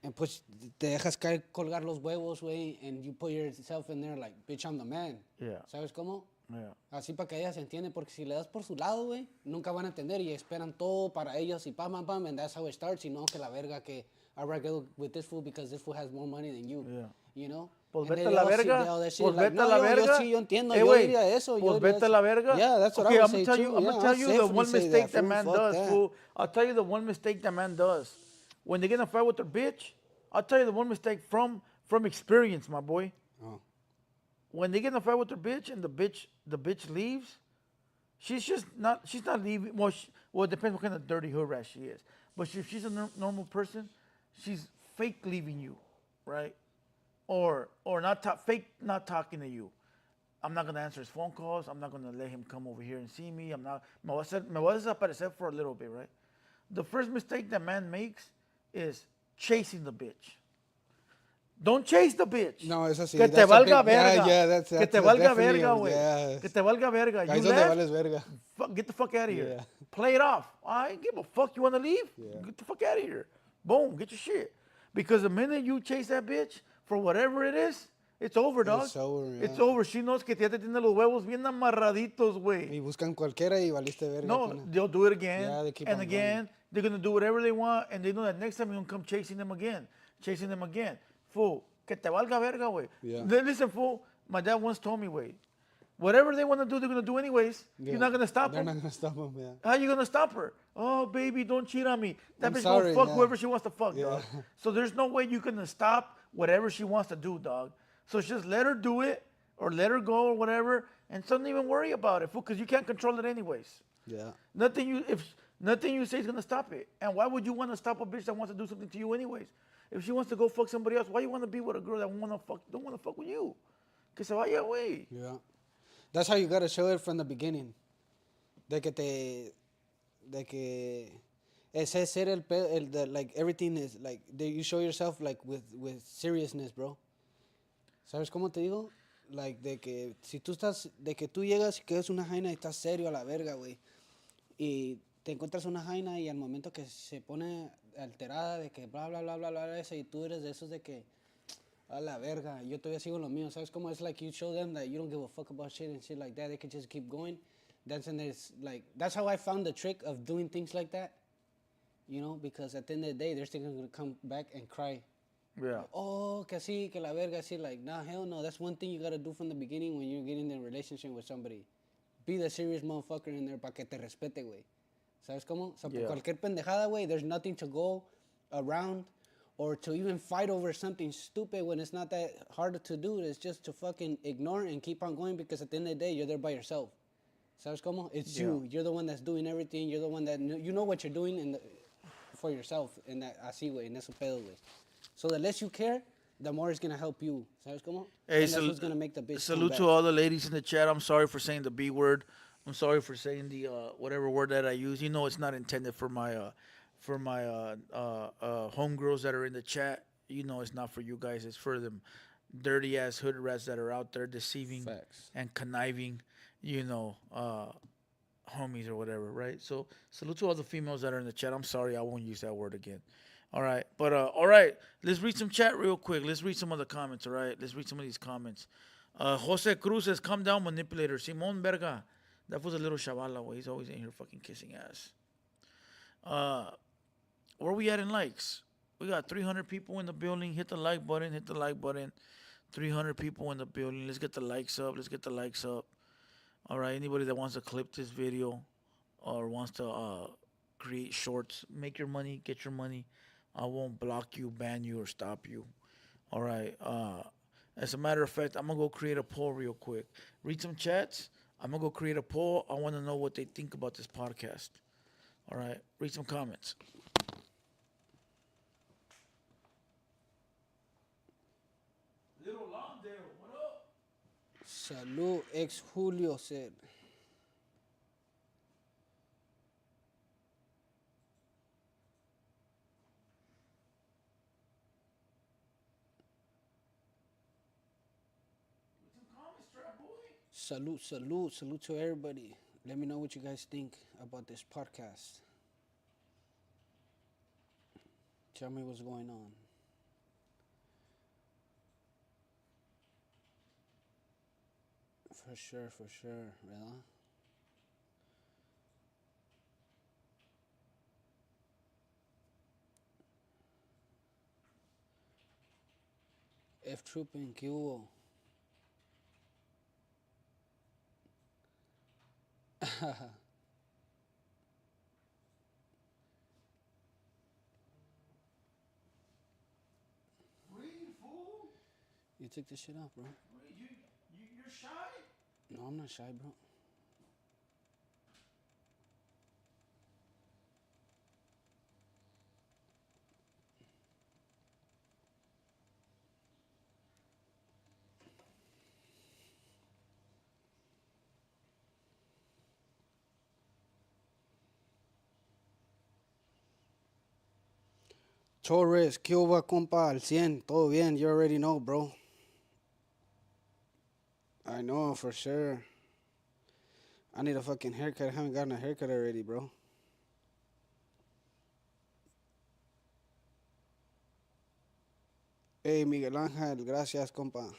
And push... Te dejas caer, colgar los huevos, güey, and you put yourself in there like, bitch, I'm the man. Yeah. ¿Sabes cómo? Yeah. Así para que ella se entiende, porque si le das por su lado, güey, nunca van a entender y esperan todo para ellos y pam, pam, pam, and that's how it starts, y no que la verga que I'd rather go with this fool because this fool has more money than you, Yeah. you know? Pues And vete a they la all see verga. all that shit, Pues like, vete no, a la yo verga. sí, yo entiendo, yo güey, diría eso. Pues yo vete diría a la eso. verga. Yeah, that's what Okay, I would I'm say gonna tell too. you. I'm yeah, gonna tell you the definitely one say mistake that fool, man fuck does, that. fool. I'll tell you the one mistake that man does. When they get in a fight with their bitch, I'll tell you the one mistake from experience, my boy. Oh. When they get in a fight with their bitch and the bitch leaves, she's not leaving. Well, it depends what kind of dirty hood rat she is. But if she's a normal person, she's fake leaving you, right? Or fake not talking to you. I'm not gonna answer his phone calls. I'm not gonna let him come over here and see me. I'm not. Me voy a desaparecer for a little bit, right? The first mistake that man makes is chasing the bitch. Don't chase the bitch. No, eso sí. Que te that's a valga big- verga. Yeah, that's Que te that's valga definitely verga, a- güey. yeah. Que te valga verga. Ahí You es donde left? vales verga. Get the fuck out of here. Yeah. Play it off. I give a fuck. You want to leave? Yeah. Get the fuck out of here. Boom. Get your shit. Because the minute you chase that bitch for whatever it is, it's over, dog. It's over, It's yeah. over. She knows que ya te tiene los huevos bien amarraditos, güey. Y buscan cualquiera y valiste verga. No, pana. they'll do it again Yeah, they keep and on again. They're going to do whatever they want, and they know that next time you're going to come chasing them again. Fool, que te valga verga, güey. Yeah. Listen, fool, my dad once told me, güey, Whatever they want to do, they're gonna do anyways. Yeah. You're not gonna stop They're them. not gonna stop them. Yeah. How you gonna stop her? Oh, baby, don't cheat on me. That I'm bitch sorry, gonna fuck yeah. whoever she wants to fuck, Yeah. dog. So there's no way you can stop whatever she wants to do, dog. So just let her do it or let her go or whatever, and don't even worry about it, fool, because you can't control it anyways. Yeah. Nothing you say is gonna stop it. And why would you want to stop a bitch that wants to do something to you anyways? If she wants to go fuck somebody else, why you want to be with a girl that don't want to fuck with you? Que se vaya away. Yeah. That's how you gotta show it from the beginning. De que ese ser like everything is like you show yourself like with seriousness, bro. ¿Sabes cómo te digo? Like de que si tú estás, de que tú llegas y que eres una jaina y estás serio a la verga, güey. Y te encuentras una jaina y al momento que se pone alterada de que bla, bla, bla, bla, bla, ese, y tú eres de esos de que a la verga, yo todavía sigo lo mío. ¿Sabes cómo? It's like you show them that you don't give a fuck about shit and shit like that. They can just keep going. That's how I found the trick of doing things like that. You know, because at the end of the day, they're still going to come back and cry. Yeah. Oh, que así, que la verga, así. Like, nah, hell no. That's one thing you got to do from the beginning when you're getting in a relationship with somebody. Be the serious motherfucker in there para que te respete, güey. ¿Sabes cómo? So, Yeah. por cualquier pendejada, güey, there's nothing to go around or to even fight over something stupid when it's not that hard to do. It's just to fucking ignore and keep on going because at the end of the day, you're there by yourself. ¿Sabes cómo? It's you. You're the one that's doing everything. You're the one that you know what you're doing for yourself. And that así, güey, en eso pedo, güey. So the less you care, the more it's gonna help you. ¿Sabes cómo? Hey, and that's what's gonna make the bitch come salute back. to all the ladies in the chat. I'm sorry for saying the B word. I'm sorry for saying the whatever word that I use. You know, it's not intended for my homegirls that are in the chat. You know, it's not for you guys. It's for them dirty ass hood rats that are out there deceiving Facts. and conniving. You know, homies or whatever, right? So salute to all the females that are in the chat. I'm sorry, I won't use that word again. All right, but all right, let's read some chat real quick. Let's read some of the comments. All right, let's read some of these comments. Jose Cruz says, "Calm down, manipulator." Simon Verga, that was a little chavala. Way. He's always in here fucking kissing ass. Where we at in likes? We got 300 people in the building. Hit the like button. Hit the like button. 300 people in the building. Let's get the likes up. Let's get the likes up. All right, anybody that wants to clip this video or wants to create shorts, make your money, get your money. I won't block you, ban you, or stop you. All right. As a matter of fact, I'm going to go create a poll real quick. Read some chats. I'm going to go create a poll. I want to know what they think about this podcast. All right. Read some comments. Little Longdale, what up? Salud, ex Julio said. Salute to everybody. Let me know what you guys think about this podcast. Tell me what's going on. For sure, ¿verdad? F-Troop en qué hubo. Breathe, fool. You took this shit off, bro. You're shy? No, I'm not shy, bro. Torres, ¿qué hubo, compa? Al 100, todo bien, you already know, bro. I know, for sure. I need a fucking haircut. I haven't gotten a haircut already, bro. Hey, Miguel Ángel, gracias, compa.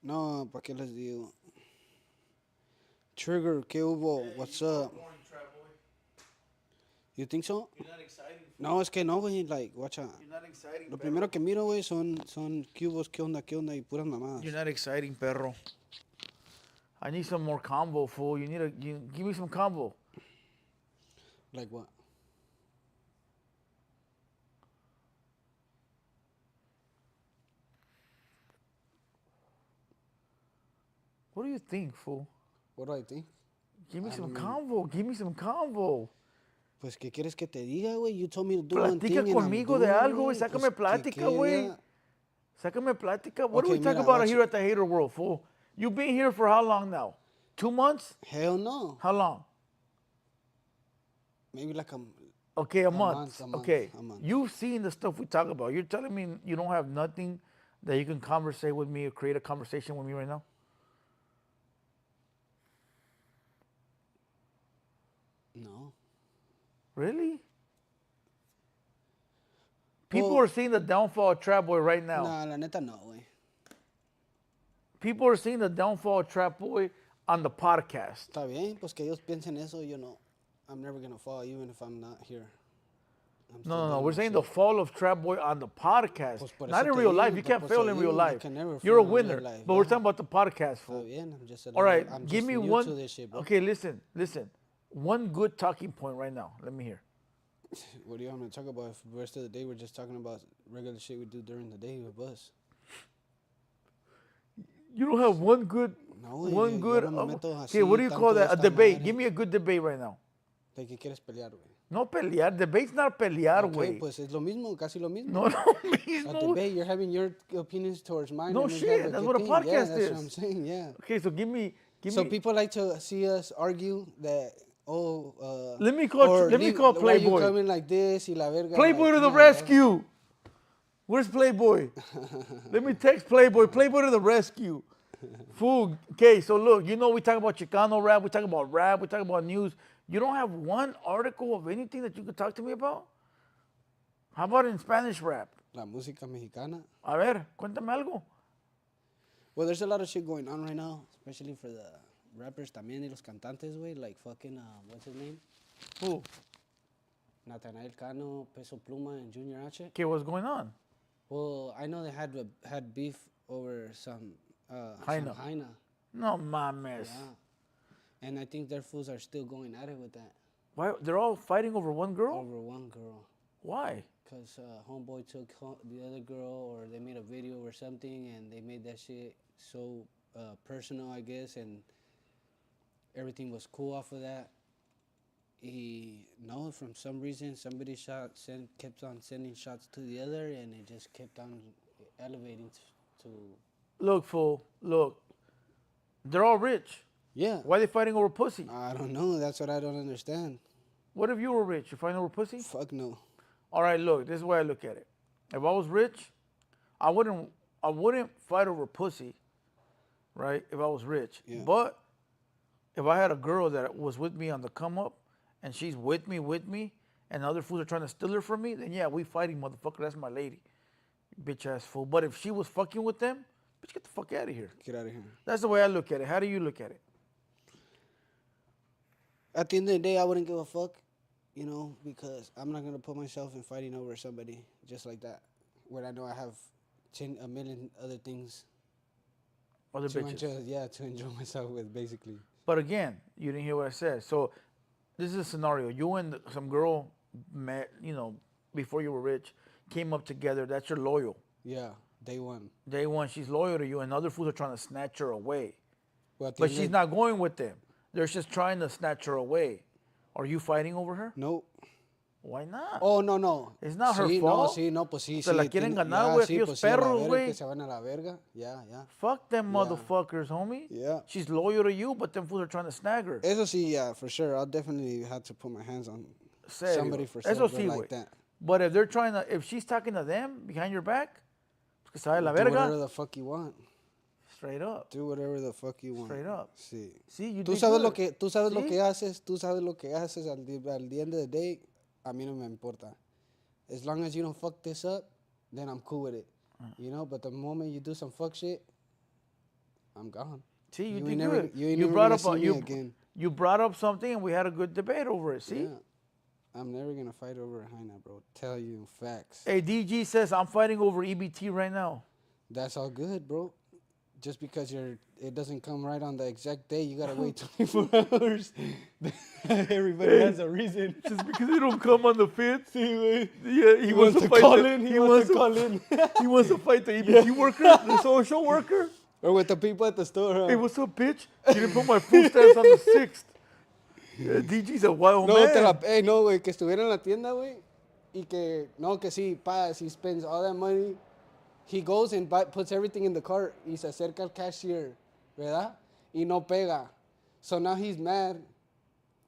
No, ¿para qué les digo? Trigger, ¿qué hubo? What's up? You think so? You're not exciting. No, es que no, güey. Like, watch out. You're not exciting, Lo perro. primero que miro, güey, son cubos, qué onda, y puras mamadas. You're not exciting, perro. I need some more combo, fool. Give me some combo. Like what? What do you think, fool? What do I think? Give me some combo. Give me some combo. Pues, ¿qué quieres que te diga, güey? You told me to do one thing Platica and I'm conmigo de doing algo, güey. it. Sácame Pues, ¿qué plática, güey. quería? Sácame plática. What do Okay, we talk mira, about watch here it. at the Hater World, fool? You been here for how long now? 2 months? Hell no. How long? Maybe like a... Okay, a month. a month, Okay. a month. You've seen the stuff we talk about. You're telling me you don't have nothing that you can conversate with me or create a conversation with me right now? No. Really? People Well- are seeing the downfall of Trap Boy right now. Nah, la neta no, güey. People are seeing the downfall of Trap Boy on the podcast. Está bien, pues que ellos piensen eso, yo no. I'm never gonna fall even if I'm not here. I'm still No. doing We're my saying shit. the fall of Trap Boy on the podcast. Pues por Not eso in te real digo, life. You pues can't por fail eso in real digo, you life. can never You're a fail in real winner. life, But we're yeah. talking about the podcast, Está fool. bien, I'm just All right, I'm give just me new one. to this shit, bro. Okay, listen. One good talking point right now. Let me hear. What do you want me to talk about? If the rest of the day we're just talking about regular shit we do during the day with us. You don't have one good. No, one yo good. no me meto Okay, así what do you call tanto de that? A esta debate. madre. Give me a good debate right now. ¿De qué quieres pelear, güey? No pelear. Debate's not pelear, Okay, güey. pues es lo mismo, casi lo mismo. No, A mismo. debate, you're having your opinions towards mine. No and then shit, have that's good what a thing. podcast yeah, that's is. what I'm saying, yeah. Okay, so give me. So people like to see us argue that, Let me call or Playboy. why you coming like this y la verga. Playboy like, to the come on, bro. rescue. Where's Playboy? Let me text Playboy. Playboy to the rescue. Fool. Okay, so look, we talk about Chicano rap, we talk about rap, we talk about news. You don't have one article of anything that you could talk to me about? How about in Spanish rap? La música mexicana. A ver, cuéntame algo. Well, there's a lot of shit going on right now, especially for the rappers también y los cantantes, güey. Like fucking, what's his name? Who? Natanael Cano, Peso Pluma, and Junior H. Okay, what's going on? Well, I know they had beef over some Jaina. Jaina. No mames. Yeah. And I think their fools are still going at it with that. Why? They're all fighting over one girl? Over one girl. Why? Because homeboy took the other girl, or they made a video or something, and they made that shit so personal, I guess, and everything was cool off of that. From some reason, somebody kept on sending shots to the other, and it just kept on elevating to... Look, fool, look. They're all rich. Yeah. Why are they fighting over pussy? I don't know. That's what I don't understand. What if you were rich? You fighting over pussy? Fuck no. All right, look, this is the way I look at it. If I was rich, I wouldn't fight over pussy, right? If I was rich. Yeah. But if I had a girl that was with me on the come up, and she's with me, and other fools are trying to steal her from me, then yeah, we fighting, motherfucker. That's my lady, bitch ass fool. But if she was fucking with them, bitch, get the fuck out of here. Get out of here. That's the way I look at it. How do you look at it? At the end of the day, I wouldn't give a fuck, because I'm not going to put myself in fighting over somebody just like that, when I know I have a million other things Other to bitches. to enjoy myself with, basically. But again, you didn't hear what I said. So this is a scenario. You and some girl met, before you were rich, came up together. That's your loyal. Yeah, day one. Day one, she's loyal to you, and other fools are trying to snatch her away. Well, at the But end she's of- not going with them. They're just trying to snatch her away. Are you fighting over her? Nope. Why not? Oh, no. It's not her Sí, fault. pues sí. Se la quieren ganar, güey, aquellos pues sí, a la perros, verga, güey. que se van a la verga. Yeah. Fuck them motherfuckers, homie. Yeah. She's loyal to you, but them fools are trying to snag her. Eso sí, yeah, for sure. I'll definitely have to put my hands on Serio. somebody for Eso something sí, like güey. that. But if she's talking to them behind your back, que se vaya la Do whatever verga. the fuck you want. Straight up. Do whatever the fuck you want. Straight up. Sí. See, you Tú did sabes good. lo que See? haces, tú sabes lo que haces al the end of the day, a mí no me importa. As long as you don't fuck this up, then I'm cool with it. But the moment you do some fuck shit, I'm gone. See, you ain't did never- good. you ain't You never brought gonna up see me again. You brought up something, and we had a good debate over it. See, Yeah. I'm never gonna fight over a hyena, bro. Tell you facts. Hey, DG says I'm fighting over EBT right now. That's all good, bro. Just because it doesn't come right on the exact day, you gotta wait 24 hours. Everybody has a reason. Just because they don't come on the 5th. Yeah, He wants to call fight in. He wants to call in. He wants to fight the EBT worker, the social worker. Or with the people at the store, huh? Hey, what's up, bitch? You didn't put my food stamps on the 6th. Yeah, DG's a wild man. No, güey, que estuviera en la tienda, güey. Y que, no, que sí, he spends all that money. He goes and puts everything in the cart. Y se acerca al cashier, ¿verdad? Y no pega. So now he's mad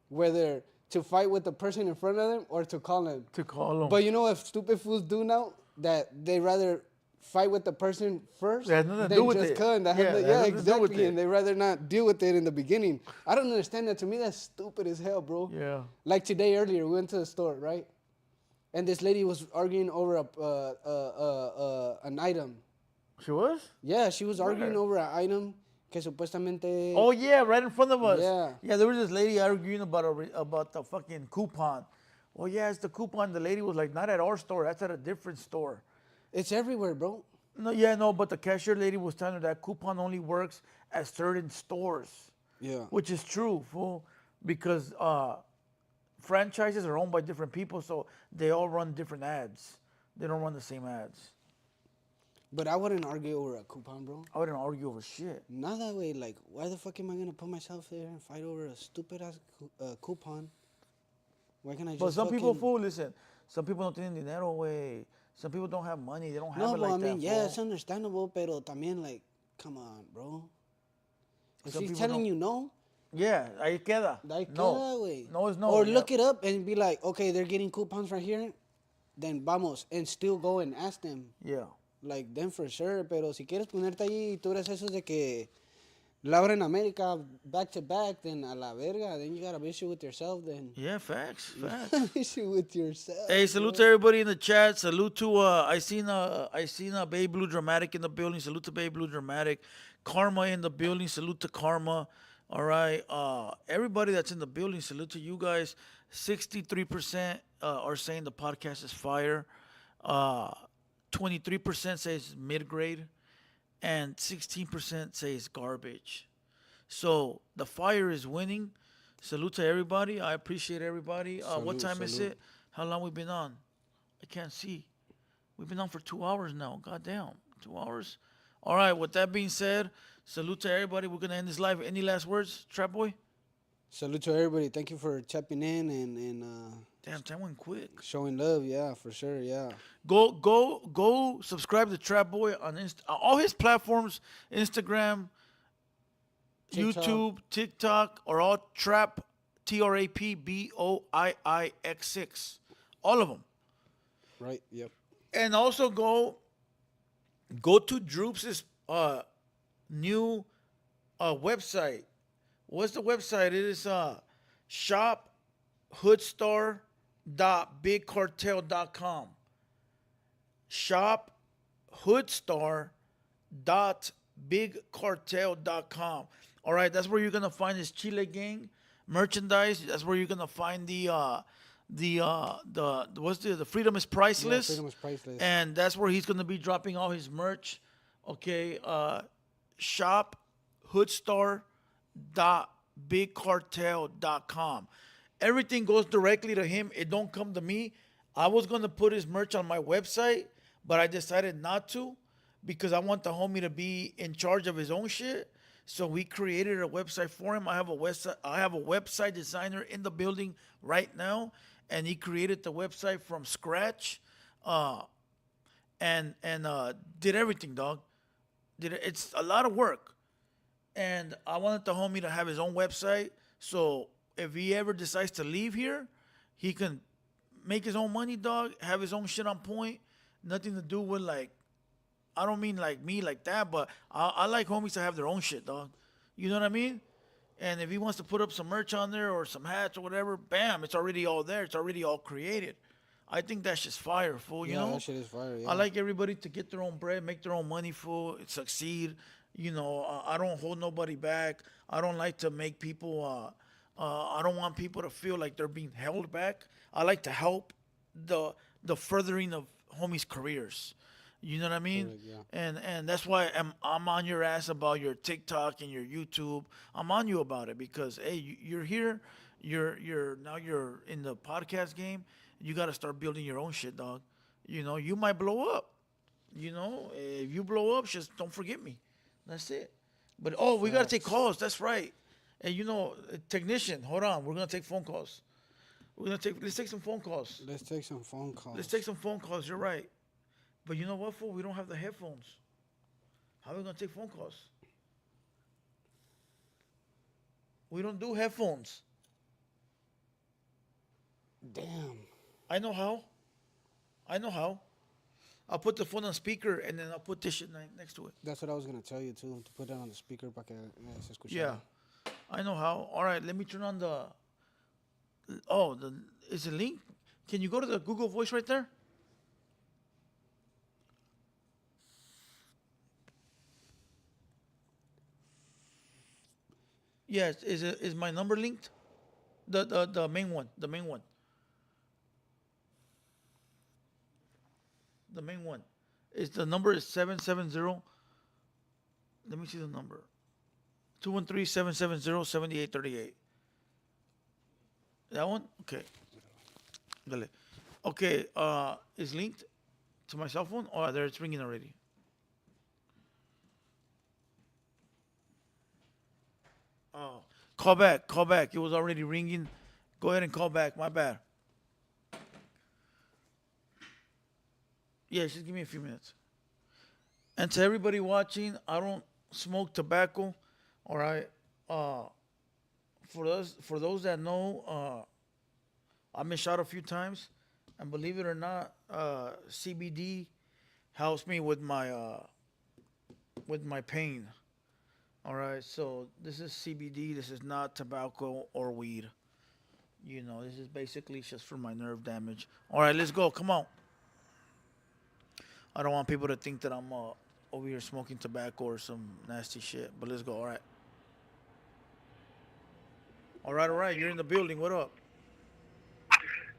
whether to fight with the person in front of them or to call him. To call him. But you know what stupid fools do now? That they rather fight with the person first That has nothing to than do with just it. cut. Yeah, that has nothing to do with exactly. it. And they rather not deal with it in the beginning. I don't understand that. To me, that's stupid as hell, bro. Yeah. Like today earlier, we went to the store, right? And this lady was arguing over an item. She was? Yeah, she was arguing Where? over an item que supuestamente... Oh, yeah, right in front of us. Yeah. Yeah, there was this lady arguing about the fucking coupon. Oh, yeah, it's the coupon. The lady was like, not at our store. That's at a different store. It's everywhere, bro. No, but the cashier lady was telling her that coupon only works at certain stores. Yeah. Which is true, fool. Because franchises are owned by different people, so they all run different ads. They don't run the same ads. But I wouldn't argue over a coupon, bro. I wouldn't argue over shit. Not that way. Like, why the fuck am I going to put myself there and fight over a stupid-ass coupon? Why can't I just But some people, fucking... fool, listen. Some people don't tienen dinero, way. Some people don't have money. They don't have No, it but like I mean, that, yeah, fool. it's understandable, pero también, like, come on, bro. If Some she's people telling don't- you no, Yeah, ahí queda. ahí No. queda, güey. No is no. Or yeah. look it up and be like, okay, they're getting coupons right here, then vamos, and still go and ask them. Yeah. Like, then for sure, pero si quieres ponerte ahí y tú eres esos de que Laura en América back to back, then a la verga, then you got an issue with yourself, then. Yeah, facts. Issue with yourself. Hey, salute to everybody in the chat. Salute to I seen Babe Blue Dramatic in the building. Salute to Babe Blue Dramatic. Karma in the building. Salute to Karma. All right. Everybody that's in the building, salute to you guys. 63% are saying the podcast is fire. 23% says mid-grade, and 16% says garbage. So the fire is winning. Salute to everybody. I appreciate everybody. What time is it? How long we been on? I can't see. We've been on for 2 hours now. Goddamn, 2 hours. All right. With that being said, salute to everybody. We're gonna end this live. Any last words, Trap Boy? Salute to everybody. Thank you for tapping in and Damn, time went quick. showing love. Yeah, for sure. Yeah. Go subscribe to Trap Boy on all his platforms, Instagram, TikTok. YouTube, TikTok, are all Trap, TRAPBOIIX6. All of them. Right. Yep. And also go to Droop's new website. What's the website? It is shophoodstar.bigcartel.com. shophoodstar.bigcartel.com. All right, that's where you're gonna find his Chile Gang merchandise. That's where you're gonna find the Freedom is Priceless. Yeah, freedom is priceless. And that's where he's gonna be dropping all his merch. Okay, shophoodstar.bigcartel.com. Everything goes directly to him. It don't come to me. I was gonna put his merch on my website, but I decided not to because I want the homie to be in charge of his own shit. So we created a website for him. I have a website designer in the building right now, and he created the website from scratch, and did everything, dog. It's a lot of work, and I wanted the homie to have his own website. So if he ever decides to leave here, he can make his own money, dog. Have his own shit on point. Nothing to do with like. I don't mean like me like that, but I like homies to have their own shit, dog. You know what I mean? And if he wants to put up some merch on there or some hats or whatever, bam, it's already all there. It's already all created. I think that's just fire, fool. You know? That shit is fire. Yeah. I like everybody to get their own bread, make their own money, fool, succeed. You know, I don't hold nobody back. I don't like to make people I don't want people to feel like they're being held back. I like to help the the furthering of homies' careers. You know what I mean? Correct. Yeah. And that's why I'm on your ass about your TikTok and your YouTube. I'm on you about it because hey, you're here. You're in the podcast game. You got to start building your own shit, dog. You know, you might blow up. You know, if you blow up, just don't forget me. That's it. But oh, we gotta take Facts. calls. That's right. And technician, hold on. We're gonna take phone calls. Let's take some phone calls. Let's take some phone Let's calls. take some phone calls. You're right. But you know what, fool? We don't have the headphones. How are we gonna take phone calls? We don't do headphones. Damn. I know how. I know how. I'll put the phone on speaker and then I'll put this shit next to it. That's what I was gonna tell you too, to put it on the speaker para que se escuchara. Yeah, I know how. All right, let me turn on the. Oh, is it link? Can you go to the Google Voice right there? Yes. Is my number linked? The main one. The main one. The main one. Is the number is 770. Let me see the number. 213-770-7838. That one? Okay. Dale. Okay, is linked to my cell phone? Oh, there it's ringing already. Oh, call back, call back. It was already ringing. Go ahead and call back. My bad. Yeah, just give me a few minutes. And to everybody watching, I don't smoke tobacco. All right. Uh, for those that know, I've been shot a few times, and believe it or not, CBD helps me with my pain. All right. So this is CBD. This is not tobacco or weed. This is basically just for my nerve damage. All right, let's go. Come on. I don't want people to think that I'm over here smoking tobacco or some nasty shit. But let's go. All right. All right, all right. You're in the building. What up?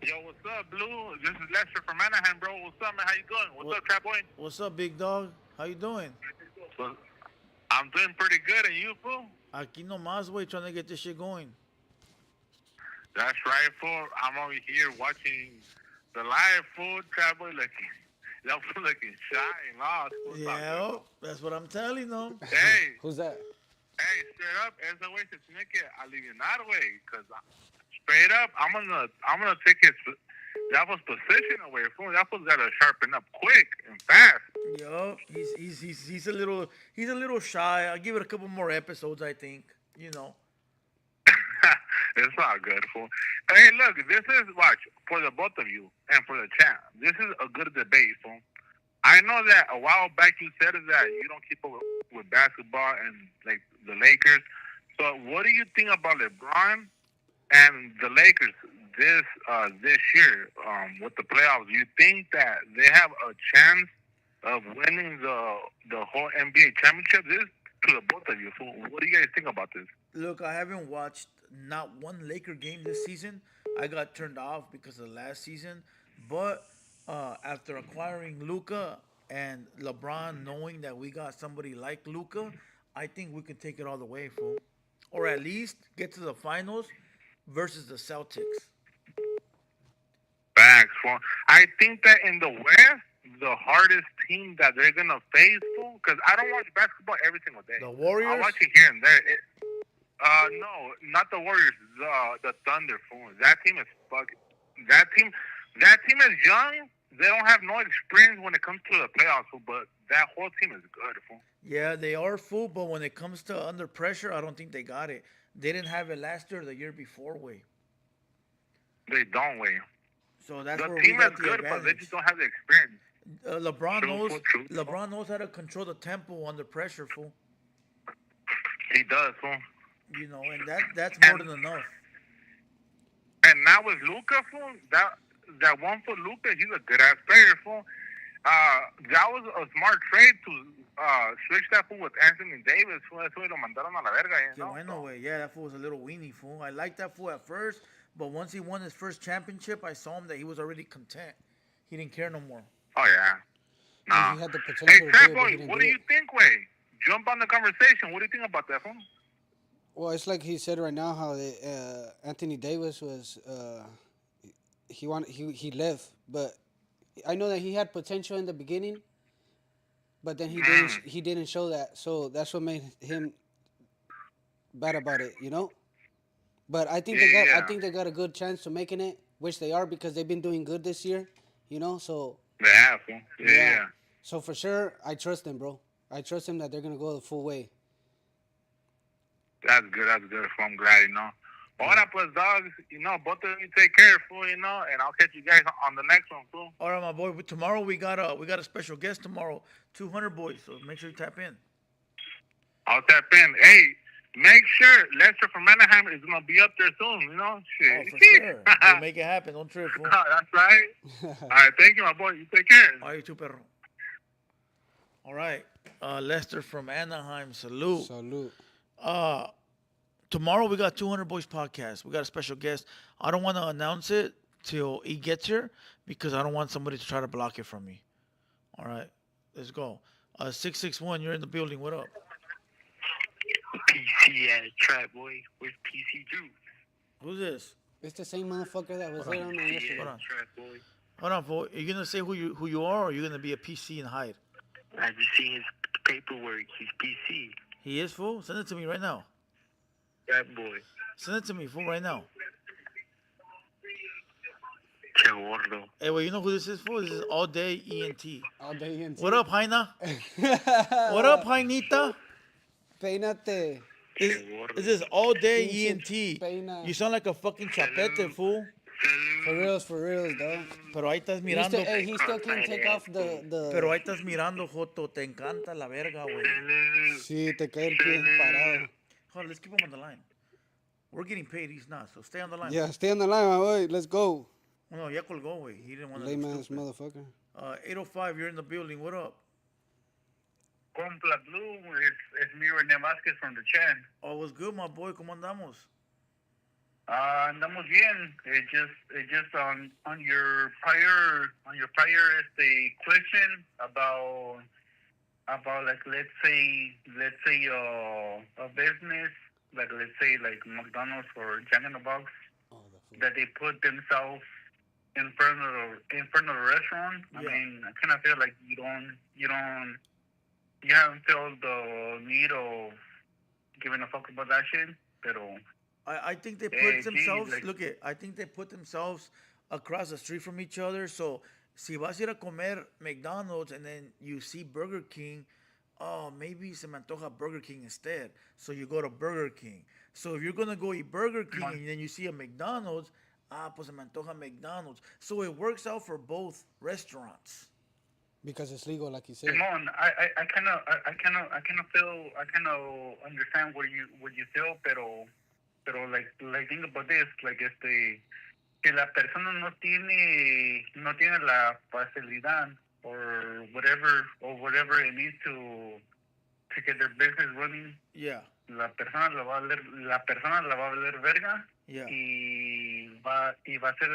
Yo, what's up, Blue? This is Lester from Anaheim, bro. What's up, man? How you doing? What's up, Trap Boy? What's up, big dog? How you doing? Well, I'm doing pretty good, and you, fool? Aquí nomás, way trying to get this shit going. That's right, fool. I'm over here watching the live, fool. Trap Boy looking shy and lost. What's up, Yeah, man? that's what I'm telling them. Hey, Who's that? hey, straight up, esa güey se tiene que aliviar, güey, because straight up, I'm gonna take his that was position away, fool. That was gotta sharpen up quick and fast. Yo, he's a little shy. I'll give it a couple more episodes, I think. It's all good, fool. Hey, look, this is, watch, for the both of you and for the chat, this is a good debate, fool. I know that a while back you said that you don't keep up with basketball and, like, the Lakers. So what do you think about LeBron and the Lakers this year with the playoffs? You think that they have a chance of winning the whole NBA championship? This is to the both of you. So what do you guys think about this? Look, I haven't watched not one Laker game this season. I got turned off because of last season. But after acquiring Luca and LeBron, knowing that we got somebody like Luca, I think we can take it all the way, fool. Or at least get to the finals versus the Celtics. Facts, fool. I think that in the West, the hardest team that they're gonna face, fool, because I don't watch basketball every single day. The Warriors? I watch it here and there. No, not the Warriors. The Thunder, fool. That team is fucking. That team is young. They don't have no experience when it comes to the playoffs, fool, but that whole team is good, fool. Yeah, they are full, but when it comes to under pressure, I don't think they got it. They didn't have it last year or the year before, way. They don't win. So that's The where we team is got the good, but they advantage. just don't have the experience. LeBron True, knows. fool, true. LeBron knows how to control the tempo under pressure, fool. He does, fool. And that's more than enough. And now with Luca, fool, that one for Luca, he's a good ass player, fool. That was a smart trade to switch that fool with Anthony Davis. Fool, eso lo mandaron a la verga. Que bueno, way. Yeah, that fool was a little weenie, fool. I liked that fool at first, but once he won his first championship, I saw him that he was already content. He didn't care no more. Oh, yeah. And Nah. he had the potential Hey, to do Trap it, but Boy, he didn't what do do it. you think, way? Jump on the conversation. What do you think about that, fool? Well, it's like he said right now how Anthony Davis was he left, but I know that he had potential in the beginning, but then he didn't show that, so that's what made him bad about it, you know. But I think I think they got a good chance to making it, which they are because they've been doing good this year, you know. So They have, fool. Yeah. So for sure, I trust them, bro. I trust them that they're gonna go the full way. That's good, fool. I'm glad, you know. Ahora, pues, dogs, you know, both of you take care, fool, you know, and I'll catch you guys on the next one, fool. All right, my boy. Tomorrow we got a special guest tomorrow, 200 boys. So make sure you tap in. I'll tap in. Hey, make sure Lester from Anaheim is gonna be up there soon, you know. Shit. Oh, for sure. We'll make it happen. Don't trip, fool. That's right. All right, thank you, my boy. You take care. All right, you too, perro. All right, Lester from Anaheim. Salute. Salute. Tomorrow we got 200 Boys podcast. We got a special guest. I don't want to announce it till he gets here because I don't want somebody to try to block it from me. All right, let's go. 661, you're in the building. What up? PC at Trap Boy with PC Juice. Who's this? It's the same motherfucker that was there on the yesterday. Hold on. Trap Boy. Hold on, fool. Are you gonna say who you are, or are you gonna be a PC and hide? I just seen his paperwork. He's PC. He is, fool. Send it to me right now. Trap Boy. Send it to me, fool, right now. Che gordo. Hey, well, you know who this is, fool? This is All Day ENT. All day in. What up, Jaina? What up, Jainita? Peínate. This is All Day ENT. Peina. You sound like a fucking chapete, fool. For reals, dog. Pero ahí estás He mirando. still, hey, he still can't take off the. Pero ahí estás mirando, Joto. Te encanta la verga, güey. Sí, te cae el pie parado. Hold on, let's keep him on the line. We're getting paid, he's not, so stay on the line. Yeah, stay on the line, my boy. Let's go. No, ya colgó, güey. He didn't want to Lame look ass stupid. motherfucker. 805, you're in the building. What up? Compla Blue, it's me, Rene Vasquez from the Chen. Oh, what's good, my boy? ¿Cómo andamos? Andamos bien. It just on your prior question about like let's say a business like let's say like McDonald's or Jack in the Box that they put themselves in front of the restaurant. I mean, I kind of feel like you haven't felt the need of giving a fuck about that shit, pero. I think they put themselves, like, I think they put themselves across the street from each other. So, si vas a ir a comer McDonald's and then you see Burger King, oh, maybe se me antoja Burger King instead. So you go to Burger King. So if you're going to go eat Burger King and then you see a McDonald's, pues se me antoja McDonald's. So it works out for both restaurants. Because it's legal, like you said. Simon, I kind of understand what you feel, pero like think about this, like que la persona no tiene la facilidad or whatever it needs to get their business running. Yeah. La persona la va a valer verga. Yeah. Y va a hacer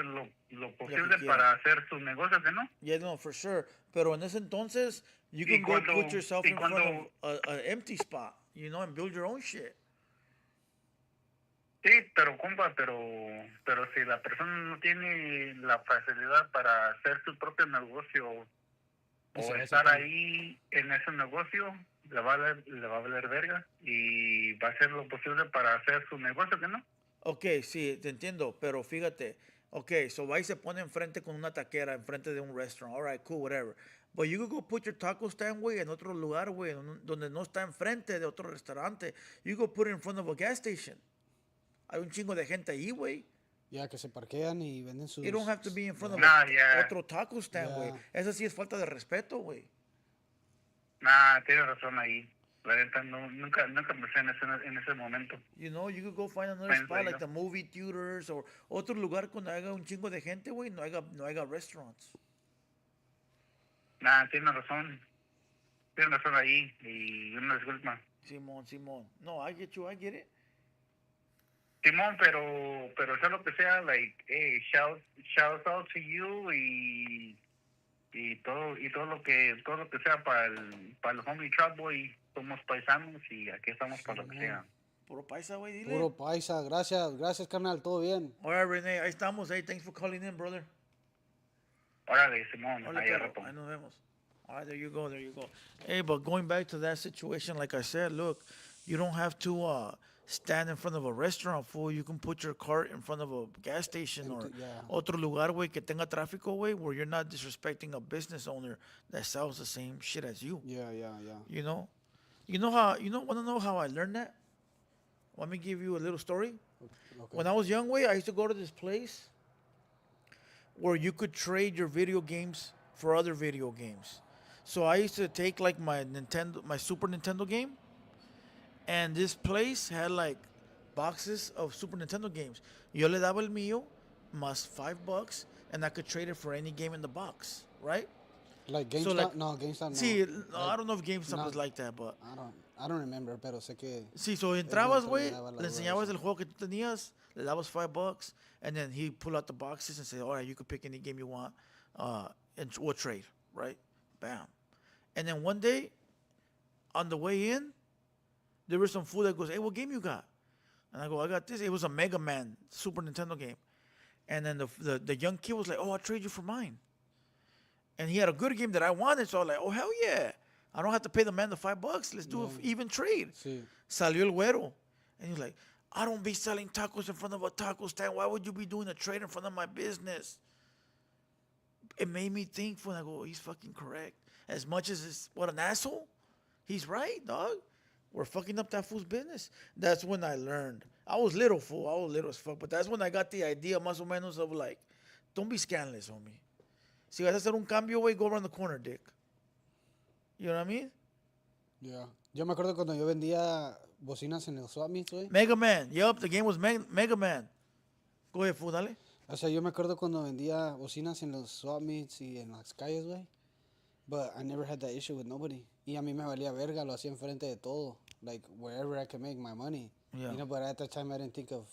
lo posible para hacer sus negocios, ¿no? Yeah, no, for sure. Pero en ese entonces, you can go put yourself in front of an empty spot, you know, and build your own shit. Sí, pero compa, pero si la persona no tiene la facilidad para hacer su propio negocio o estar ahí en ese negocio, le va a valer verga y va a hacer lo posible para hacer su negocio, ¿no? Ok, sí, te entiendo, pero fíjate. Ok, so va y se pone enfrente con una taquera, enfrente de un restaurant. All right, cool, whatever. But you could go put your taco stand, güey, en otro lugar, güey, donde no está enfrente de otro restaurante. You go put it in front of a gas station. Hay un chingo de gente ahí, güey. Ya, que se parquean y venden sus... You don't have to be in front of otro taco stand, güey. Esa sí es falta de respeto, güey. Nah, tienes razón ahí. La neta, nunca pensé en ese momento. You know, you could go find another spot like the movie theaters or otro lugar donde haya un chingo de gente, güey. No haya restaurants. Nah, tienes razón. Tienes razón ahí y una disculpa. Simón. No, I get you, I get it. Simón, pero sea lo que sea, like, hey, shout out to you y todo lo que sea para el homie Trap Boy. Somos paisanos y aquí estamos para lo que sea. Puro paisa, güey, dile. Puro paisa, gracias, carnal, todo bien. All right, Renee, ahí estamos. Hey, thanks for calling in, brother. Órale, Simón, Órale, ahí perro, rato. ahí nos vemos. All right, there you go. Hey, but going back to that situation, like I said, look, you don't have to stand in front of a restaurant, fool. You can put your cart in front of a gas station or otro lugar, güey, que tenga tráfico, güey, where you're not disrespecting a business owner that sells the same shit as you. Yeah. You know? Want to know how I learned that? Let me give you a little story. Okay. When I was young, way I used to go to this place where you could trade your video games for other video games. So I used to take like my Super Nintendo game, and this place had like boxes of Super Nintendo games. Yo le daba el mío más $5, and I could trade it for any game in the box, right? Like GameStop? So, like, no, GameStop no. Sí, Like, I don't know if GameStop no. is like that, but I don't remember, pero sé que... sí, so entrabas, te güey, daba la le duda enseñabas esa. el juego que tú tenías, le dabas $5, and then he pull out the boxes and say, all right, you can pick any game you want, and we'll trade, right? Bam. And then one day, on the way in, there was some fool that goes, hey, what game you got? And I go, I got this. It was a Mega Man Super Nintendo game. And then the young kid was like, oh, I'll trade you for mine. And he had a good game that I wanted, so I was like, oh, hell yeah. I don't have to pay the man the $5. Let's do an even trade. Sí. Salió el güero. And he's like, I don't be selling tacos in front of a taco stand. Why would you be doing a trade in front of my business? It made me think, when I go, he's fucking correct. As much as it's, what an asshole, he's right, dog. We're fucking up that fool's business. That's when I learned. I was little, fool. I was little as fuck. But that's when I got the idea, más o menos, of like, don't be scandalous, homie. Si vas a hacer un cambio, güey, go around the corner, dick. You know what I mean? Yeah. Yo me acuerdo cuando yo vendía bocinas en el swap meet, güey. Mega Man. Yup, the game was Mega Man. Go ahead, fool, dale. O sea, yo me acuerdo cuando vendía bocinas en los swap meets y en las calles, güey. But I never had that issue with nobody. Y a mí me valía verga, lo hacía enfrente de todo. Like, wherever I could make my money. Yeah. You know, but at that time, I didn't think of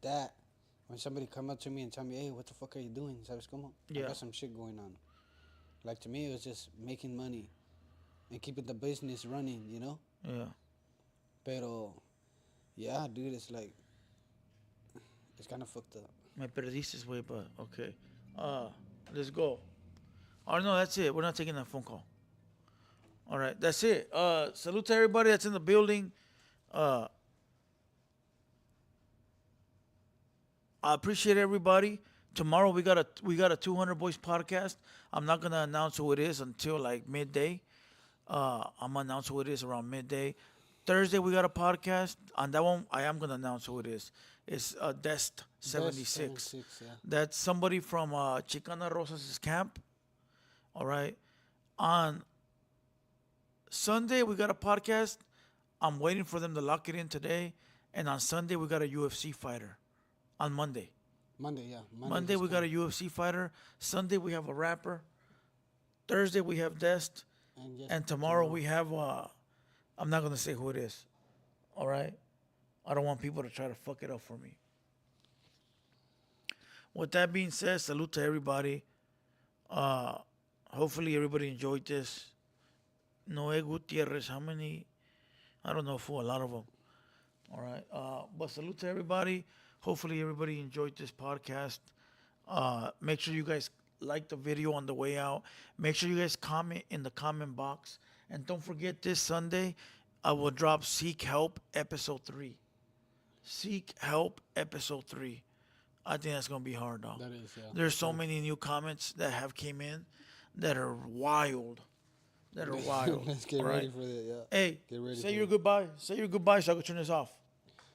that. When somebody come up to me and tell me, hey, what the fuck are you doing? ¿Sabes cómo? Yeah. I got some shit going on. Like, to me, it was just making money and keeping the business running, you know? Yeah. Pero, yeah, dude, it's like, it's kind of fucked up. Me perdiste, güey, but okay. Let's go. Oh, no, that's it. We're not taking that phone call. All right, that's it. Salute to everybody that's in the building. I appreciate everybody. Tomorrow we got a 200 Boys podcast. I'm not gonna announce who it is until like midday. I'm gonna announce who it is around midday. Thursday we got a podcast. On that one, I am gonna announce who it is. It's Dest 76. 76, yeah. That's somebody from Chicana Rosas' camp. All right. On Sunday we got a podcast. I'm waiting for them to lock it in today. And on Sunday we got a UFC fighter. On Monday. Monday, yeah. Monday we got a UFC fighter. Sunday we have a rapper. Thursday we have Dest. And tomorrow we have I'm not gonna say who it is. All right? I don't want people to try to fuck it up for me. With that being said, salute to everybody. Hopefully everybody enjoyed this. Noé Gutierrez, how many? I don't know, for a lot of them. All right. But salute to everybody. Hopefully everybody enjoyed this podcast. Make sure you guys like the video on the way out. Make sure you guys comment in the comment box. And don't forget, this Sunday, I will drop Seek Help Episode 3. Seek Help Episode 3. I think that's going to be hard, dog. That is, yeah. There's so many new comments that have came in that are wild. Let's get all ready right? for that, yeah. Hey, Get ready say for your it. goodbye. Say your goodbye so I can turn this off.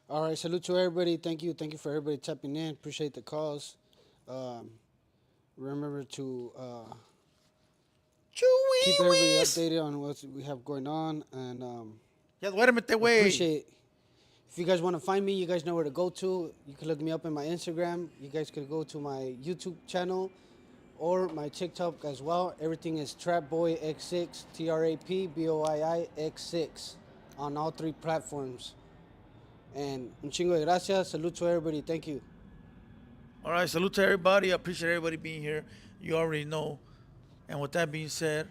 All right, salute to everybody. Thank you for everybody tapping in. Appreciate the calls. Remember to keep everybody updated on what we have going on, and Ya duérmete, güey. appreciate. If you guys want to find me, you guys know where to go to. You can look me up in my Instagram. You guys could go to my YouTube channel, or my TikTok as well. Everything is TRAPBOIIX6, TRAPBOIIX6 on all 3 platforms. And un chingo de gracias. Salute to everybody. Thank you. All right, salute to everybody. I appreciate everybody being here. You already know. And with that being said,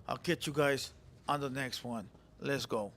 I'll catch you guys on the next one. Let's go.